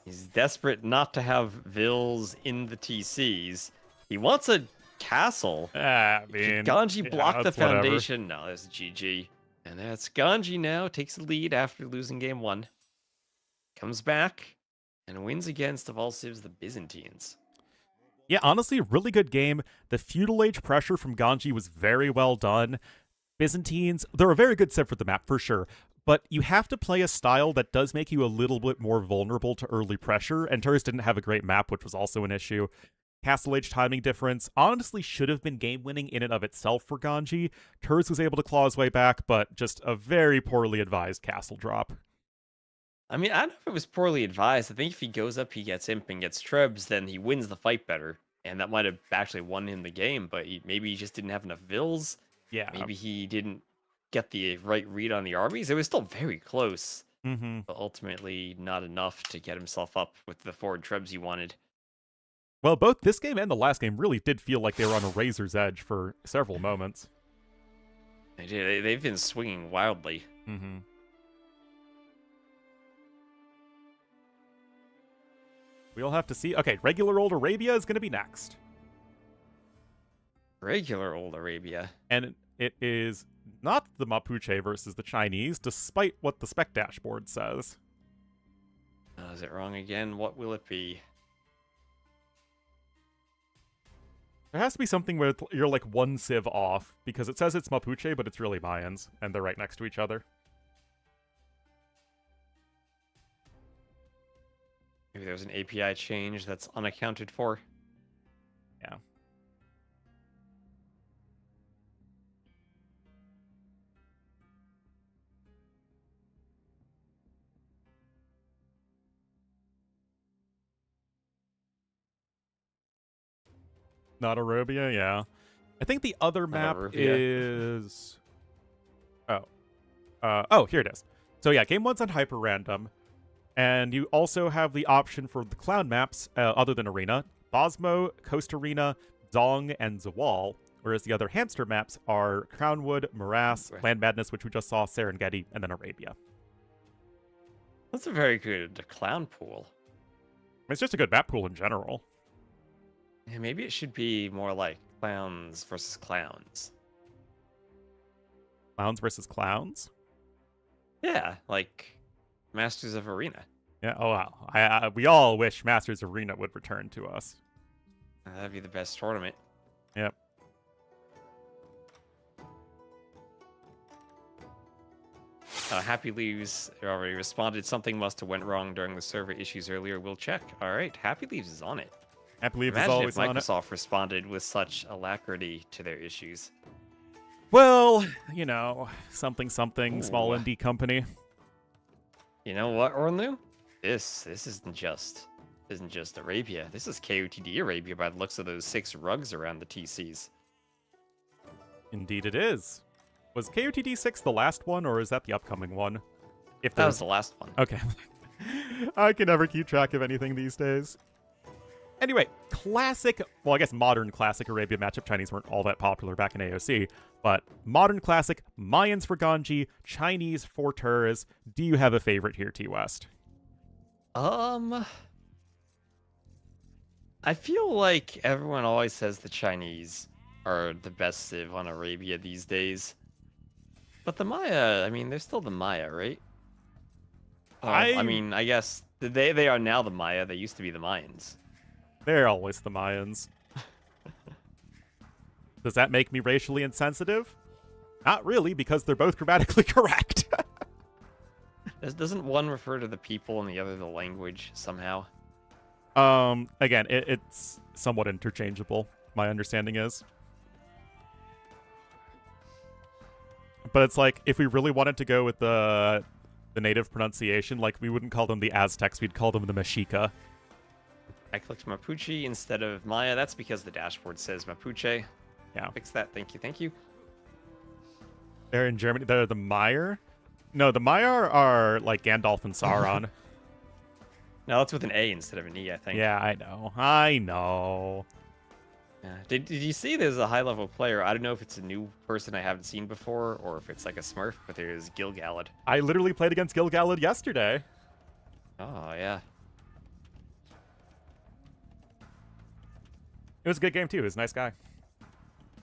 He's desperate not to have vills in the TCs. He wants a castle. I mean, Ganji blocked the whatever. foundation. No, that's GG. And that's Ganji now. Takes the lead after losing game 1. Comes back and wins against, of all civs, the Byzantines. Yeah, honestly, really good game. The feudal age pressure from Ganji was very well done. Byzantines, they're a very good civ for the map, for sure. But you have to play a style that does make you a little bit more vulnerable to early pressure, and Terz didn't have a great map, which was also an issue. Castle Age timing difference honestly should have been game-winning in and of itself for Ganji. Terz was able to claw his way back, but just a very poorly advised castle drop. I mean, I don't know if it was poorly advised. I think if he goes up, he gets Imp and gets Trebs, then he wins the fight better. And that might have actually won him the game, but maybe he just didn't have enough vills. Yeah. Maybe he didn't get the right read on the armies. It was still very close, but ultimately not enough to get himself up with the forward Trebs he wanted. Well, both this game and the last game really did feel like they were on a razor's edge for several moments. They did. They've been swinging wildly. We'll have to see. Okay, regular old Arabia is going to be next. Regular old Arabia. And it is not the Mapuche versus the Chinese, despite what the spec dashboard says. Is it wrong again? What will it be? There has to be something where you're like one civ off, because it says it's Mapuche, but it's really Mayans, and they're right next to each other. Maybe there's an API change that's unaccounted for. Yeah. Not Arabia, yeah. I think the other map Arabia. is... Oh, here it is. So yeah, game 1's on hyper random. And you also have the option for the clown maps, other than Arena, Bosmo, Coast Arena, Dong, and Zawal. Whereas the other hamster maps are Crownwood, Morass, Land Madness, which we just saw, Serengeti, and then Arabia. That's a very good clown pool. It's just a good map pool in general. Yeah, maybe it should be more like clowns versus clowns. Clowns versus clowns? Yeah, like Masters of Arena. Yeah, oh wow. We all wish Masters Arena would return to us. That'd be the best tournament. Yep. Happy Leaves already responded. Something must have went wrong during the server issues earlier. We'll check. All right, Happy Leaves is on it. Happy Leaves is Imagine always if on it. Microsoft responded with such alacrity to their issues. Well, you know, something, small Ooh. indie company. You know what, Ornlu? This isn't just Arabia. This is KOTD Arabia by the looks of those 6 rugs around the TCs. Indeed it is. Was KOTD 6 the last one, or is that the upcoming one? If That there's... was the last one. Okay. I can never keep track of anything these days. Anyway, classic, well, I guess modern classic Arabia matchup Chinese weren't all that popular back in AOC, but modern classic, Mayans for Ganji, Chinese for Terz. Do you have a favorite here, T-West? I feel like everyone always says the Chinese are the best civ on Arabia these days. But the Maya, I mean, they're still the Maya, right? I mean, I guess they are now the Maya. They used to be the Mayans. They're always the Mayans. Does that make me racially insensitive? Not really, because they're both grammatically correct. Doesn't one refer to the people and the other the language somehow? Again, it's somewhat interchangeable, my understanding is. But it's like, if we really wanted to go with the native pronunciation, like, we wouldn't call them the Aztecs, we'd call them the Mexica. I clicked Mapuche instead of Maya. That's because the dashboard says Mapuche. Yeah. Fix that. Thank you. Thank you. They're in Germany. They're the Maiar? No, the Maiar are like Gandalf and Sauron. No, it's with an A instead of an E, I think. Yeah, I know. I know. Yeah. Did you see there's a high-level player? I don't know if it's a new person I haven't seen before or if it's like a Smurf, but there's Gilgalad. I literally played against Gilgalad yesterday. Oh, yeah. It was a good game, too. He was a nice guy.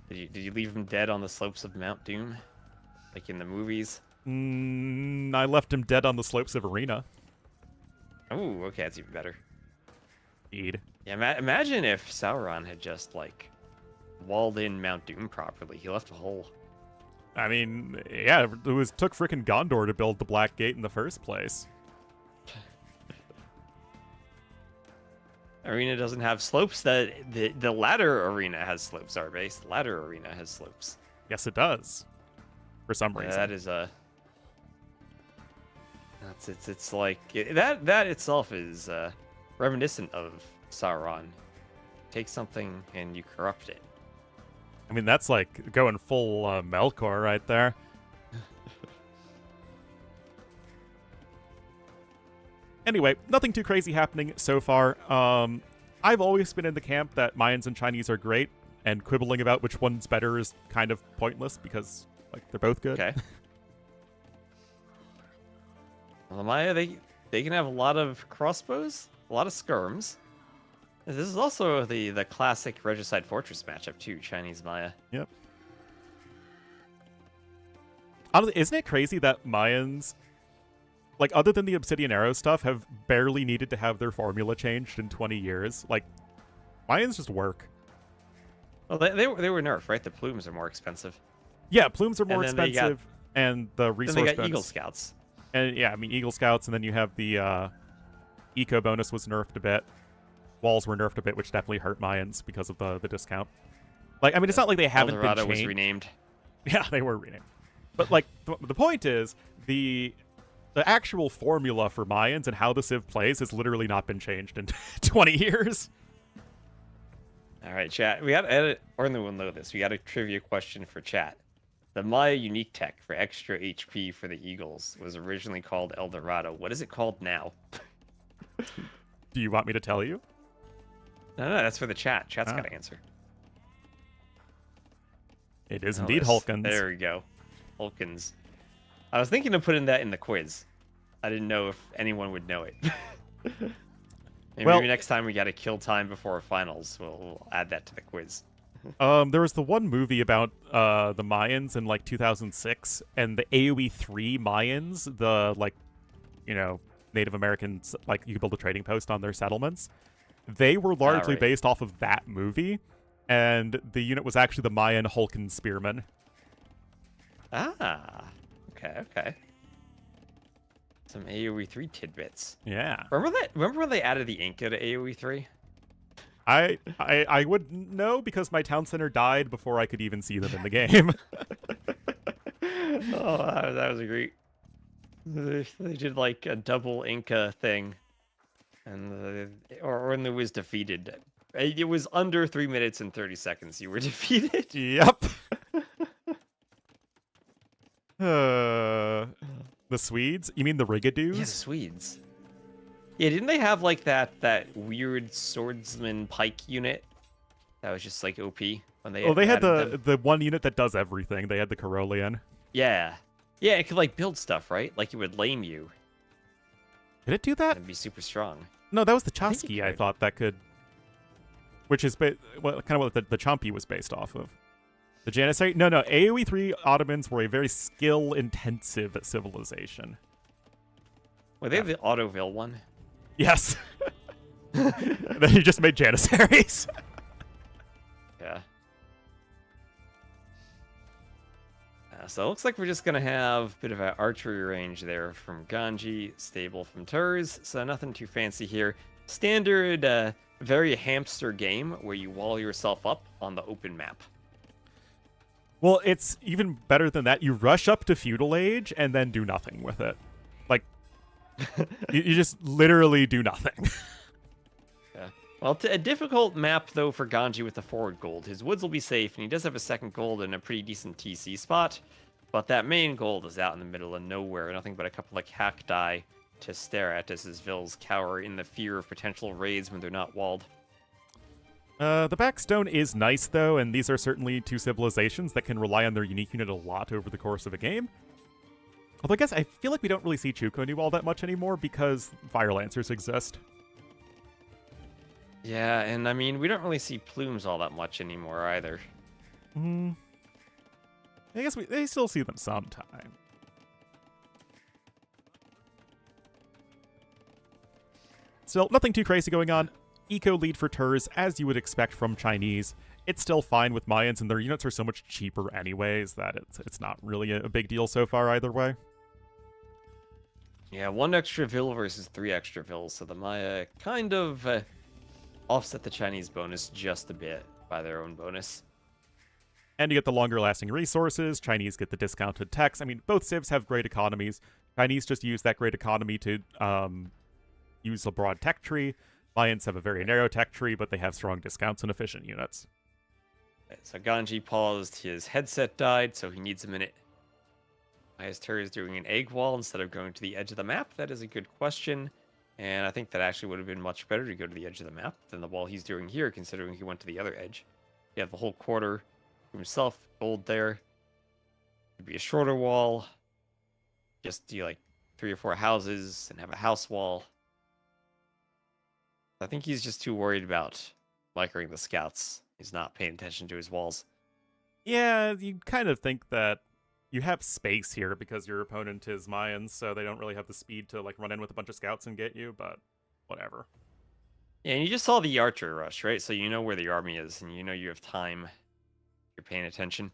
Did you leave him dead on the slopes of Mount Doom? Like in the movies? I left him dead on the slopes of Arena. Oh, okay, that's even better. Indeed. Yeah, imagine if Sauron had just, like, walled in Mount Doom properly. He left a hole. I mean, yeah, it took frickin' Gondor to build the Black Gate in the first place. Arena doesn't have slopes. The ladder arena has slopes, our base. Ladder arena has slopes. Yes, it does. For some reason. That is a... It's like... That itself is reminiscent of Sauron. Take something and you corrupt it. I mean, that's like going full Melkor right there. Anyway, nothing too crazy happening so far. I've always been in the camp that Mayans and Chinese are great, and quibbling about which one's better is kind of pointless because, like, they're both good. Okay. Well, the Maya, they can have a lot of crossbows, a lot of skirms. This is also the classic Regicide Fortress matchup too, Chinese Maya. Yep. Honestly, isn't it crazy that Mayans, like, other than the Obsidian Arrow stuff, have barely needed to have their formula changed in 20 years? Like, Mayans just work. Well, they were nerfed, right? The plumes are more expensive. Yeah, plumes are more And then expensive, and the resource Then they got bonus. Eagle Scouts. And yeah, I mean, Eagle Scouts, and then you have the eco bonus was nerfed a bit. Walls were nerfed a bit, which definitely hurt Mayans because of the discount. Like, I mean, it's not like they haven't Eldorado been changed. was renamed. Yeah, they were renamed. But, like, the point is, the actual formula for Mayans and how the Civ plays has literally not been changed in 20 years. All right, chat. We got to edit. Ornlu will know this. We got a trivia question for chat. The Maya unique tech for extra HP for the Eagles was originally called Eldorado. What is it called now? Do you want me to tell you? No, that's for the chat. Chat's got to answer. It is indeed Hulkins. There we go. Hulkins. I was thinking of putting that in the quiz. I didn't know if anyone would know it. Maybe next time we got to kill time before finals, we'll add that to the quiz. There was the one movie about the Mayans in, like, 2006, and the AoE 3 Mayans, the, like, you know, Native Americans, like, you could build a trading post on their settlements. They were largely based off of that movie, and the unit was actually the Mayan Hulkin Spearman. Ah, okay. Some AoE 3 tidbits. Yeah. Remember when they added the Inca to AoE 3? I wouldn't know because my town center died before I could even see them in the game. Oh, that was great. They did like a double Inca thing, and Ornlu was defeated. It was under 3 minutes and 30 seconds. You were defeated. Yep. The Swedes? You mean the Rigadoos? Yeah, the Swedes. Yeah, didn't they have like that weird swordsman pike unit that was just like OP when they? Oh, they had added them? the one unit that does everything. They had the Karolian. Yeah, yeah, it could like build stuff, right? Like it would lame you Did it do that? and be super strong. No, that was the I think it Chosky. I could. thought that could, which is kind of what the Chompy was based off of. The Janissary? No, AoE 3 Ottomans were a very skill-intensive civilization. Were they the Autoville one? Yes. Then you just made Janissaries. Yeah. So it looks like we're just gonna have a bit of an archery range there from Ganji, stable from Terz, so nothing too fancy here. Standard, very hamster game where you wall yourself up on the open map. Well, it's even better than that. You rush up to Feudal Age and then do nothing with it. Like, you just literally do nothing. Yeah. Well, a difficult map, though, for Ganji with the forward gold. His woods will be safe, and he does have a second gold and a pretty decent TC spot. But that main gold is out in the middle of nowhere. Nothing but a couple of cacti to stare at as his vills cower in the fear of potential raids when they're not walled. The backstone is nice, though, and these are certainly two civilizations that can rely on their unique unit a lot over the course of a game. Although I guess I feel like we don't really see Chukonu all that much anymore because Fire Lancers exist. Yeah, and I mean, we don't really see plumes all that much anymore either. I guess they still see them sometime. Still, nothing too crazy going on. Eco lead for Terz, as you would expect from Chinese. It's still fine with Mayans, and their units are so much cheaper anyways that it's not really a big deal so far either way. Yeah, 1 extra vill versus 3 extra vills, so the Maya kind of offset the Chinese bonus just a bit by their own bonus. And you get the longer lasting resources. Chinese get the discounted techs. I mean, both civs have great economies. Chinese just use that great economy to use a broad tech tree. Mayans have a very narrow tech tree, but they have strong discounts and efficient units. So Ganji paused, his headset died, so he needs a minute. Why is Terz doing an egg wall instead of going to the edge of the map? That is a good question. And I think that actually would have been much better to go to the edge of the map than the wall he's doing here, considering he went to the other edge. You have the whole quarter to himself, gold there. Could be a shorter wall. Just do like 3 or 4 houses and have a house wall. I think he's just too worried about microing the scouts. He's not paying attention to his walls. Yeah, you kind of think that you have space here because your opponent is Mayans, so they don't really have the speed to like run in with a bunch of scouts and get you, but whatever. Yeah, and you just saw the archer rush, right? So you know where the army is, and you know you have time. You're paying attention.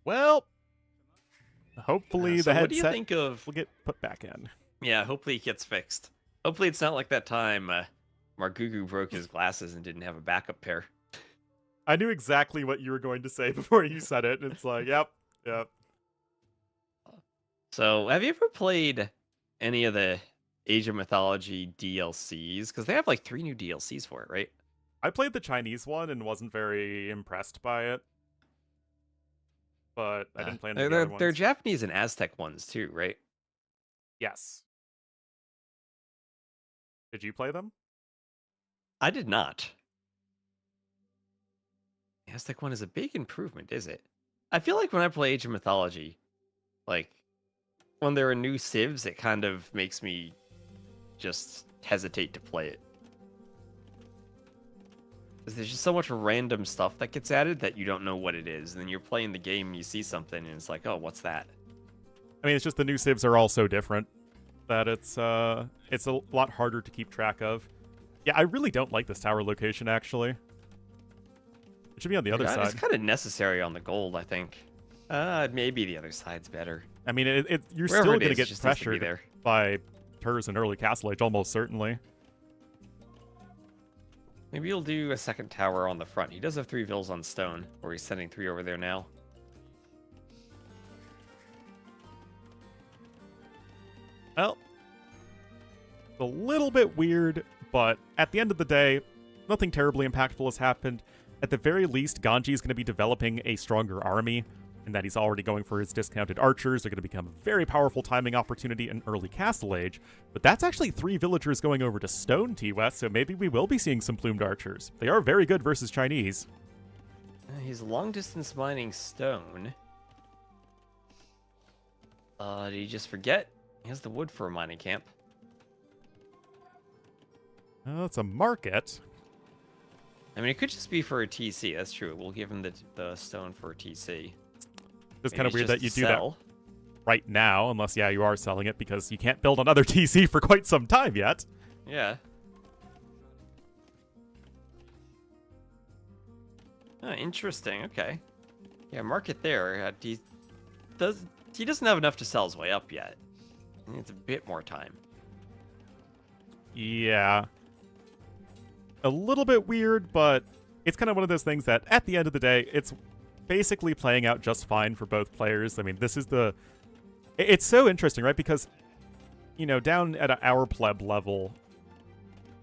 Well, hopefully So the what do you headset think of? will get put back in. Yeah, hopefully it gets fixed. Hopefully it's not like that time Margugu broke his glasses and didn't have a backup pair. I knew exactly what you were going to say before you said it. It's like, yep. So, have you ever played any of the Age of Mythology DLCs? Because they have like 3 new DLCs for it, right? I played the Chinese one and wasn't very impressed by it. But I didn't play any of the other ones. They're Japanese and Aztec ones too, right? Yes. Did you play them? I did not. The Aztec one is a big improvement, is it? I feel like when I play Age of Mythology, like, when there are new civs, it kind of makes me just hesitate to play it. 'Cause there's just so much random stuff that gets added that you don't know what it is. And then you're playing the game, and you see something, and it's like, oh, what's that? I mean, it's just the new civs are all so different that it's a lot harder to keep track of. Yeah, I really don't like this tower location, actually. It should be on the other It's side. kind of necessary on the gold, I think. Maybe the other side's better. I mean, you're Wherever still it going to is, get just needs to be pressured there. by Terz and early Castle Age, almost certainly. Maybe he'll do a second tower on the front. He does have 3 vills on stone, or he's sending 3 over there now. Well, a little bit weird, but at the end of the day, nothing terribly impactful has happened. At the very least, Ganji is going to be developing a stronger army, and that he's already going for his discounted archers. They're going to become a very powerful timing opportunity in early Castle Age. But that's actually 3 villagers going over to Stone T-West, so maybe we will be seeing some plumed archers. They are very good versus Chinese. He's long-distance mining stone. Did he just forget? He has the wood for a mining camp. It's a market. I mean, it could just be for a TC. That's true. We'll give him the stone for a TC. It's kind of weird that you do sell. that right now, unless, yeah, you are selling it because you can't build another TC for quite some time yet. Yeah. Oh, interesting. Okay. Yeah, market there. He doesn't have enough to sell his way up yet. He needs a bit more time. Yeah. A little bit weird, but it's kind of one of those things that, at the end of the day, it's basically playing out just fine for both players. I mean, this is the... It's so interesting, right? Because, you know, down at our pleb level,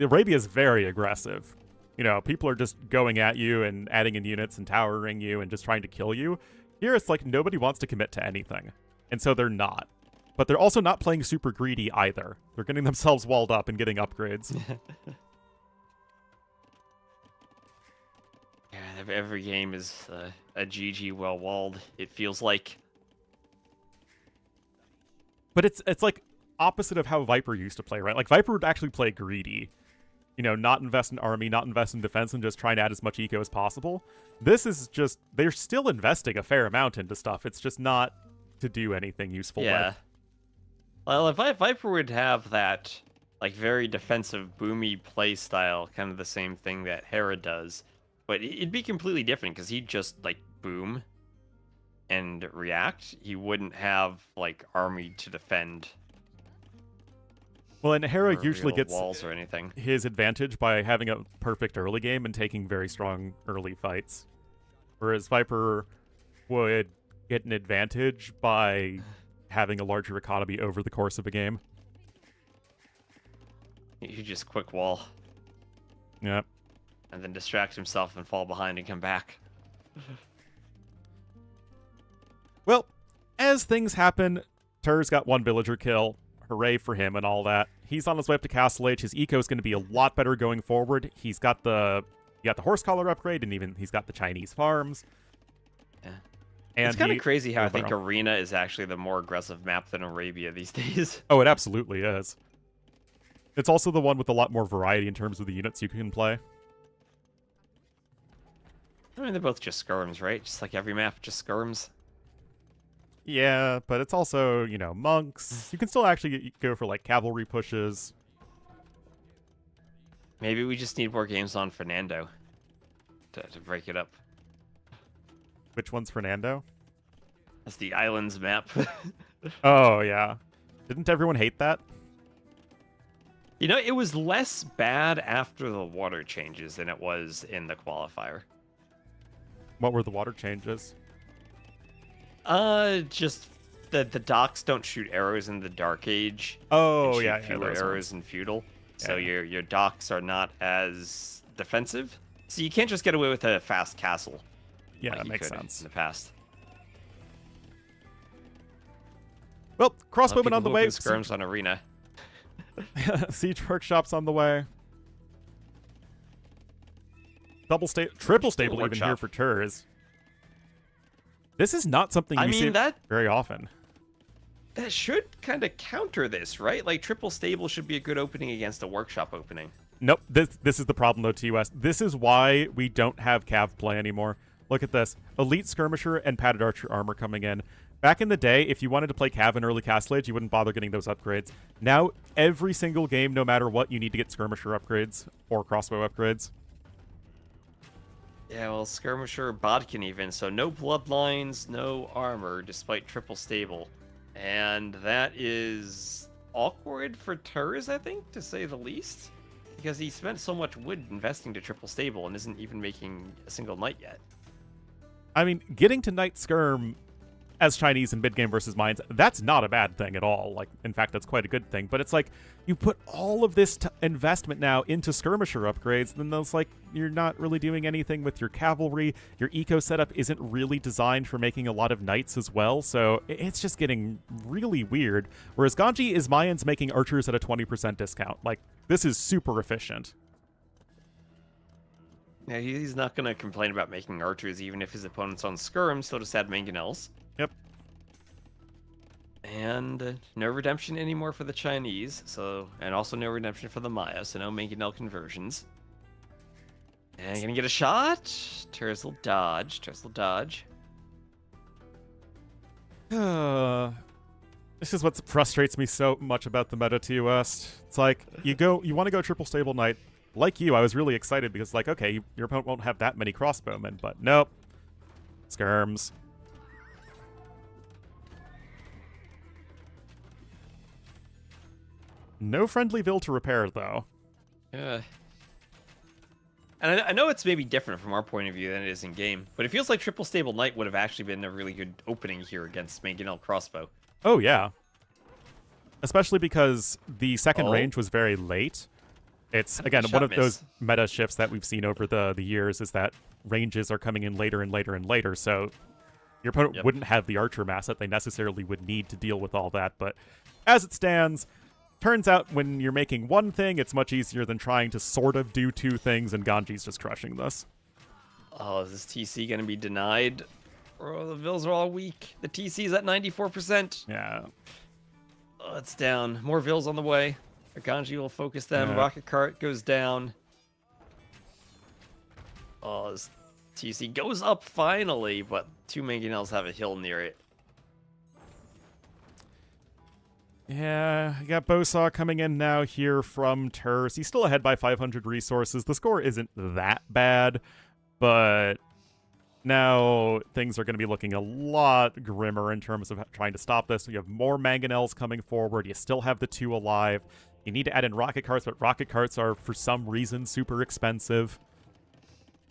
Arabia is very aggressive. You know, people are just going at you and adding in units and towering you and just trying to kill you. Here, it's like nobody wants to commit to anything. And so they're not. But they're also not playing super greedy either. They're getting themselves walled up and getting upgrades. Yeah, every game is a GG well walled. It feels like. But it's like opposite of how Viper used to play, right? Like Viper would actually play greedy. You know, not invest in army, not invest in defense, and just try and add as much eco as possible. This is just, they're still investing a fair amount into stuff. It's just not to do anything useful Yeah. with. Well, if Viper would have that, like, very defensive, boomy play style, kind of the same thing that Hera does, but it'd be completely different, because he'd just, like, boom and react. He wouldn't have, like, army to defend. Well, and Hera or usually real gets walls or anything. his advantage by having a perfect early game and taking very strong early fights. Whereas Viper would get an advantage by having a larger economy over the course of a game. You just quick wall. Yep. And then distract himself and fall behind and come back. Well, as things happen, Terz got 1 villager kill. Hooray for him and all that. He's on his way up to Castle Age. His eco is going to be a lot better going forward. He got the horse collar upgrade, and even he's got the Chinese farms. Yeah. And it's kind of crazy how I think overall- Arena is actually the more aggressive map than Arabia these days. Oh, it absolutely is. It's also the one with a lot more variety in terms of the units you can play. I mean, they're both just skirms, right? Just like every map, just skirms. Yeah, but it's also, you know, monks. You can still actually go for, like, cavalry pushes. Maybe we just need more games on Fernando to break it up. Which one's Fernando? That's the islands map. Oh, yeah. Didn't everyone hate that? You know, it was less bad after the water changes than it was in the qualifier. What were the water changes? Just the docks don't shoot arrows in the Dark Age. Oh, and yeah, shoot yeah. fewer those arrows ones. in feudal. Yeah. So your docks are not as defensive. So you can't just get away with a fast castle. Yeah, like that you makes could sense. in the past. Well, A lot of crossbowman on the people way. who skirms on Arena. Siege workshops on the way. Triple stable even here workshop. for Terz. This is not something I you mean, see that very often. that should kind of counter this, right? Like triple stable should be a good opening against a workshop opening. Nope, this is the problem though, TUS. This is why we don't have cav play anymore. Look at this. Elite Skirmisher and Padded Archer armor coming in. Back in the day, if you wanted to play cav in early Castle Age, you wouldn't bother getting those upgrades. Now, every single game, no matter what, you need to get Skirmisher upgrades or crossbow upgrades. Yeah, well, Skirmisher, Bodkin even, so no bloodlines, no armor, despite triple stable. And that is awkward for Terz, I think, to say the least. Because he spent so much wood investing to triple stable and isn't even making a single knight yet. I mean, getting to Knight Skirm as Chinese in mid-game versus Mayans, that's not a bad thing at all. Like, in fact, that's quite a good thing. But it's like, you put all of this investment now into skirmisher upgrades, and then it's like, you're not really doing anything with your cavalry. Your eco setup isn't really designed for making a lot of knights as well, so it's just getting really weird. Whereas Ganji is Mayans making archers at a 20% discount. Like, this is super efficient. Yeah, he's not going to complain about making archers, even if his opponent's on skirms. He'll just add mangonels. Yep. And no redemption anymore for the Chinese, and also no redemption for the Maya, so no mangonel conversions. And gonna get a shot. Terz will dodge. This is what frustrates me so much about the meta TOS. It's like, you want to go triple stable knight. Like you, I was really excited because, like, okay, your opponent won't have that many crossbowmen, but nope. Skirms. No friendly Vil to repair, though. Yeah. And I know it's maybe different from our point of view than it is in game, but it feels like triple stable knight would have actually been a really good opening here against mangonel crossbow. Oh, yeah. Especially because the second range was very late. It's, again, one of those meta shifts that we've seen over the years is that ranges are coming in later and later and later, so your opponent wouldn't have the archer mass that they necessarily would need to deal with all that. But as it stands, turns out when you're making one thing, it's much easier than trying to sort of do two things, and Ganji's just crushing this. Oh, is this TC going to be denied? Oh, the Vils are all weak. The TC's at 94%. Yeah. Oh, it's down. More Vils on the way. Ganji will focus them. Yeah. Rocket cart goes down. Oh, this TC goes up finally, but two mangonels have a hill near it. Yeah, you got Bosaw coming in now here from Terz. He's still ahead by 500 resources. The score isn't that bad, but now things are going to be looking a lot grimmer in terms of trying to stop this. You have more mangonels coming forward. You still have the two alive. You need to add in rocket carts, but rocket carts are, for some reason, super expensive.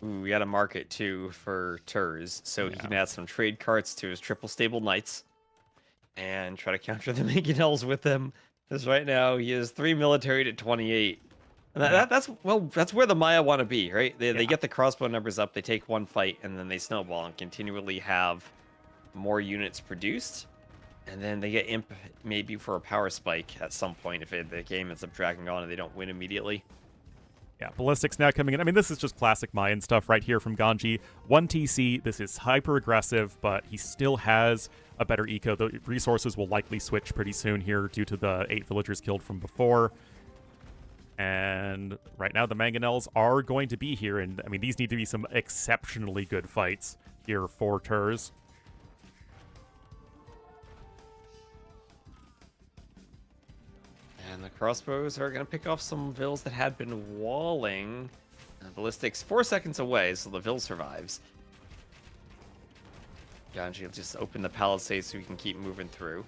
Ooh, we got a market, too, for Terz, so he can add some trade carts to his triple stable knights and try to counter the mangonels with them. Because right now, he is 3 military to 28. And that's where the Maya want to be, right? They get the crossbow numbers up, they take one fight, and then they snowball and continually have more units produced. And then they get imp maybe for a power spike at some point if the game ends up dragging on and they don't win immediately. Yeah, ballistics now coming in. I mean, this is just classic Mayan stuff right here from Ganji. 1 TC, this is hyper aggressive, but he still has a better eco. The resources will likely switch pretty soon here due to the 8 villagers killed from before. And right now the mangonels are going to be here, and I mean, these need to be some exceptionally good fights here for Terz. And the crossbows are going to pick off some Vils that had been walling. Ballistics 4 seconds away, so the Vil survives. Ganji will just open the palisade so we can keep moving through.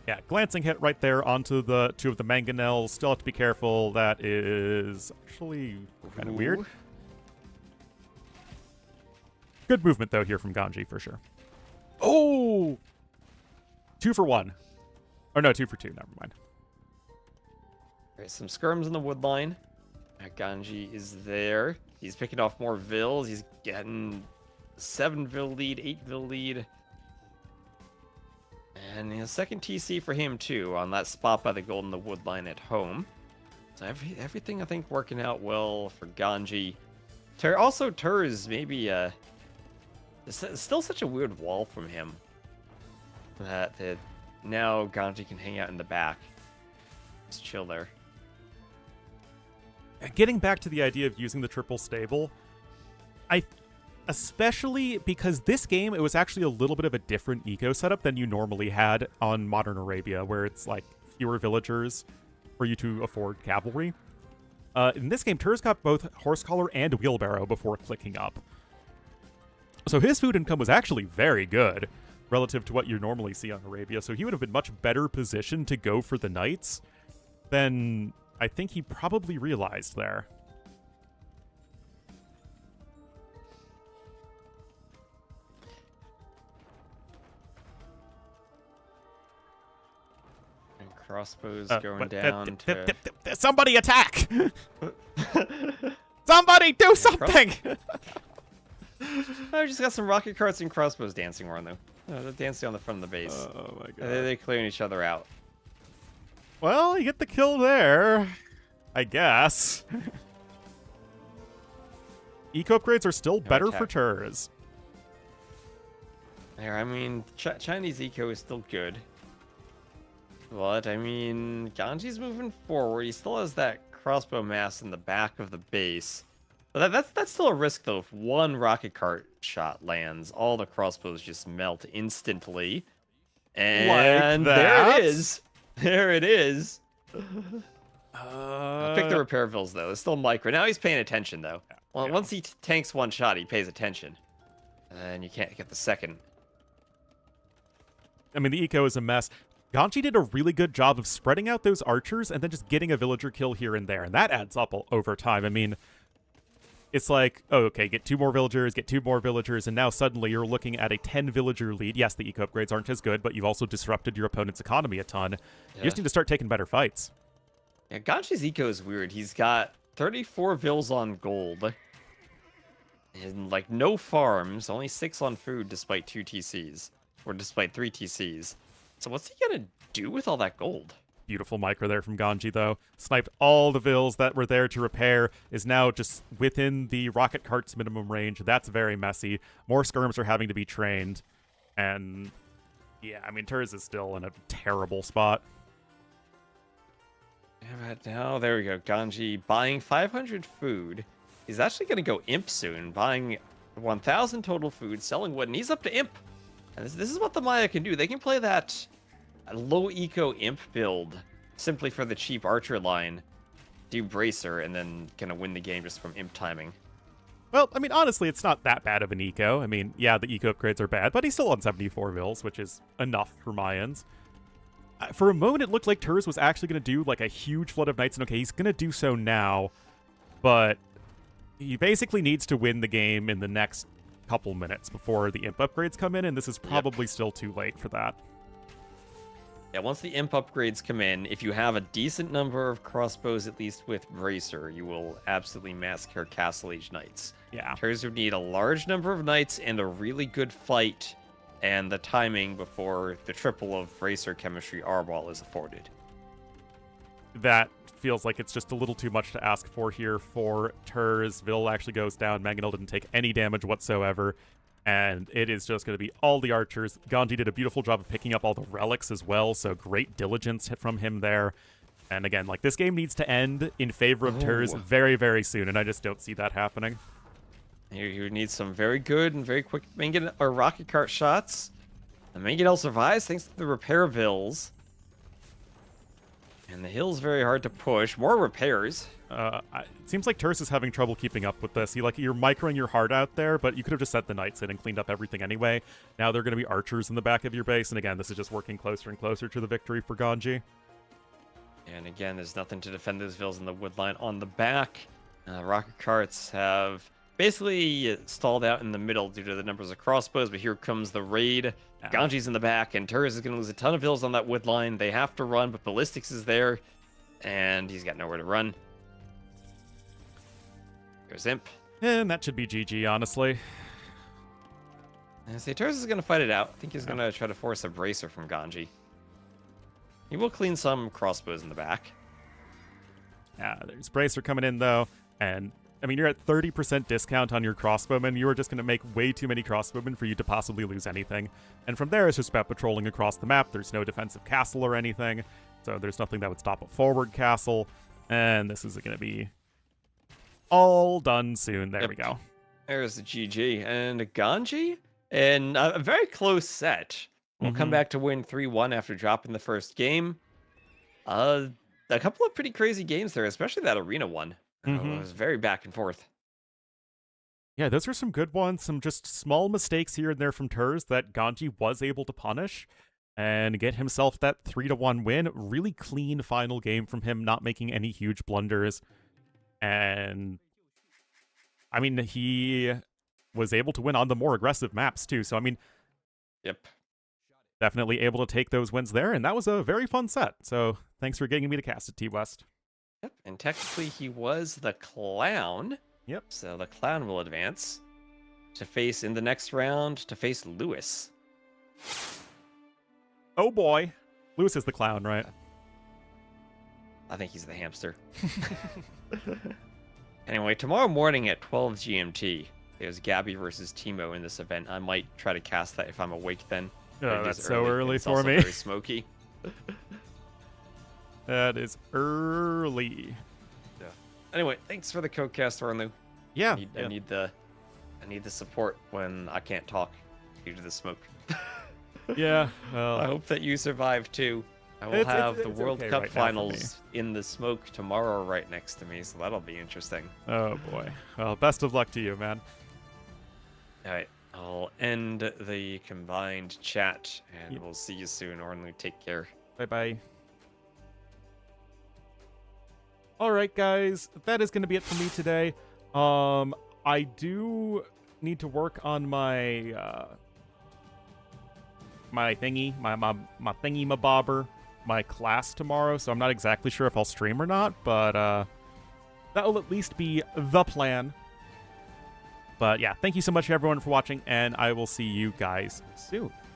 Yeah, glancing hit right there onto the two of the mangonels. Still have to be careful. That is actually kind of weird. Good movement, though, here from Ganji, for sure. Oh! 2 for 1. Or no, 2 for 2. Never mind. There's some skirms in the wood line. Ganji is there. He's picking off more Vils. He's getting 7 Vil lead, 8 Vil lead. And a second TC for him, too, on that spot by the gold in the wood line at home. So everything, I think, working out well for Ganji. Also, Terz, maybe, it's still such a weird wall from him. That now Ganji can hang out in the back. Just chill there. Getting back to the idea of using the triple stable, especially because this game, it was actually a little bit of a different eco setup than you normally had on Modern Arabia, where it's like fewer villagers for you to afford cavalry. In this game, Terz got both horse collar and wheelbarrow before clicking up. So his food income was actually very good relative to what you normally see on Arabia, so he would have been much better positioned to go for the knights than I think he probably realized there. crossbows going down to... Somebody attack! Somebody do something! I just got some rocket carts and crossbows dancing, Ornlu. They're dancing on the front of the base. Oh my god. They're clearing each other out. Well, you get the kill there, I guess. Eco upgrades are still better for Terz. There, I mean, Chinese eco is still good. But, I mean, Ganji's moving forward. He still has that crossbow mass in the back of the base. But that's still a risk, though. If one rocket cart shot lands, all the crossbows just melt instantly. And like there it is. There it is. Pick the repair bills, though. It's still micro. Now he's paying attention, though. Well, once he tanks one shot, he pays attention. And you can't get the second. I mean, the eco is a mess. Ganji did a really good job of spreading out those archers and then just getting a villager kill here and there. And that adds up over time. I mean, it's like, oh, okay, get 2 more villagers, get 2 more villagers, and now suddenly you're looking at a 10-villager lead. Yes, the eco upgrades aren't as good, but you've also disrupted your opponent's economy a ton. Yeah. You just need to start taking better fights. Yeah, Ganji's eco is weird. He's got 34 vills on gold. And, like, no farms, only 6 on food despite 2 TCs. Or despite 3 TCs. So what's he gonna do with all that gold? Beautiful micro there from Ganji, though. Sniped all the vills that were there to repair. Is now just within the rocket cart's minimum range. That's very messy. More skirms are having to be trained. And, yeah, I mean, Terz is still in a terrible spot. Yeah, but now, there we go. Ganji buying 500 food. He's actually gonna go imp soon. Buying 1,000 total food, selling wood, and he's up to imp. And this is what the Maya can do. They can play that low eco imp build simply for the cheap archer line, do bracer, and then kind of win the game just from imp timing. Well, I mean, honestly, it's not that bad of an eco. I mean, yeah, the eco upgrades are bad, but he's still on 74 vills, which is enough for Mayans. For a moment, it looked like Terz was actually going to do like a huge flood of knights, and okay, he's going to do so now, but he basically needs to win the game in the next couple minutes before the imp upgrades come in, and this is probably still too late for that. Yeah, once the imp upgrades come in, if you have a decent number of crossbows, at least with bracer, you will absolutely massacre Castle Age knights. Yeah. Terz would need a large number of knights and a really good fight, and the timing before the triple of bracer chemistry R-Ball is afforded. That feels like it's just a little too much to ask for here for Terz. Vil actually goes down. Mangonel didn't take any damage whatsoever. And it is just going to be all the archers. Ganji did a beautiful job of picking up all the relics as well, so great diligence from him there. And again, like, this game needs to end in favor of Terz very, very soon, and I just don't see that happening. You need some very good and very quick or rocket cart shots. And Mangonel survives thanks to the repair vills. And the hill's very hard to push. More repairs. It seems like Terz is having trouble keeping up with this. You're microing your heart out there, but you could have just set the knights in and cleaned up everything anyway. Now they're going to be archers in the back of your base, and again, this is just working closer and closer to the victory for Ganji. And again, there's nothing to defend those vills in the wood line on the back. Rocket carts have basically stalled out in the middle due to the numbers of crossbows, but here comes the raid. Ganji's in the back, and Terz is going to lose a ton of vills on that wood line. They have to run, but Ballistics is there, and he's got nowhere to run. There's Imp. And that should be GG, honestly. I say Terz is going to fight it out. I think he's going to try to force a bracer from Ganji. He will clean some crossbows in the back. There's bracer coming in, though, and I mean, you're at 30% discount on your crossbowmen. You are just going to make way too many crossbowmen for you to possibly lose anything. And from there, it's just about patrolling across the map. There's no defensive castle or anything, so there's nothing that would stop a forward castle. And this is going to be all done soon. There we go. There's the GG. And Ganji, and a very close set. We'll come back to win 3-1 after dropping the first game. A couple of pretty crazy games there, especially that arena one. It was very back and forth. Yeah, those are some good ones. Some just small mistakes here and there from Terz that Ganji was able to punish and get himself that 3-1 win. Really clean final game from him, not making any huge blunders. And I mean, he was able to win on the more aggressive maps too. So I mean, yep. definitely able to take those wins there, and that was a very fun set. So thanks for getting me to cast it, T-West. Yep, and technically he was the clown. Yep. So the clown will advance to face in the next round to face Lewis. Oh boy. Lewis is the clown, right? I think he's the hamster. Anyway, tomorrow morning at 12 GMT, there's Gabby versus Timo in this event. I might try to cast that if I'm awake then. Oh, It that's is so early It's for also me. Very smoky. That is early. Yeah. Anyway, thanks for the codecast, Ornlu. Yeah. I need the support when I can't talk due to the smoke. Yeah. Well, I hope that you survive too. I will have the World okay Cup right now for me. finals in the smoke tomorrow right next to me, so that'll be interesting. Oh boy. Well, best of luck to you, man. Alright, I'll end the combined chat, and Yep. we'll see you soon, Ornlu. Take care. Bye-bye. All right, guys, that is going to be it for me today. I do need to work on my my thingy, my thingy mabobber, my class tomorrow, so I'm not exactly sure if I'll stream or not, but that will at least be the plan. But yeah, thank you so much everyone for watching, and I will see you guys soon.